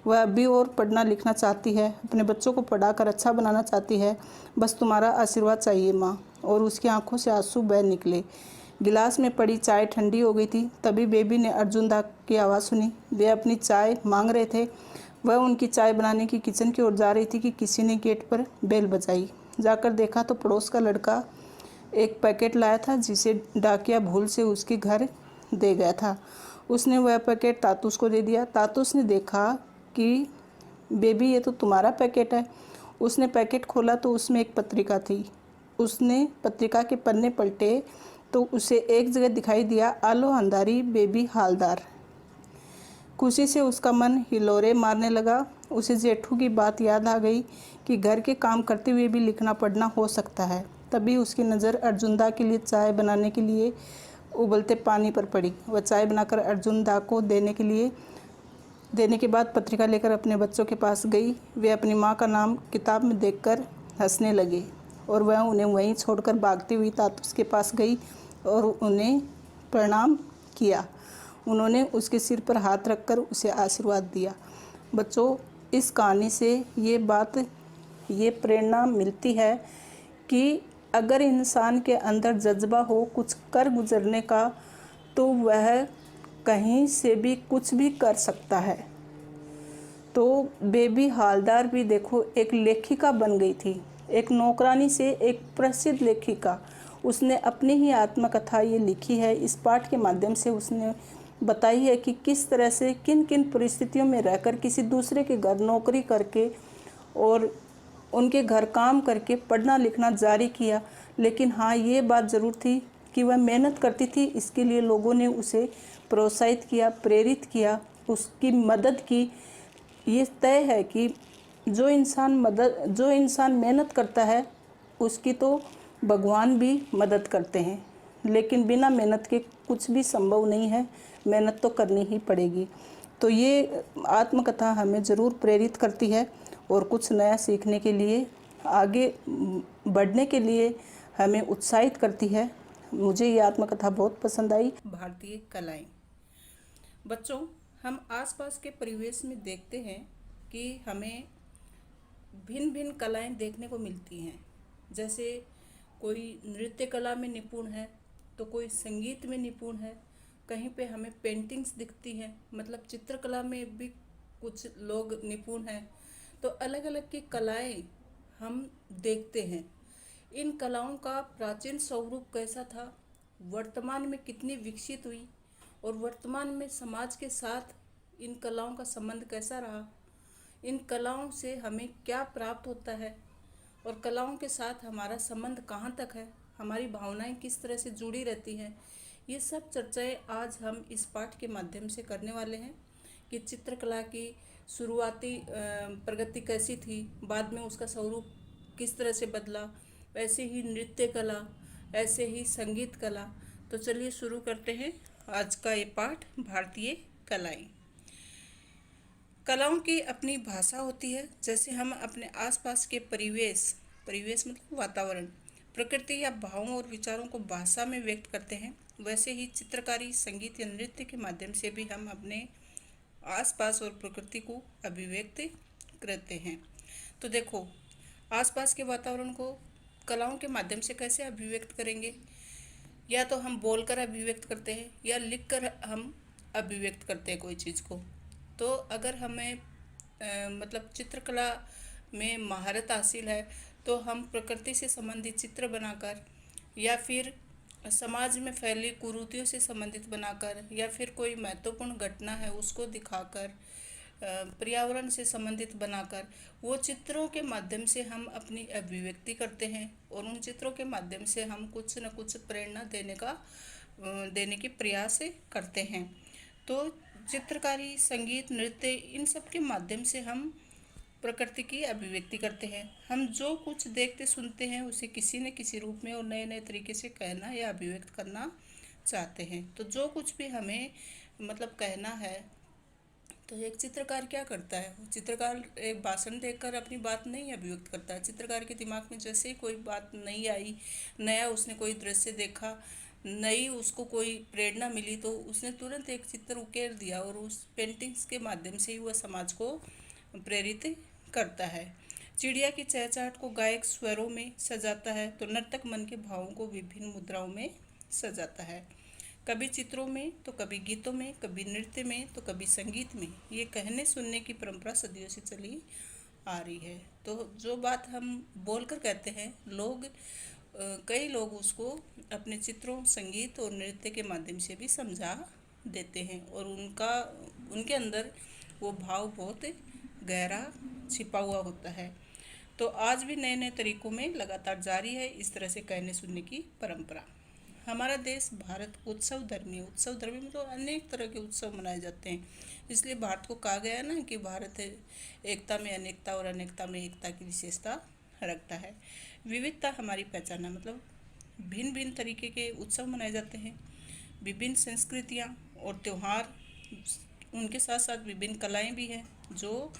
वह अभी और पढ़ना लिखना चाहती है, अपने बच्चों को पढ़ाकर अच्छा बनाना चाहती है। बस तुम्हारा आशीर्वाद चाहिए माँ। और उसकी आंखों से आंसू बह निकले। गिलास में पड़ी चाय ठंडी हो गई थी। तभी बेबी ने अर्जुन दा की आवाज़ सुनी। वे अपनी चाय मांग रहे थे। वह उनकी चाय बनाने की किचन की ओर जा रही थी कि किसी ने गेट पर बेल बजाई। जाकर देखा तो पड़ोस का लड़का एक पैकेट लाया था जिसे डाकिया भूल से उसके घर दे गया था। उसने वह पैकेट तातुस को दे दिया। तातुस ने देखा कि बेबी ये तो तुम्हारा पैकेट है। उसने पैकेट खोला तो उसमें एक पत्रिका थी। उसने पत्रिका के पन्ने पलटे तो उसे एक जगह दिखाई दिया, आलो अंधारी बेबी हालदार। खुशी से उसका मन हिलोरे मारने लगा। उसे जेठू की बात याद आ गई कि घर के काम करते हुए भी लिखना पढ़ना हो सकता है। तभी उसकी नज़र अर्जुनदा के लिए चाय बनाने के लिए उबलते पानी पर पड़ी। वह चाय बनाकर अर्जुनदा को देने के बाद पत्रिका लेकर अपने बच्चों के पास गई। वे अपनी माँ का नाम किताब में देखकर हंसने लगे और वह उन्हें वहीं छोड़कर भागती हुई तातुस के पास गई और उन्हें प्रणाम किया। उन्होंने उसके सिर पर हाथ रखकर उसे आशीर्वाद दिया। बच्चों, इस कहानी से ये प्रेरणा मिलती है कि अगर इंसान के अंदर जज्बा हो कुछ कर गुजरने का तो वह कहीं से भी कुछ भी कर सकता है। तो बेबी हालदार भी देखो एक लेखिका बन गई थी, एक नौकरानी से एक प्रसिद्ध लेखिका। उसने अपनी ही आत्मकथा ये लिखी है। इस पाठ के माध्यम से उसने बताई है कि किस तरह से किन किन परिस्थितियों में रहकर किसी दूसरे के घर नौकरी करके और उनके घर काम करके पढ़ना लिखना जारी किया। लेकिन हाँ, ये बात ज़रूर थी कि वह मेहनत करती थी। इसके लिए लोगों ने उसे प्रोत्साहित किया, प्रेरित किया, उसकी मदद की। ये तय है कि जो इंसान मेहनत करता है उसकी तो भगवान भी मदद करते हैं, लेकिन बिना मेहनत के कुछ भी संभव नहीं है। मेहनत तो करनी ही पड़ेगी। तो ये आत्मकथा हमें ज़रूर प्रेरित करती है और कुछ नया सीखने के लिए, आगे बढ़ने के लिए हमें उत्साहित करती है। मुझे ये आत्मकथा बहुत पसंद आई। भारतीय कलाएं। बच्चों, हम आसपास के परिवेश में देखते हैं कि हमें भिन्न भिन्न कलाएं देखने को मिलती हैं। जैसे कोई नृत्य कला में निपुण है, तो कोई संगीत में निपुण है, कहीं पे हमें पेंटिंग्स दिखती हैं, मतलब चित्रकला में भी कुछ लोग निपुण हैं। तो अलग अलग की कलाएं हम देखते हैं। इन कलाओं का प्राचीन स्वरूप कैसा था, वर्तमान में कितनी विकसित हुई, और वर्तमान में समाज के साथ इन कलाओं का संबंध कैसा रहा, इन कलाओं से हमें क्या प्राप्त होता है, और कलाओं के साथ हमारा संबंध कहाँ तक है, हमारी भावनाएं किस तरह से जुड़ी रहती हैं, ये सब चर्चाएं आज हम इस पाठ के माध्यम से करने वाले हैं कि चित्रकला की शुरुआती प्रगति कैसी थी, बाद में उसका स्वरूप किस तरह से बदला, वैसे ही नृत्य कला, ऐसे ही संगीत कला। तो चलिए शुरू करते हैं आज का ये पाठ, भारतीय कलाएं। कलाओं की अपनी भाषा होती है। जैसे हम अपने आसपास के परिवेश परिवेश मतलब वातावरण, प्रकृति या भावों और विचारों को भाषा में व्यक्त करते हैं, वैसे ही चित्रकारी, संगीत या नृत्य के माध्यम से भी हम अपने आसपास और प्रकृति को अभिव्यक्त करते हैं। तो देखो, आसपास के वातावरण को कलाओं के माध्यम से कैसे अभिव्यक्त करेंगे? या तो हम बोलकर अभिव्यक्त करते हैं या लिखकर हम अभिव्यक्त करते हैं कोई चीज़ को। तो अगर हमें मतलब चित्रकला में महारत हासिल है, तो हम प्रकृति से संबंधित चित्र बनाकर, या फिर समाज में फैली कुरीतियों से संबंधित बनाकर, या फिर कोई महत्वपूर्ण घटना है उसको दिखाकर, पर्यावरण से संबंधित बनाकर, वो चित्रों के माध्यम से हम अपनी अभिव्यक्ति करते हैं, और उन चित्रों के माध्यम से हम कुछ न कुछ प्रेरणा देने की प्रयास करते हैं। तो चित्रकारी, संगीत, नृत्य, इन सब के माध्यम से हम प्रकृति की अभिव्यक्ति करते हैं। हम जो कुछ देखते सुनते हैं उसे किसी न किसी रूप में और नए नए तरीके से कहना या अभिव्यक्त करना चाहते हैं। तो जो कुछ भी हमें मतलब कहना है, तो एक चित्रकार क्या करता है? चित्रकार एक भाषण देकर अपनी बात नहीं अभिव्यक्त करता है। चित्रकार के दिमाग में जैसे ही कोई बात नहीं आई, नया उसने कोई दृश्य देखा, नई उसको कोई प्रेरणा मिली, तो उसने तुरंत एक चित्र उकेर दिया और उस पेंटिंग्स के माध्यम से ही वह समाज को प्रेरित करता है। चिड़िया की चहचहाट को गायक स्वरों में सजाता है, तो नर्तक मन के भावों को विभिन्न मुद्राओं में सजाता है। कभी चित्रों में, तो कभी गीतों में, कभी नृत्य में, तो कभी संगीत में। ये कहने सुनने की परंपरा सदियों से चली आ रही है। तो जो बात हम बोलकर कहते हैं, कई लोग उसको अपने चित्रों, संगीत और नृत्य के माध्यम से भी समझा देते हैं, और उनके अंदर वो भाव बहुत गहरा छिपा हुआ होता है। तो आज भी नए नए तरीकों में लगातार जारी है इस तरह से कहने सुनने की परंपरा। हमारा देश भारत उत्सव धर्मी मतलब अनेक तरह के उत्सव मनाए जाते हैं। इसलिए भारत को कहा गया है ना कि भारत एकता में अनेकता और अनेकता में एकता की विशेषता रखता है। विविधता हमारी पहचान है, मतलब भिन्न भिन्न तरीके के उत्सव मनाए जाते हैं, विभिन्न संस्कृतियाँ और त्यौहार, उनके साथ साथ विभिन्न कलाएं भी हैं जो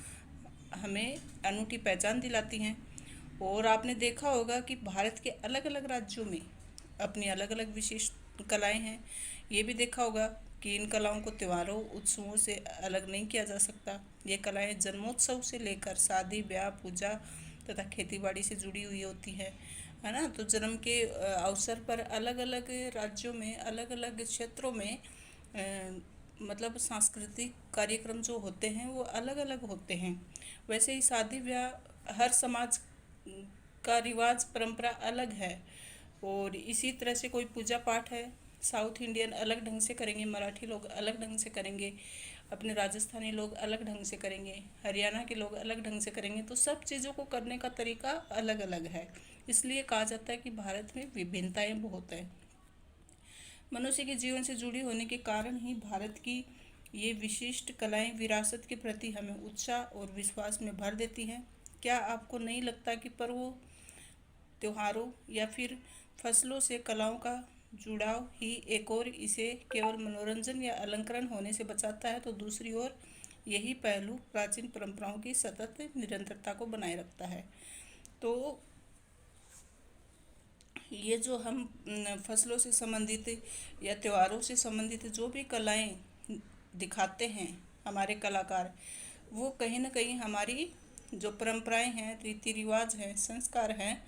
हमें अनूठी पहचान दिलाती हैं। और आपने देखा होगा कि भारत के अलग अलग राज्यों में अपनी अलग अलग विशिष्ट कलाएं हैं। ये भी देखा होगा कि इन कलाओं को त्योहारों, उत्सवों से अलग नहीं किया जा सकता। ये कलाएं जन्मोत्सव से लेकर शादी, ब्याह, पूजा तथा खेतीबाड़ी से जुड़ी हुई होती है ना। तो जन्म के अवसर पर अलग अलग राज्यों में, अलग अलग क्षेत्रों में मतलब सांस्कृतिक कार्यक्रम जो होते हैं वो अलग अलग होते हैं। वैसे ही शादी ब्याह हर समाज का रिवाज, परंपरा अलग है। और इसी तरह से कोई पूजा पाठ है, साउथ इंडियन अलग ढंग से करेंगे, मराठी लोग अलग ढंग से करेंगे, अपने राजस्थानी लोग अलग ढंग से करेंगे, हरियाणा के लोग अलग ढंग से करेंगे। तो सब चीज़ों को करने का तरीका अलग अलग है। इसलिए कहा जाता है कि भारत में विभिन्नताएं बहुत हैं। मनुष्य के जीवन से जुड़ी होने के कारण ही भारत की ये विशिष्ट कलाएं विरासत के प्रति हमें उत्साह और विश्वास में भर देती हैं। क्या आपको नहीं लगता कि पर्वों, त्योहारों या फिर फसलों से कलाओं का जुड़ाव ही एक और इसे केवल मनोरंजन या अलंकरण होने से बचाता है, तो दूसरी ओर यही पहलू प्राचीन परंपराओं की सतत निरंतरता को बनाए रखता है। तो ये जो हम फसलों से संबंधित या त्योहारों से संबंधित जो भी कलाएं दिखाते हैं हमारे कलाकार, वो कहीं ना कहीं हमारी जो परंपराएं हैं, रीति रिवाज हैं, संस्कार हैं,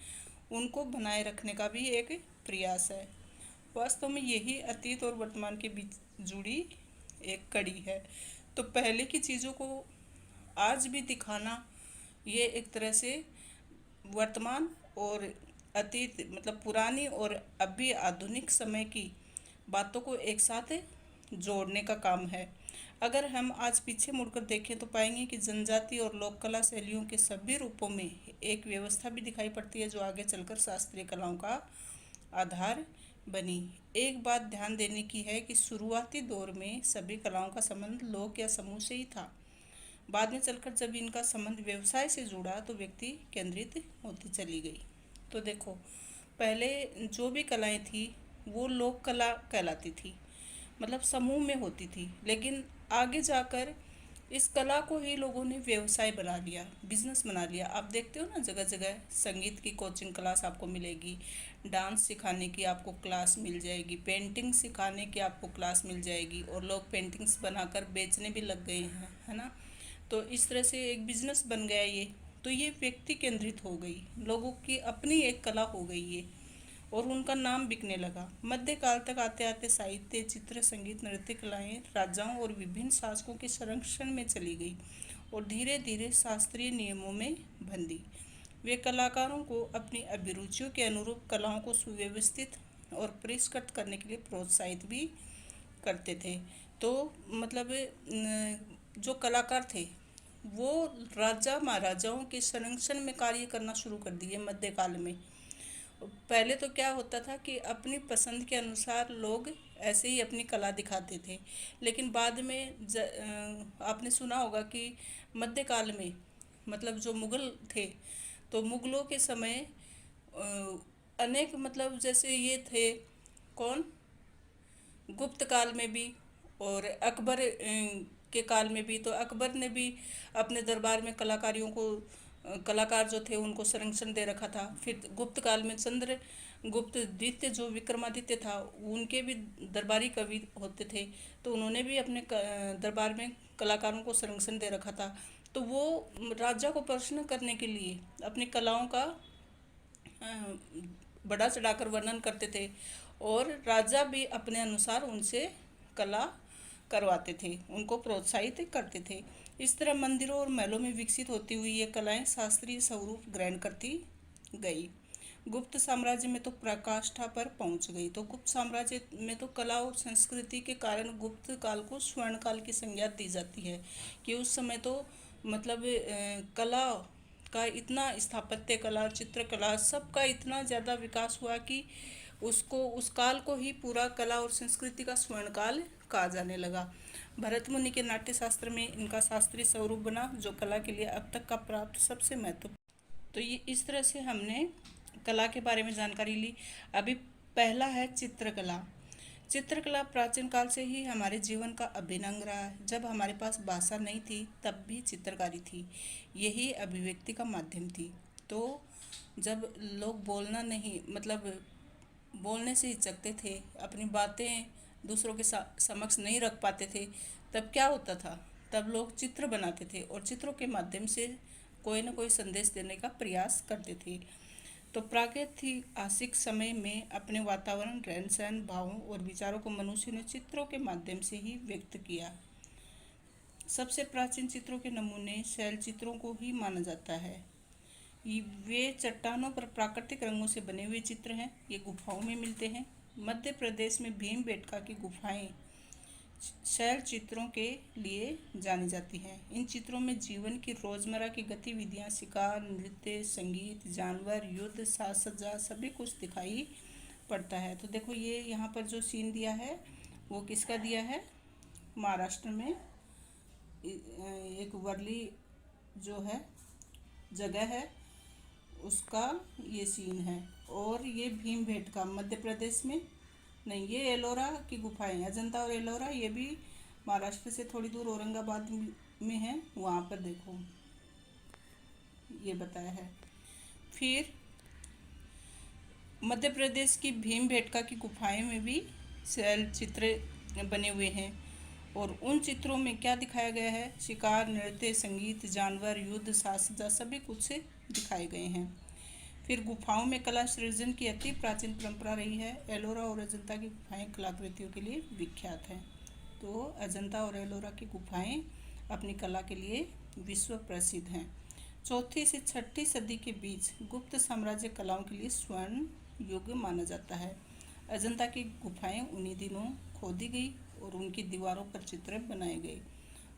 उनको बनाए रखने का भी एक प्रयास है। वास्तव में यही अतीत और वर्तमान के बीच जुड़ी एक कड़ी है। तो पहले की चीज़ों को आज भी दिखाना, ये एक तरह से वर्तमान और अतीत मतलब पुरानी और अभी आधुनिक समय की बातों को एक साथ जोड़ने का काम है। अगर हम आज पीछे मुड़कर देखें तो पाएंगे कि जनजाति और लोक कला शैलियों के सभी रूपों में एक व्यवस्था भी दिखाई पड़ती है, जो आगे चलकर शास्त्रीय कलाओं का आधार बनी। एक बात ध्यान देने की है कि शुरुआती दौर में सभी कलाओं का संबंध लोक या समूह से ही था। बाद में चलकर जब इनका संबंध व्यवसाय से जुड़ा तो व्यक्ति केंद्रित होती चली गई। तो देखो, पहले जो भी कलाएं थी वो लोक कला कहलाती थी, मतलब समूह में होती थी। लेकिन आगे जाकर इस कला को ही लोगों ने व्यवसाय बना लिया, बिजनेस बना लिया। आप देखते हो ना, जगह जगह संगीत की कोचिंग क्लास आपको मिलेगी, डांस सिखाने की आपको क्लास मिल जाएगी, पेंटिंग सिखाने की आपको क्लास मिल जाएगी, और लोग पेंटिंग्स बनाकर बेचने भी लग गए हैं, है ना। तो इस तरह से एक बिजनेस बन गया ये। तो ये व्यक्ति केंद्रित हो गई, लोगों की अपनी एक कला हो गई ये, और उनका नाम बिकने लगा। मध्यकाल तक आते आते साहित्य, चित्र, संगीत, नृत्य कलाएं राजाओं और विभिन्न शासकों के संरक्षण में चली गई और धीरे धीरे शास्त्रीय नियमों में बंधी। वे कलाकारों को अपनी अभिरुचियों के अनुरूप कलाओं को सुव्यवस्थित और परिष्कृत करने के लिए प्रोत्साहित भी करते थे। तो मतलब जो कलाकार थे वो राजा महाराजाओं के संरक्षण में कार्य करना शुरू कर दिए मध्यकाल में। पहले तो क्या होता था कि अपनी पसंद के अनुसार लोग ऐसे ही अपनी कला दिखाते थे। लेकिन बाद में आपने सुना होगा कि मध्यकाल में मतलब जो मुगल थे, तो मुगलों के समय अनेक मतलब जैसे ये थे, कौन, गुप्त काल में भी और अकबर के काल में भी। तो अकबर ने भी अपने दरबार में कलाकारियों को कलाकार जो थे उनको संरक्षण दे रखा था। फिर गुप्त काल में चंद्र गुप्त द्वितीय जो विक्रमादित्य था, उनके भी दरबारी कवि होते थे, तो उन्होंने भी अपने दरबार में कलाकारों को संरक्षण दे रखा था। तो वो राजा को प्रसन्न करने के लिए अपनी कलाओं का बढ़ा चढ़ाकर वर्णन करते थे, और राजा भी अपने अनुसार उनसे कला करवाते थे, उनको प्रोत्साहित करते थे। इस तरह मंदिरों और महलों में विकसित होती हुई ये कलाएं शास्त्रीय स्वरूप ग्रहण करती गई। गुप्त साम्राज्य में तो प्रकाष्ठा पर पहुंच गई। तो गुप्त साम्राज्य में तो कला और संस्कृति के कारण गुप्त काल को स्वर्ण काल की संज्ञा दी जाती है, कि उस समय तो मतलब कला का इतना, स्थापत्य कला, चित्रकला, सबका इतना ज़्यादा विकास हुआ कि उसको, उस काल को ही पूरा कला और संस्कृति का स्वर्ण काल कहा जाने लगा। भरत मुनि के नाट्य शास्त्र में इनका शास्त्रीय स्वरूप बना, जो कला के लिए अब तक का प्राप्त सबसे महत्वपूर्ण। तो ये इस तरह से हमने कला के बारे में जानकारी ली। अभी पहला है चित्रकला। चित्रकला प्राचीन काल से ही हमारे जीवन का अभिन्न अंग रहा है। जब हमारे पास भाषा नहीं थी तब भी चित्रकारी थी, यही अभिव्यक्ति का माध्यम थी। तो जब लोग बोलना नहीं, मतलब बोलने से हिचकते थे, अपनी बातें दूसरों के समक्ष नहीं रख पाते थे, तब क्या होता था, तब लोग चित्र बनाते थे और चित्रों के माध्यम से कोई न कोई संदेश देने का प्रयास करते थे। तो प्रागैतिहासिक समय में अपने वातावरण, रहन सहन, भावों और विचारों को मनुष्य ने चित्रों के माध्यम से ही व्यक्त किया। सबसे प्राचीन चित्रों के नमूने शैल चित्रों को ही माना जाता है। वे चट्टानों पर प्राकृतिक रंगों से बने हुए चित्र हैं। ये गुफाओं में मिलते हैं। मध्य प्रदेश में भीमबेटका की गुफाएं शैल चित्रों के लिए जानी जाती हैं। इन चित्रों में जीवन की रोजमर्रा की गतिविधियां, शिकार, नृत्य, संगीत, जानवर, युद्ध, साज सज्जा सभी कुछ दिखाई पड़ता है। तो देखो, ये यहाँ पर जो सीन दिया है वो किसका दिया है, महाराष्ट्र में एक वर्ली जो है जगह है, उसका ये सीन है। और ये भीमबेटका मध्य प्रदेश में नहीं, ये एलोरा की गुफाएं, अजंता और एलोरा, ये भी महाराष्ट्र से थोड़ी दूर औरंगाबाद में है, वहाँ पर देखो ये बताया है। फिर मध्य प्रदेश की भीमबेटका की गुफाएं में भी शैल चित्र बने हुए हैं और उन चित्रों में क्या दिखाया गया है, शिकार, नृत्य, संगीत, जानवर, युद्ध, साज सज्जा सभी कुछ से दिखाए गए हैं। फिर गुफाओं में कला सृजन की अति प्राचीन परंपरा रही है। एलोरा और अजंता की गुफाएं कलाकृतियों के लिए विख्यात हैं। तो अजंता और एलोरा की गुफाएं अपनी कला के लिए विश्व प्रसिद्ध हैं। चौथी से छठी सदी के बीच गुप्त साम्राज्य कलाओं के लिए स्वर्ण युग माना जाता है। अजंता की गुफाएं उन्हीं दिनों खोदी गई और उनकी दीवारों पर चित्र बनाए गए।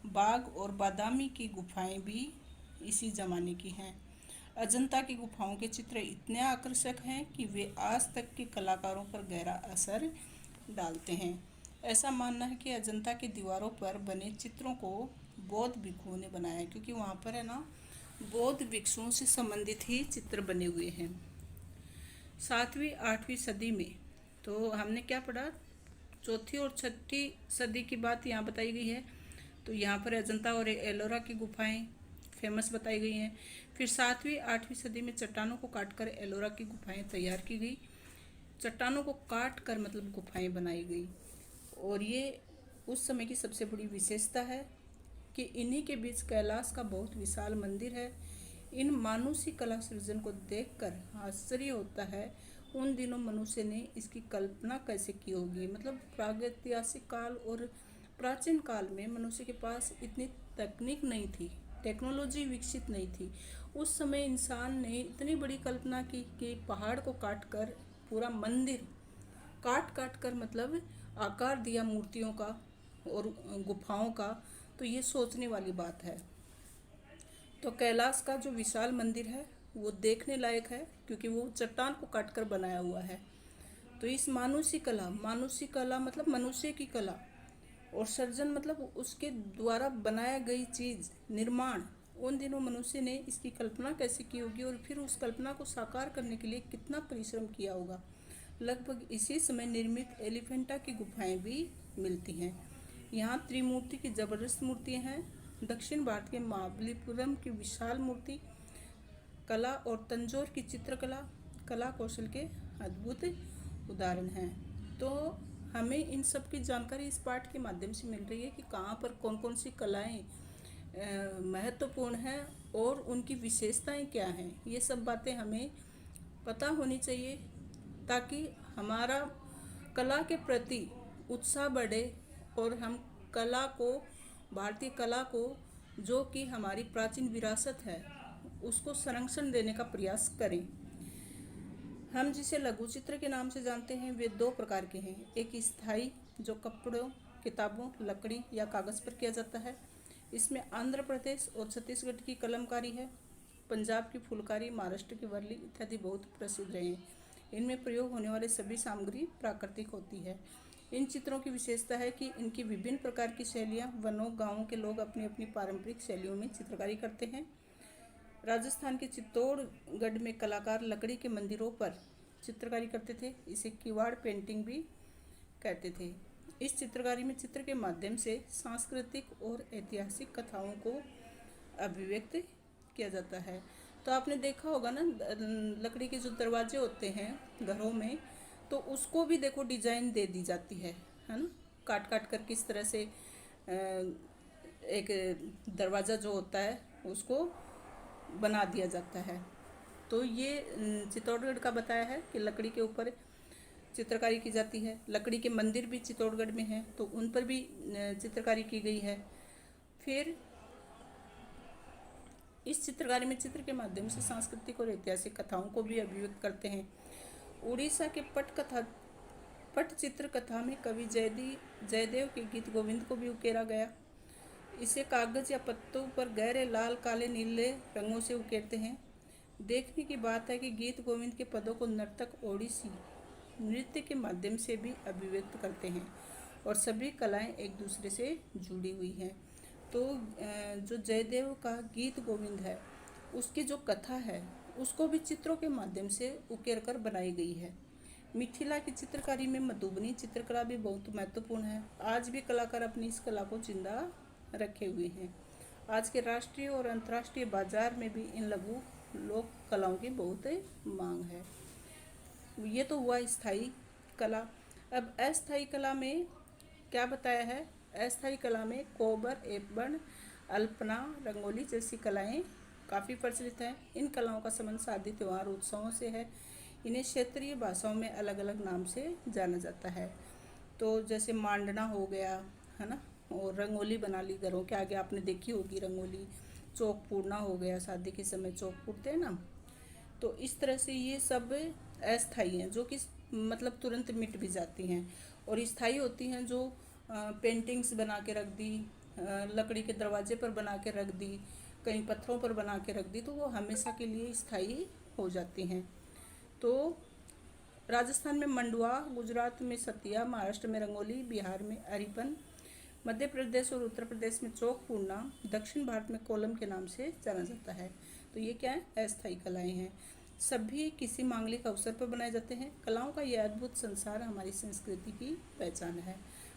बाग और बादामी की गुफाएं भी इसी जमाने की हैं। अजंता की गुफाओं के चित्र इतने आकर्षक हैं कि वे आज तक के कलाकारों पर गहरा असर डालते हैं। ऐसा मानना है कि अजंता की दीवारों पर बने चित्रों को बौद्ध भिक्षुओं ने बनाया है, क्योंकि वहाँ पर है ना बौद्ध भिक्षुओं से संबंधित ही चित्र बने हुए हैं। 7वीं 8वीं सदी में तो हमने क्या पढ़ा, चौथी और छठी सदी की बात यहाँ बताई गई है। तो यहाँ पर अजंता और एलोरा की गुफाएं फेमस बताई गई हैं। फिर 7वीं 8वीं सदी में चट्टानों को काटकर एलोरा की गुफाएं तैयार की गई। चट्टानों को काट कर मतलब गुफाएं बनाई गई और ये उस समय की सबसे बड़ी विशेषता है कि इन्हीं के बीच कैलाश का बहुत विशाल मंदिर है। इन मानुषी कला सृजन को देखकर आश्चर्य होता है उन दिनों मनुष्य ने इसकी कल्पना कैसे की होगी। मतलब प्रागैतिहासिक काल और प्राचीन काल में मनुष्य के पास इतनी तकनीक नहीं थी, टेक्नोलॉजी विकसित नहीं थी। उस समय इंसान ने इतनी बड़ी कल्पना की कि पहाड़ को काट कर पूरा मंदिर काट काट कर मतलब आकार दिया मूर्तियों का और गुफाओं का। तो ये सोचने वाली बात है। तो कैलाश का जो विशाल मंदिर है वो देखने लायक है, क्योंकि वो चट्टान को काटकर बनाया हुआ है। तो इस मानुषी कला मतलब मनुष्य की कला और सर्जन मतलब उसके द्वारा बनाया गई चीज़ निर्माण, उन दिनों मनुष्य ने इसकी कल्पना कैसे की होगी और फिर उस कल्पना को साकार करने के लिए कितना परिश्रम किया होगा। लगभग इसी समय निर्मित एलिफेंटा की गुफाएं भी मिलती हैं। यहाँ त्रिमूर्ति की जबरदस्त मूर्तियाँ हैं। दक्षिण भारत के महाबलीपुरम की विशाल मूर्ति कला और तंजौर की चित्रकला कला कौशल के अद्भुत उदाहरण हैं। तो हमें इन सब की जानकारी इस पाठ के माध्यम से मिल रही है कि कहाँ पर कौन कौन सी कलाएं महत्वपूर्ण हैं और उनकी विशेषताएं क्या हैं। ये सब बातें हमें पता होनी चाहिए ताकि हमारा कला के प्रति उत्साह बढ़े और हम कला को, भारतीय कला को, जो कि हमारी प्राचीन विरासत है, उसको संरक्षण देने का प्रयास करें। हम जिसे लघु चित्र के नाम से जानते हैं वे दो प्रकार के हैं। एक स्थायी जो कपड़ों, किताबों, लकड़ी या कागज़ पर किया जाता है। इसमें आंध्र प्रदेश और छत्तीसगढ़ की कलमकारी है। पंजाब की फुलकारी, महाराष्ट्र की वर्ली इत्यादि बहुत प्रसिद्ध रहे हैं। इनमें प्रयोग होने वाली सभी सामग्री प्राकृतिक होती है। इन चित्रों की विशेषता है कि इनकी विभिन्न प्रकार की शैलियाँ, वनों गाँवों के लोग अपनी अपनी पारंपरिक शैलियों में चित्रकारी करते हैं। राजस्थान के चित्तौड़गढ़ में कलाकार लकड़ी के मंदिरों पर चित्रकारी करते थे। इसे किवाड़ पेंटिंग भी कहते थे। इस चित्रकारी में चित्र के माध्यम से सांस्कृतिक और ऐतिहासिक कथाओं को अभिव्यक्त किया जाता है। तो आपने देखा होगा ना, लकड़ी के जो दरवाजे होते हैं घरों में, तो उसको भी देखो डिजाइन दे दी जाती है ना, काट काट कर किस तरह से एक दरवाज़ा जो होता है उसको बना दिया जाता है। तो ये चित्तौड़गढ़ का बताया है कि लकड़ी के ऊपर चित्रकारी की जाती है। लकड़ी के मंदिर भी चित्तौड़गढ़ में हैं, तो उन पर भी चित्रकारी की गई है। फिर इस चित्रकारी में चित्र के माध्यम से सांस्कृतिक और ऐतिहासिक कथाओं को भी अभिव्यक्त करते हैं। उड़ीसा के पटचित्र कथा में कवि जयदेव के गीत गोविंद को भी उकेरा गया। इसे कागज या पत्तों पर गहरे लाल, काले, नीले रंगों से उकेरते हैं। देखने की बात है कि गीत गोविंद के पदों को नर्तक ओडिसी नृत्य के माध्यम से भी अभिव्यक्त करते हैं और सभी कलाएं एक दूसरे से जुड़ी हुई हैं। तो जो जयदेव का गीत गोविंद है उसकी जो कथा है उसको भी चित्रों के माध्यम से उकेर कर बनाई गई है। मिथिला की चित्रकारी में मधुबनी चित्रकला भी बहुत महत्वपूर्ण है। आज भी कलाकार अपनी इस कला को जिंदा रखे हुए हैं। आज के राष्ट्रीय और अंतर्राष्ट्रीय बाजार में भी इन लघु लोक कलाओं की बहुत मांग है। ये तो हुआ स्थायी कला। अब अस्थायी कला में क्या बताया है? अस्थायी कला में कोबर, एपबन, अल्पना, रंगोली जैसी कलाएं काफ़ी प्रचलित हैं। इन कलाओं का संबंध शादी, त्योहार, उत्सवों से है। इन्हें क्षेत्रीय भाषाओं में अलग अलग नाम से जाना जाता है। तो जैसे मांडना हो गया, है ना, और रंगोली बना ली घरों के आगे, आपने देखी होगी रंगोली। चौक पूरना हो गया, शादी के समय चौक पूरते हैं ना। तो इस तरह से ये सब अस्थायी हैं, जो कि मतलब तुरंत मिट भी जाती हैं। और स्थायी होती हैं जो पेंटिंग्स बना के रख दी, लकड़ी के दरवाजे पर बना के रख दी, कहीं पत्थरों पर बना के रख दी, तो वो हमेशा के लिए स्थायी हो जाती हैं। तो राजस्थान में मंडुआ, गुजरात में सतिया, महाराष्ट्र में रंगोली, बिहार में अरिपन, मध्य प्रदेश और उत्तर प्रदेश में चौक पूर्णा, दक्षिण भारत में कोलम के नाम से जाना जाता है। तो ये क्या है? अस्थायी कलाएं हैं। सभी किसी मांगलिक अवसर पर बनाए जाते हैं। कलाओं का यह अद्भुत संसार हमारी संस्कृति की पहचान है।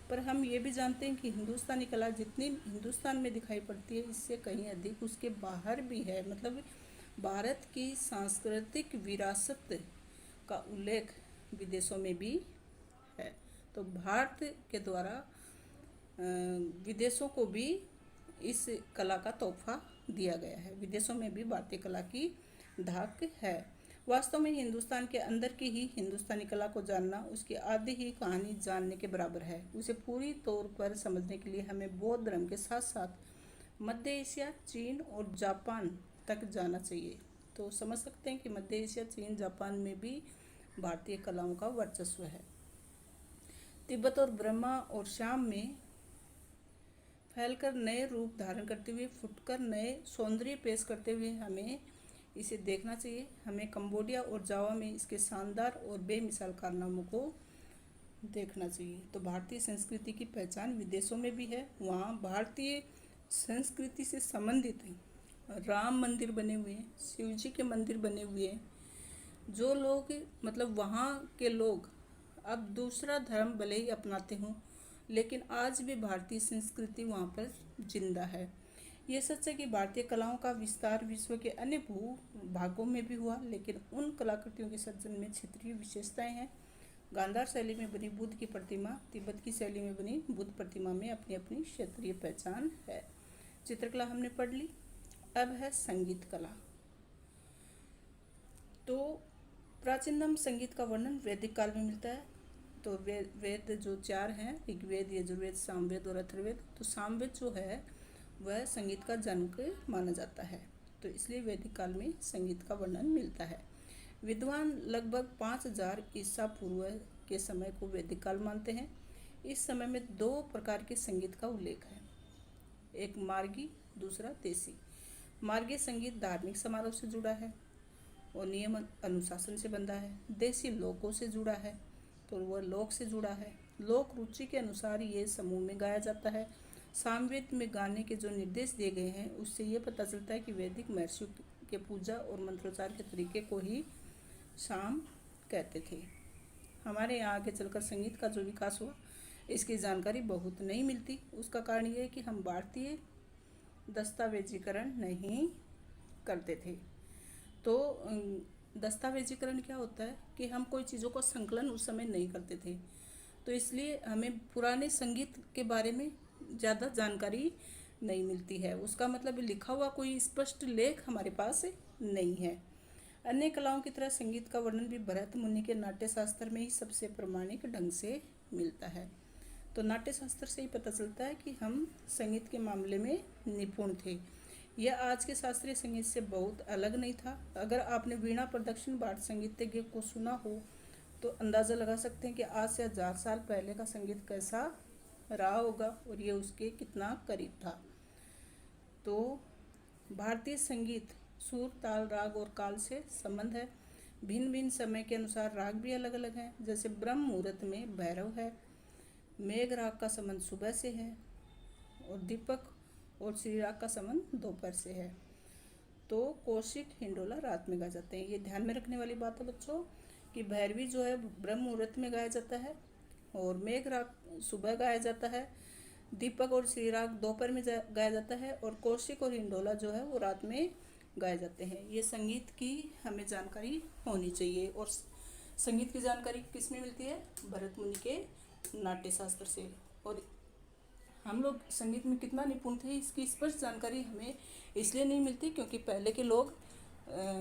पर हम ये भी जानते हैं कि हिंदुस्तानी कला जितनी हिंदुस्तान में दिखाई पड़ती है, इससे कहीं अधिक उसके बाहर भी है। मतलब भारत की सांस्कृतिक विरासत का उल्लेख विदेशों में भी है। तो भारत के द्वारा विदेशों को भी इस कला का तोहफा दिया गया है। विदेशों में भी भारतीय कला की धाक है। वास्तव में हिंदुस्तान के अंदर की ही हिंदुस्तानी कला को जानना उसकी आधी ही कहानी जानने के बराबर है। उसे पूरी तौर पर समझने के लिए हमें बौद्ध धर्म के साथ साथ मध्य एशिया, चीन और जापान तक जाना चाहिए। तो समझ सकते हैं कि मध्य एशिया, चीन, जापान में भी भारतीय कलाओं का वर्चस्व है। तिब्बत और ब्रह्मा और श्याम में फैलकर नए रूप धारण करते हुए, फुटकर नए सौंदर्य पेश करते हुए हमें इसे देखना चाहिए। हमें कंबोडिया और जावा में इसके शानदार और बेमिसाल कारनामों को देखना चाहिए। तो भारतीय संस्कृति की पहचान विदेशों में भी है। वहाँ भारतीय संस्कृति से संबंधित राम मंदिर बने हुए हैं, शिव जी के मंदिर बने हुए हैं। जो लोग मतलब वहाँ के लोग अब दूसरा धर्म भले ही अपनाते हों, लेकिन आज भी भारतीय संस्कृति वहाँ पर जिंदा है। ये सच है कि भारतीय कलाओं का विस्तार विश्व के अन्य भू भागों में भी हुआ, लेकिन उन कलाकृतियों के सर्जन में क्षेत्रीय विशेषताएं हैं। गांधार शैली में बनी बुद्ध की प्रतिमा, तिब्बत की शैली में बनी बुद्ध प्रतिमा में अपनी अपनी क्षेत्रीय पहचान है। चित्रकला हमने पढ़ ली। अब है संगीत कला। तो प्राचीनतम संगीत का वर्णन वैदिक काल में मिलता है। तो वेद जो 4 हैं, ऋग्वेद, यजुर्वेद, सामवेद और अथर्ववेद। तो सामवेद जो है वह संगीत का जनक माना जाता है। तो इसलिए वैदिक काल में संगीत का वर्णन मिलता है। विद्वान लगभग 5000 ईसा पूर्व के समय को वैदिक काल मानते हैं। इस समय में 2 प्रकार के संगीत का उल्लेख है, एक मार्गी, दूसरा देसी। मार्गी संगीत धार्मिक समारोह से जुड़ा है और नियम अनुशासन से बंधा है। देसी लोकों से जुड़ा है, तो वह लोक से जुड़ा है। लोक रुचि के अनुसार ये समूह में गाया जाता है। सामवेद में गाने के जो निर्देश दिए गए हैं, उससे ये पता चलता है कि वैदिक महर्षियों के पूजा और मंत्रोच्चार के तरीके को ही साम कहते थे। हमारे यहाँ आगे चलकर संगीत का जो विकास हुआ, इसकी जानकारी बहुत नहीं मिलती। उसका कारण ये है कि हम भारतीय दस्तावेजीकरण नहीं करते थे। तो दस्तावेजीकरण क्या होता है कि हम कोई चीज़ों का संकलन उस समय नहीं करते थे, तो इसलिए हमें पुराने संगीत के बारे में ज़्यादा जानकारी नहीं मिलती है। उसका मतलब लिखा हुआ कोई स्पष्ट लेख हमारे पास नहीं है। अन्य कलाओं की तरह संगीत का वर्णन भी भरत मुनि के नाट्य शास्त्र में ही सबसे प्रामाणिक ढंग से मिलता है। तो नाट्य शास्त्र से ही पता चलता है कि हम संगीत के मामले में निपुण थे। यह आज के शास्त्रीय संगीत से बहुत अलग नहीं था। अगर आपने वीणा पर दक्षिण भारत संगीतज्ञ को सुना हो तो अंदाज़ा लगा सकते हैं कि आज से 1000 साल पहले का संगीत कैसा रहा होगा और ये उसके कितना करीब था। तो भारतीय संगीत सुर, ताल, राग और काल से संबंध है। भिन्न भिन्न समय के अनुसार राग भी अलग अलग हैं। जैसे ब्रह्म मुहूर्त में भैरव है, मेघ राग का संबंध सुबह से है और दीपक और श्री राग का संबंध दोपहर से है। तो कौशिक, हिंडोला रात में गाए जाते हैं। ये ध्यान में रखने वाली बात है बच्चों कि भैरवी जो है ब्रह्म मुहूर्त में गाया जाता है और मेघ राग सुबह गाया जाता है, दीपक और श्री राग दोपहर में गाया जाता है और कौशिक और हिंडोला जो है वो रात में गाए जाते हैं। ये संगीत की हमें जानकारी होनी चाहिए। और संगीत की जानकारी किस में मिलती है? भरत मुनि के नाट्य शास्त्र से। और हम लोग संगीत में कितना निपुण थे इसकी स्पष्ट जानकारी हमें इसलिए नहीं मिलती क्योंकि पहले के लोग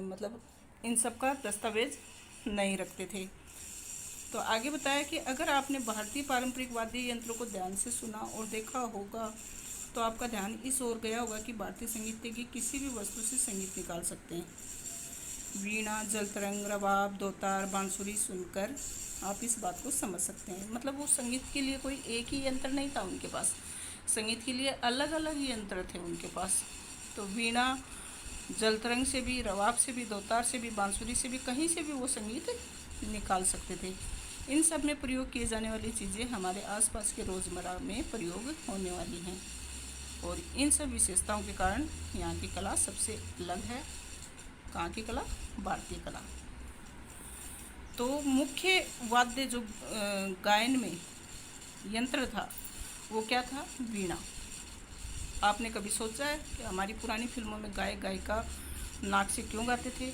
मतलब इन सब का दस्तावेज नहीं रखते थे। तो आगे बताया कि अगर आपने भारतीय पारंपरिक वाद्य यंत्रों को ध्यान से सुना और देखा होगा तो आपका ध्यान इस ओर गया होगा कि भारतीय संगीत की किसी भी वस्तु से संगीत निकाल सकते हैं। वीणा, जलतरंग, रबाब, दोतार, बांसुरी सुनकर आप इस बात को समझ सकते हैं। मतलब वो संगीत के लिए कोई एक ही यंत्र नहीं था उनके पास, संगीत के लिए अलग अलग यंत्र थे उनके पास। तो वीणा, जलतरंग से भी, रबाब से भी, दोतार से भी, बांसुरी से भी, कहीं से भी वो संगीत निकाल सकते थे। इन सब में प्रयोग किए जाने वाली चीज़ें हमारे आसपास के रोज़मर्रा में प्रयोग होने वाली हैं और इन सब विशेषताओं के कारण यहाँ की कला सबसे अलग है। कहाँ की कला? भारतीय कला। तो मुख्य वाद्य जो गायन में यंत्र था वो क्या था? वीणा। आपने कभी सोचा है कि हमारी पुरानी फिल्मों में गायक गायिका नाक से क्यों गाते थे?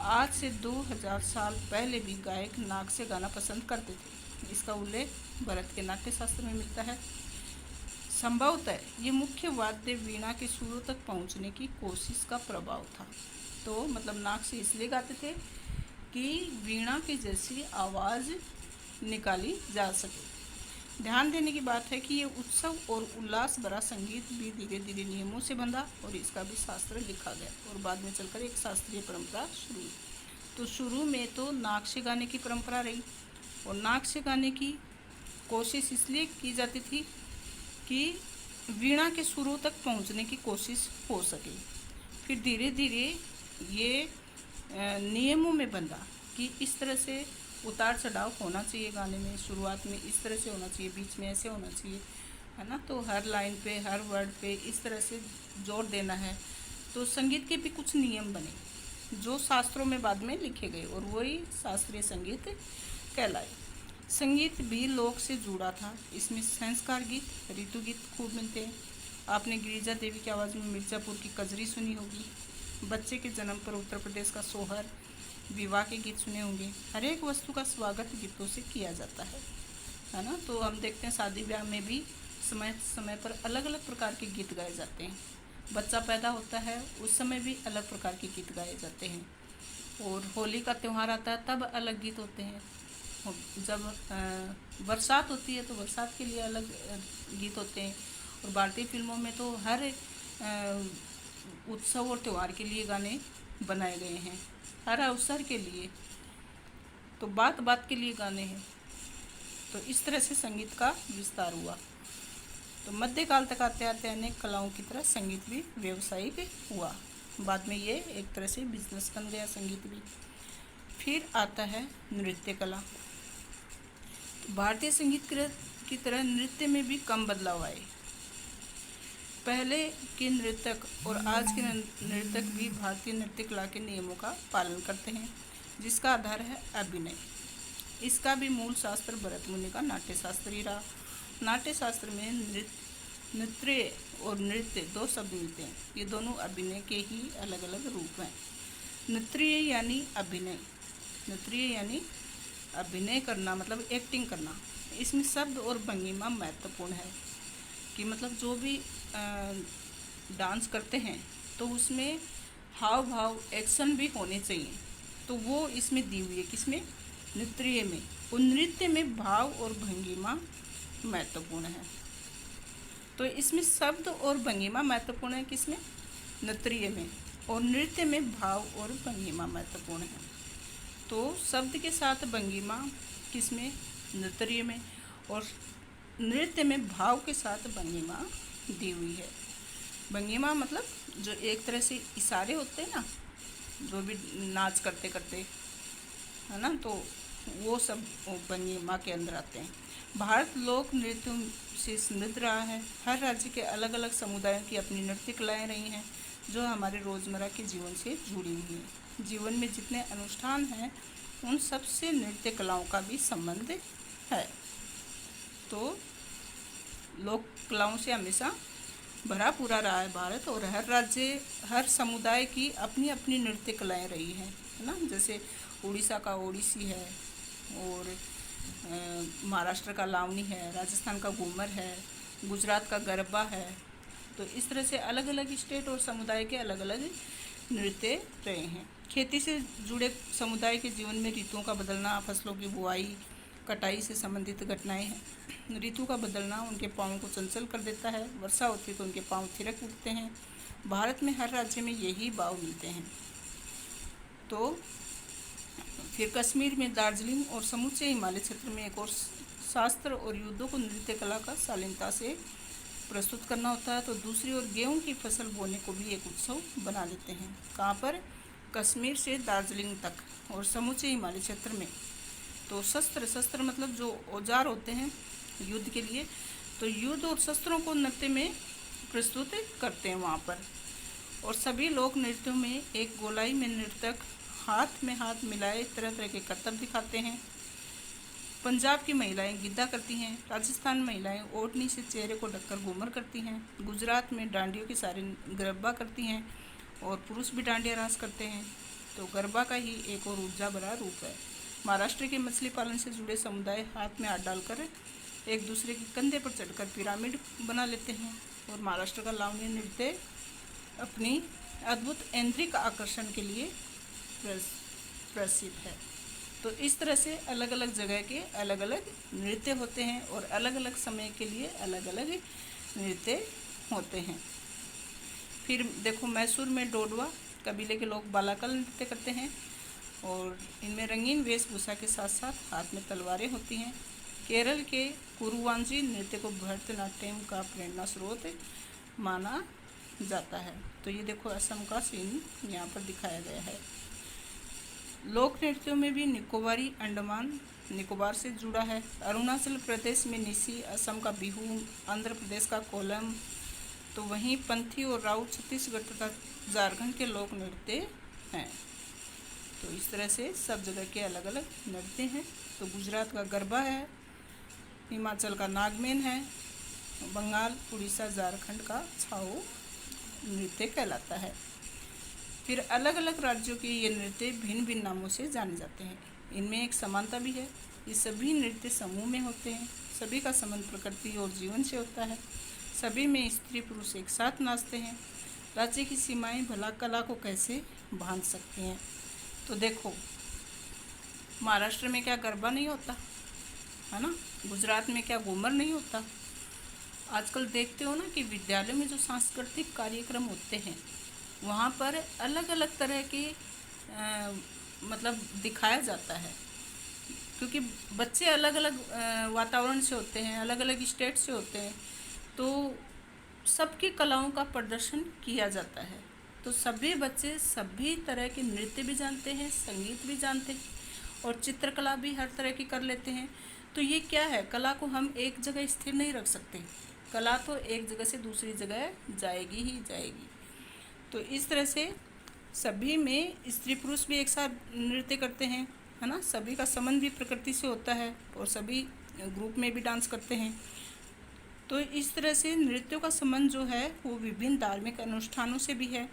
आज से 2000 साल पहले भी गायक नाक से गाना पसंद करते थे। इसका उल्लेख भरत के नाट्य शास्त्र में मिलता है। संभवतः ये मुख्य वाद्य वीणा के सुरों तक पहुंचने की कोशिश का प्रभाव था। तो मतलब नाक से इसलिए गाते थे कि वीणा की जैसी आवाज़ निकाली जा सके। ध्यान देने की बात है कि ये उत्सव और उल्लास भरा संगीत भी धीरे धीरे नियमों से बंधा और इसका भी शास्त्र लिखा गया और बाद में चलकर एक शास्त्रीय परंपरा शुरू हुई। तो शुरू में तो नाक से गाने की परंपरा रही और नाक से गाने की कोशिश इसलिए की जाती थी कि वीणा के सुरों तक पहुंचने की कोशिश हो सके। फिर धीरे धीरे ये नियमों में बंधा कि इस तरह से उतार चढ़ाव होना चाहिए गाने में। शुरुआत में इस तरह से होना चाहिए, बीच में ऐसे होना चाहिए, है ना। तो हर लाइन पे, हर वर्ड पे इस तरह से जोर देना है। तो संगीत के भी कुछ नियम बने जो शास्त्रों में बाद में लिखे गए और वही शास्त्रीय संगीत कहलाए। संगीत भी लोक से जुड़ा था। इसमें संस्कार गीत, ऋतु गीत खूब मिलते हैं। आपने गिरिजा देवी की आवाज़ में मिर्ज़ापुर की कजरी सुनी होगी। बच्चे के जन्म पर उत्तर प्रदेश का सोहर, विवाह के गीत सुने होंगे। हर एक वस्तु का स्वागत गीतों से किया जाता है ना। तो हम देखते हैं शादी ब्याह में भी समय समय पर अलग अलग प्रकार के गीत गाए जाते हैं। बच्चा पैदा होता है उस समय भी अलग प्रकार के गीत गाए जाते हैं और होली का त्यौहार आता है तब अलग गीत होते हैं। जब बरसात होती है तो बरसात के लिए अलग गीत होते हैं। और भारतीय फिल्मों में तो हर उत्सव और त्यौहार के लिए गाने बनाए गए हैं, हर अवसर के लिए, तो बात बात के लिए गाने हैं। तो इस तरह से संगीत का विस्तार हुआ। तो मध्यकाल तक आते आते अनेक कलाओं की तरह संगीत भी व्यावसायिक हुआ। बाद में ये एक तरह से बिजनेस बन गया संगीत भी। फिर आता है नृत्य कला। भारतीय संगीत की तरह नृत्य में भी कम बदलाव आए। पहले के नर्तक और आज के नर्तक भी भारतीय नृत्य कला के नियमों का पालन करते हैं जिसका आधार है अभिनय। इसका भी मूल शास्त्र भरत मुनि का नाट्य शास्त्र ही रहा। नाट्य शास्त्र में नृत्य और नृत्य दो शब्द मिलते हैं। ये दोनों अभिनय के ही अलग अलग रूप हैं। नृत्य यानी अभिनय, नृत्य यानी अभिनय करना मतलब एक्टिंग करना। इसमें शब्द और भंगिमा महत्वपूर्ण है कि मतलब जो भी डांस करते हैं तो उसमें हाव भाव, एक्शन भी होने चाहिए। तो वो इसमें दी हुई है, किसमें? नृत्य में। और नृत्य में भाव और भंगिमा महत्वपूर्ण है। तो इसमें शब्द और भंगिमा महत्वपूर्ण है, किसमें? नृत्य में। और नृत्य में भाव और भंगिमा महत्वपूर्ण है। तो शब्द के साथ भंगिमा किसमें? नृत्य में। और नृत्य में भाव के साथ भंगिमा दी हुई है। भंगिमा मतलब जो एक तरह से इशारे होते हैं ना, जो भी नाच करते करते, है ना, तो वो सब भंगिमा के अंदर आते हैं। भारत लोक नृत्य से समृद्ध रहा है। हर राज्य के अलग अलग समुदायों की अपनी नृत्य कलाएँ रही हैं जो हमारे रोज़मर्रा के जीवन से जुड़ी हुई हैं। जीवन में जितने अनुष्ठान हैं उन सब से नृत्य कलाओं का भी संबंध है। तो लोक कलाओं से हमेशा भरा पूरा रहा है भारत, और हर राज्य, हर समुदाय की अपनी अपनी नृत्य कलाएं रही हैं, है ना। जैसे उड़ीसा का ओडिसी है, और महाराष्ट्र का लावनी है, राजस्थान का घूमर है, गुजरात का गरबा है। तो इस तरह से अलग अलग स्टेट और समुदाय के अलग अलग नृत्य रहे हैं। खेती से जुड़े समुदाय के जीवन में ऋतुओं का बदलना, फसलों की बुआई कटाई से संबंधित घटनाएं हैं। ऋतु का बदलना उनके पाँव को चंचल कर देता है, वर्षा होती है तो उनके पाँव थिरक उठते हैं। भारत में हर राज्य में यही भाव मिलते हैं। तो फिर कश्मीर में दार्जिलिंग और समूचे हिमालय क्षेत्र में एक और शास्त्र और युद्धों को नृत्य कला का शालीनता से प्रस्तुत करना होता है। तो दूसरी ओर गेहूं की फसल बोने को भी एक उत्सव बना लेते हैं। कहाँ पर? कश्मीर से दार्जिलिंग तक और समूचे हिमालय क्षेत्र में। तो शस्त्र मतलब जो औजार होते हैं युद्ध के लिए, तो युद्ध और शस्त्रों को नृत्य में प्रस्तुत करते हैं वहाँ पर। और सभी लोक नृत्यों में एक गोलाई में नर्तक हाथ में हाथ मिलाए तरह तरह के करतब दिखाते हैं। पंजाब की महिलाएं गिद्धा करती हैं, राजस्थान महिलाएं ओढ़नी से चेहरे को ढककर घूमर करती हैं, गुजरात में डांडियों की सारी गरबा करती हैं, और पुरुष भी डांडिया रास करते हैं। तो गरबा का ही एक और ऊर्जा भरा रूप है। महाराष्ट्र के मछली पालन से जुड़े समुदाय हाथ में हाथ डालकर एक दूसरे के कंधे पर चढ़कर पिरामिड बना लेते हैं। और महाराष्ट्र का लावनी नृत्य अपनी अद्भुत ऐन्द्रिक आकर्षण के लिए प्रसिद्ध है। तो इस तरह से अलग अलग जगह के अलग अलग नृत्य होते हैं, और अलग अलग समय के लिए अलग अलग नृत्य होते हैं। फिर देखो, मैसूर में डोडवा कबीले के लोग बालाकल नृत्य करते हैं, और इनमें रंगीन वेशभूषा के साथ साथ हाथ में तलवारें होती हैं। केरल के कुरुवांजी नृत्य को भरतनाट्यम का प्रेरणा स्रोत माना जाता है। तो ये देखो असम का सीन यहाँ पर दिखाया गया है। लोक नृत्यों में भी निकोबारी अंडमान निकोबार से जुड़ा है। अरुणाचल प्रदेश में निसी, असम का बिहू, आंध्र प्रदेश का कोलम, तो वहीं पंथी और राउत छत्तीसगढ़ तथा झारखंड के लोक नृत्य हैं। तो इस तरह से सब जगह के अलग अलग नृत्य हैं। तो गुजरात का गरबा है, हिमाचल का नागमेन है, बंगाल, उड़ीसा, झारखंड का छाऊ नृत्य कहलाता है। फिर अलग अलग राज्यों के ये नृत्य भिन्न भिन्न नामों से जाने जाते हैं। इनमें एक समानता भी है, ये सभी नृत्य समूह में होते हैं, सभी का संबंध प्रकृति और जीवन से होता है, सभी में स्त्री पुरुष एक साथ नाचते हैं। राज्य की सीमाएं भला कला को कैसे बांध सकती हैं। तो देखो, महाराष्ट्र में क्या गरबा नहीं होता है ना, गुजरात में क्या घूमर नहीं होता। आजकल देखते हो ना कि विद्यालय में जो सांस्कृतिक कार्यक्रम होते हैं वहाँ पर अलग अलग तरह के मतलब दिखाया जाता है, क्योंकि बच्चे अलग अलग वातावरण से होते हैं, अलग अलग स्टेट से होते हैं, तो सबकी कलाओं का प्रदर्शन किया जाता है। तो सभी बच्चे सभी तरह के नृत्य भी जानते हैं, संगीत भी जानते हैं, और चित्रकला भी हर तरह की कर लेते हैं। तो ये क्या है, कला को हम एक जगह स्थिर नहीं रख सकते, कला तो एक जगह से दूसरी जगह जाएगी ही जाएगी। तो इस तरह से सभी में स्त्री पुरुष भी एक साथ नृत्य करते हैं, है ना, सभी का संबंध भी प्रकृति से होता है, और सभी ग्रुप में भी डांस करते हैं। तो इस तरह से नृत्यों का संबंध जो है वो विभिन्न धार्मिक अनुष्ठानों से भी है,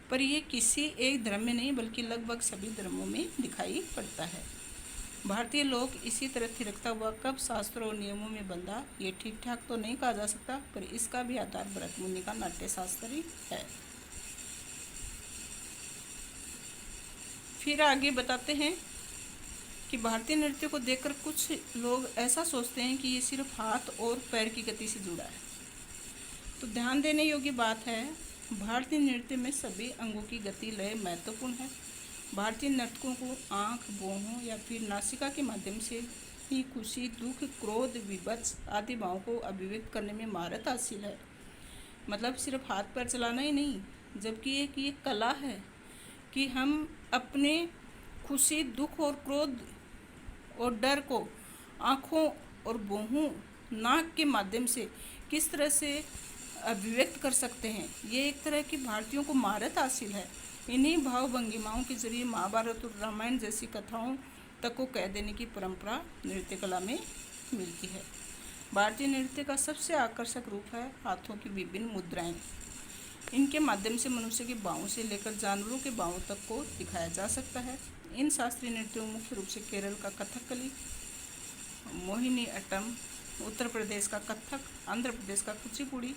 पर ये किसी एक धर्म में नहीं बल्कि लगभग सभी धर्मों में दिखाई पड़ता है। भारतीय लोग इसी तरह थिरकता हुआ कब शास्त्रों और नियमों में बंधा, ये ठीक ठाक तो नहीं कहा जा सकता, पर इसका भी आधार भरत मुनि का नाट्य शास्त्र ही है। फिर आगे बताते हैं कि भारतीय नृत्य को देखकर कुछ लोग ऐसा सोचते हैं कि ये सिर्फ हाथ और पैर की गति से जुड़ा है। तो ध्यान देने योग्य बात है, भारतीय नृत्य में सभी अंगों की गति लय महत्वपूर्ण है। भारतीय नर्तकों को आँख, भौहों या फिर नासिका के माध्यम से ही खुशी, दुख, क्रोध, विभत्स आदि भावों को अभिव्यक्त करने में महारत हासिल है। मतलब सिर्फ हाथ पैर चलाना ही नहीं, जबकि एक ये कला है कि हम अपने खुशी, दुख और क्रोध और डर को आँखों और भौहों, नाक के माध्यम से किस तरह से अभिव्यक्त कर सकते हैं। ये एक तरह की भारतीयों को महारत हासिल है। इन्हीं भाव भंगिमाओं के जरिए महाभारत और रामायण जैसी कथाओं तक को कह देने की परंपरा नृत्य कला में मिलती है। भारतीय नृत्य का सबसे आकर्षक रूप है हाथों की विभिन्न मुद्राएं। इनके माध्यम से मनुष्य की बाहों से लेकर जानवरों के बाहों तक को दिखाया जा सकता है। इन शास्त्रीय नृत्यों में मुख्य रूप से केरल का कथकली, मोहिनी अट्टम, उत्तर प्रदेश का कथक, आंध्र प्रदेश का कुचिपुड़ी,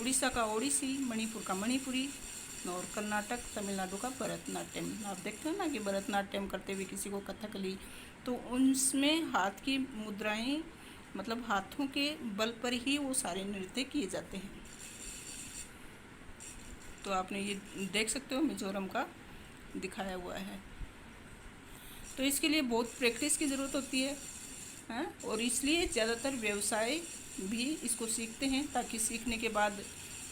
उड़ीसा का ओडिसी, मणिपुर का मणिपुरी और कर्नाटक, तमिलनाडु का भरतनाट्यम। आप देखते हो ना कि भरतनाट्यम करते हुए किसी को कथकली, तो उनमें हाथ की मुद्राएं मतलब हाथों के बल पर ही वो सारे नृत्य किए जाते हैं। तो आपने ये देख सकते हो मिजोरम का दिखाया हुआ है। तो इसके लिए बहुत प्रैक्टिस की ज़रूरत होती है, और इसलिए ज़्यादातर व्यवसाय भी इसको सीखते हैं ताकि सीखने के बाद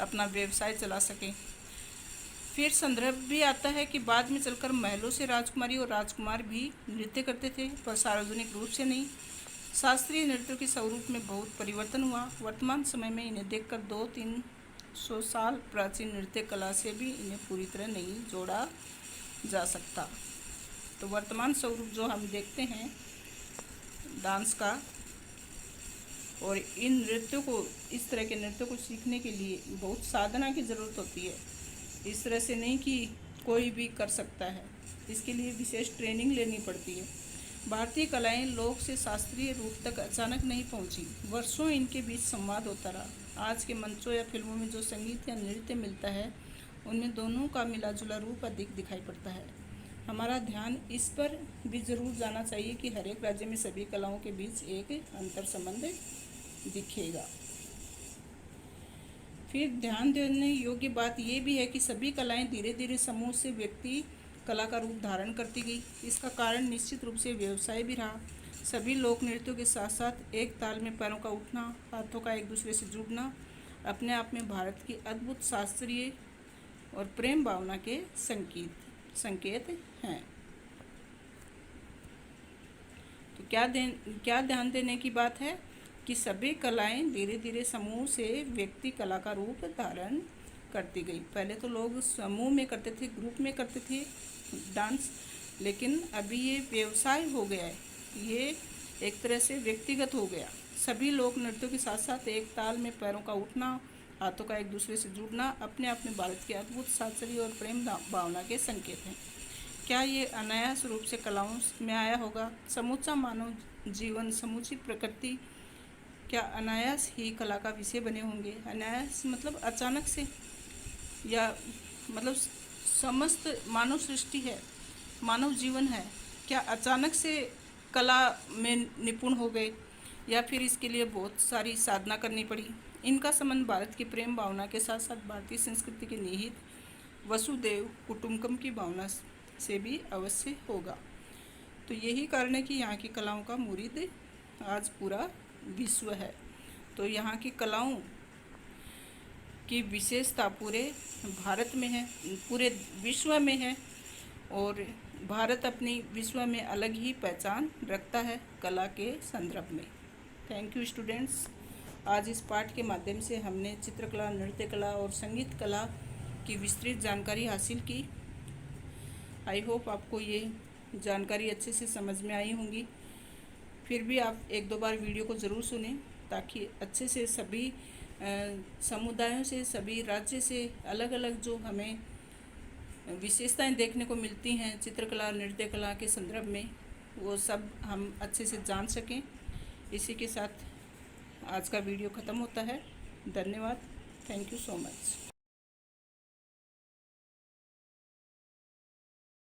अपना व्यवसाय चला सकें। फिर संदर्भ भी आता है कि बाद में चलकर महलों से राजकुमारी और राजकुमार भी नृत्य करते थे, पर सार्वजनिक रूप से नहीं। शास्त्रीय नृत्यों के स्वरूप में बहुत परिवर्तन हुआ। वर्तमान समय में इन्हें देखकर 200-300 साल प्राचीन नृत्य कला से भी इन्हें पूरी तरह नहीं जोड़ा जा सकता। तो वर्तमान स्वरूप जो हम देखते हैं डांस का, और इन नृत्यों को, इस तरह के नृत्यों को सीखने के लिए बहुत साधना की ज़रूरत होती है। इस तरह से नहीं कि कोई भी कर सकता है, इसके लिए विशेष ट्रेनिंग लेनी पड़ती है। भारतीय कलाएं लोक से शास्त्रीय रूप तक अचानक नहीं पहुंची, वर्षों इनके बीच संवाद होता रहा। आज के मंचों या फिल्मों में जो संगीत या नृत्य मिलता है, उनमें दोनों का मिला जुला रूप अधिक दिखाई पड़ता है। हमारा ध्यान इस पर भी जरूर जाना चाहिए कि हर एक राज्य में सभी कलाओं के बीच एक अंतर संबंध दिखेगा। फिर ध्यान देने योग्य बात यह भी है कि सभी कलाएं धीरे धीरे समूह से व्यक्ति कला का रूप धारण करती गई। इसका कारण निश्चित रूप से व्यवसाय भी रहा। सभी लोक नृत्यों के साथ साथ एक ताल में पैरों का उठना, हाथों का एक दूसरे से जुड़ना अपने आप में भारत की अद्भुत शास्त्रीय और प्रेम भावना के संकेत हैं। तो क्या ध्यान देने की बात है कि सभी कलाएं धीरे धीरे समूह से व्यक्ति कला का रूप धारण करती गई। पहले तो लोग समूह में करते थे, ग्रुप में करते थे डांस, लेकिन अभी ये व्यवसाय हो गया है, ये एक तरह से व्यक्तिगत हो गया। सभी लोक नृत्यों के साथ साथ एक ताल में पैरों का उठना, हाथों का एक दूसरे से जुड़ना अपने आप में भारत की अद्भुत शास्त्रीय और प्रेम भावना के संकेत हैं। क्या ये अनायास रूप से कलाओं में आया होगा? समूचा मानव जीवन, समूची प्रकृति क्या अनायास ही कला का विषय बने होंगे? अनायास मतलब अचानक से, या मतलब समस्त मानव सृष्टि है, मानव जीवन है, क्या अचानक से कला में निपुण हो गए, या फिर इसके लिए बहुत सारी साधना करनी पड़ी? इनका संबंध भारत की प्रेम भावना के साथ साथ भारतीय संस्कृति के निहित वसुदेव कुटुंबकम की भावना से भी अवश्य होगा। तो यही कारण है कि यहाँ की कलाओं का मुरीद आज पूरा विश्व है। तो यहाँ की कलाओं की विशेषता पूरे भारत में है, पूरे विश्व में है, और भारत अपनी विश्व में अलग ही पहचान रखता है कला के संदर्भ में। Thank you students. आज इस पाठ के माध्यम से हमने चित्रकला, नृत्य कला और संगीत कला की विस्तृत जानकारी हासिल की। आई होप आपको ये जानकारी अच्छे से समझ में आई होंगी। फिर भी आप एक दो बार वीडियो को ज़रूर सुनें ताकि अच्छे से सभी समुदायों से, सभी राज्य से अलग अलग जो हमें विशेषताएं देखने को मिलती हैं चित्रकला, नृत्य कला के संदर्भ में, वो सब हम अच्छे से जान सकें। इसी के साथ आज का वीडियो ख़त्म होता है। धन्यवाद। Thank you so much.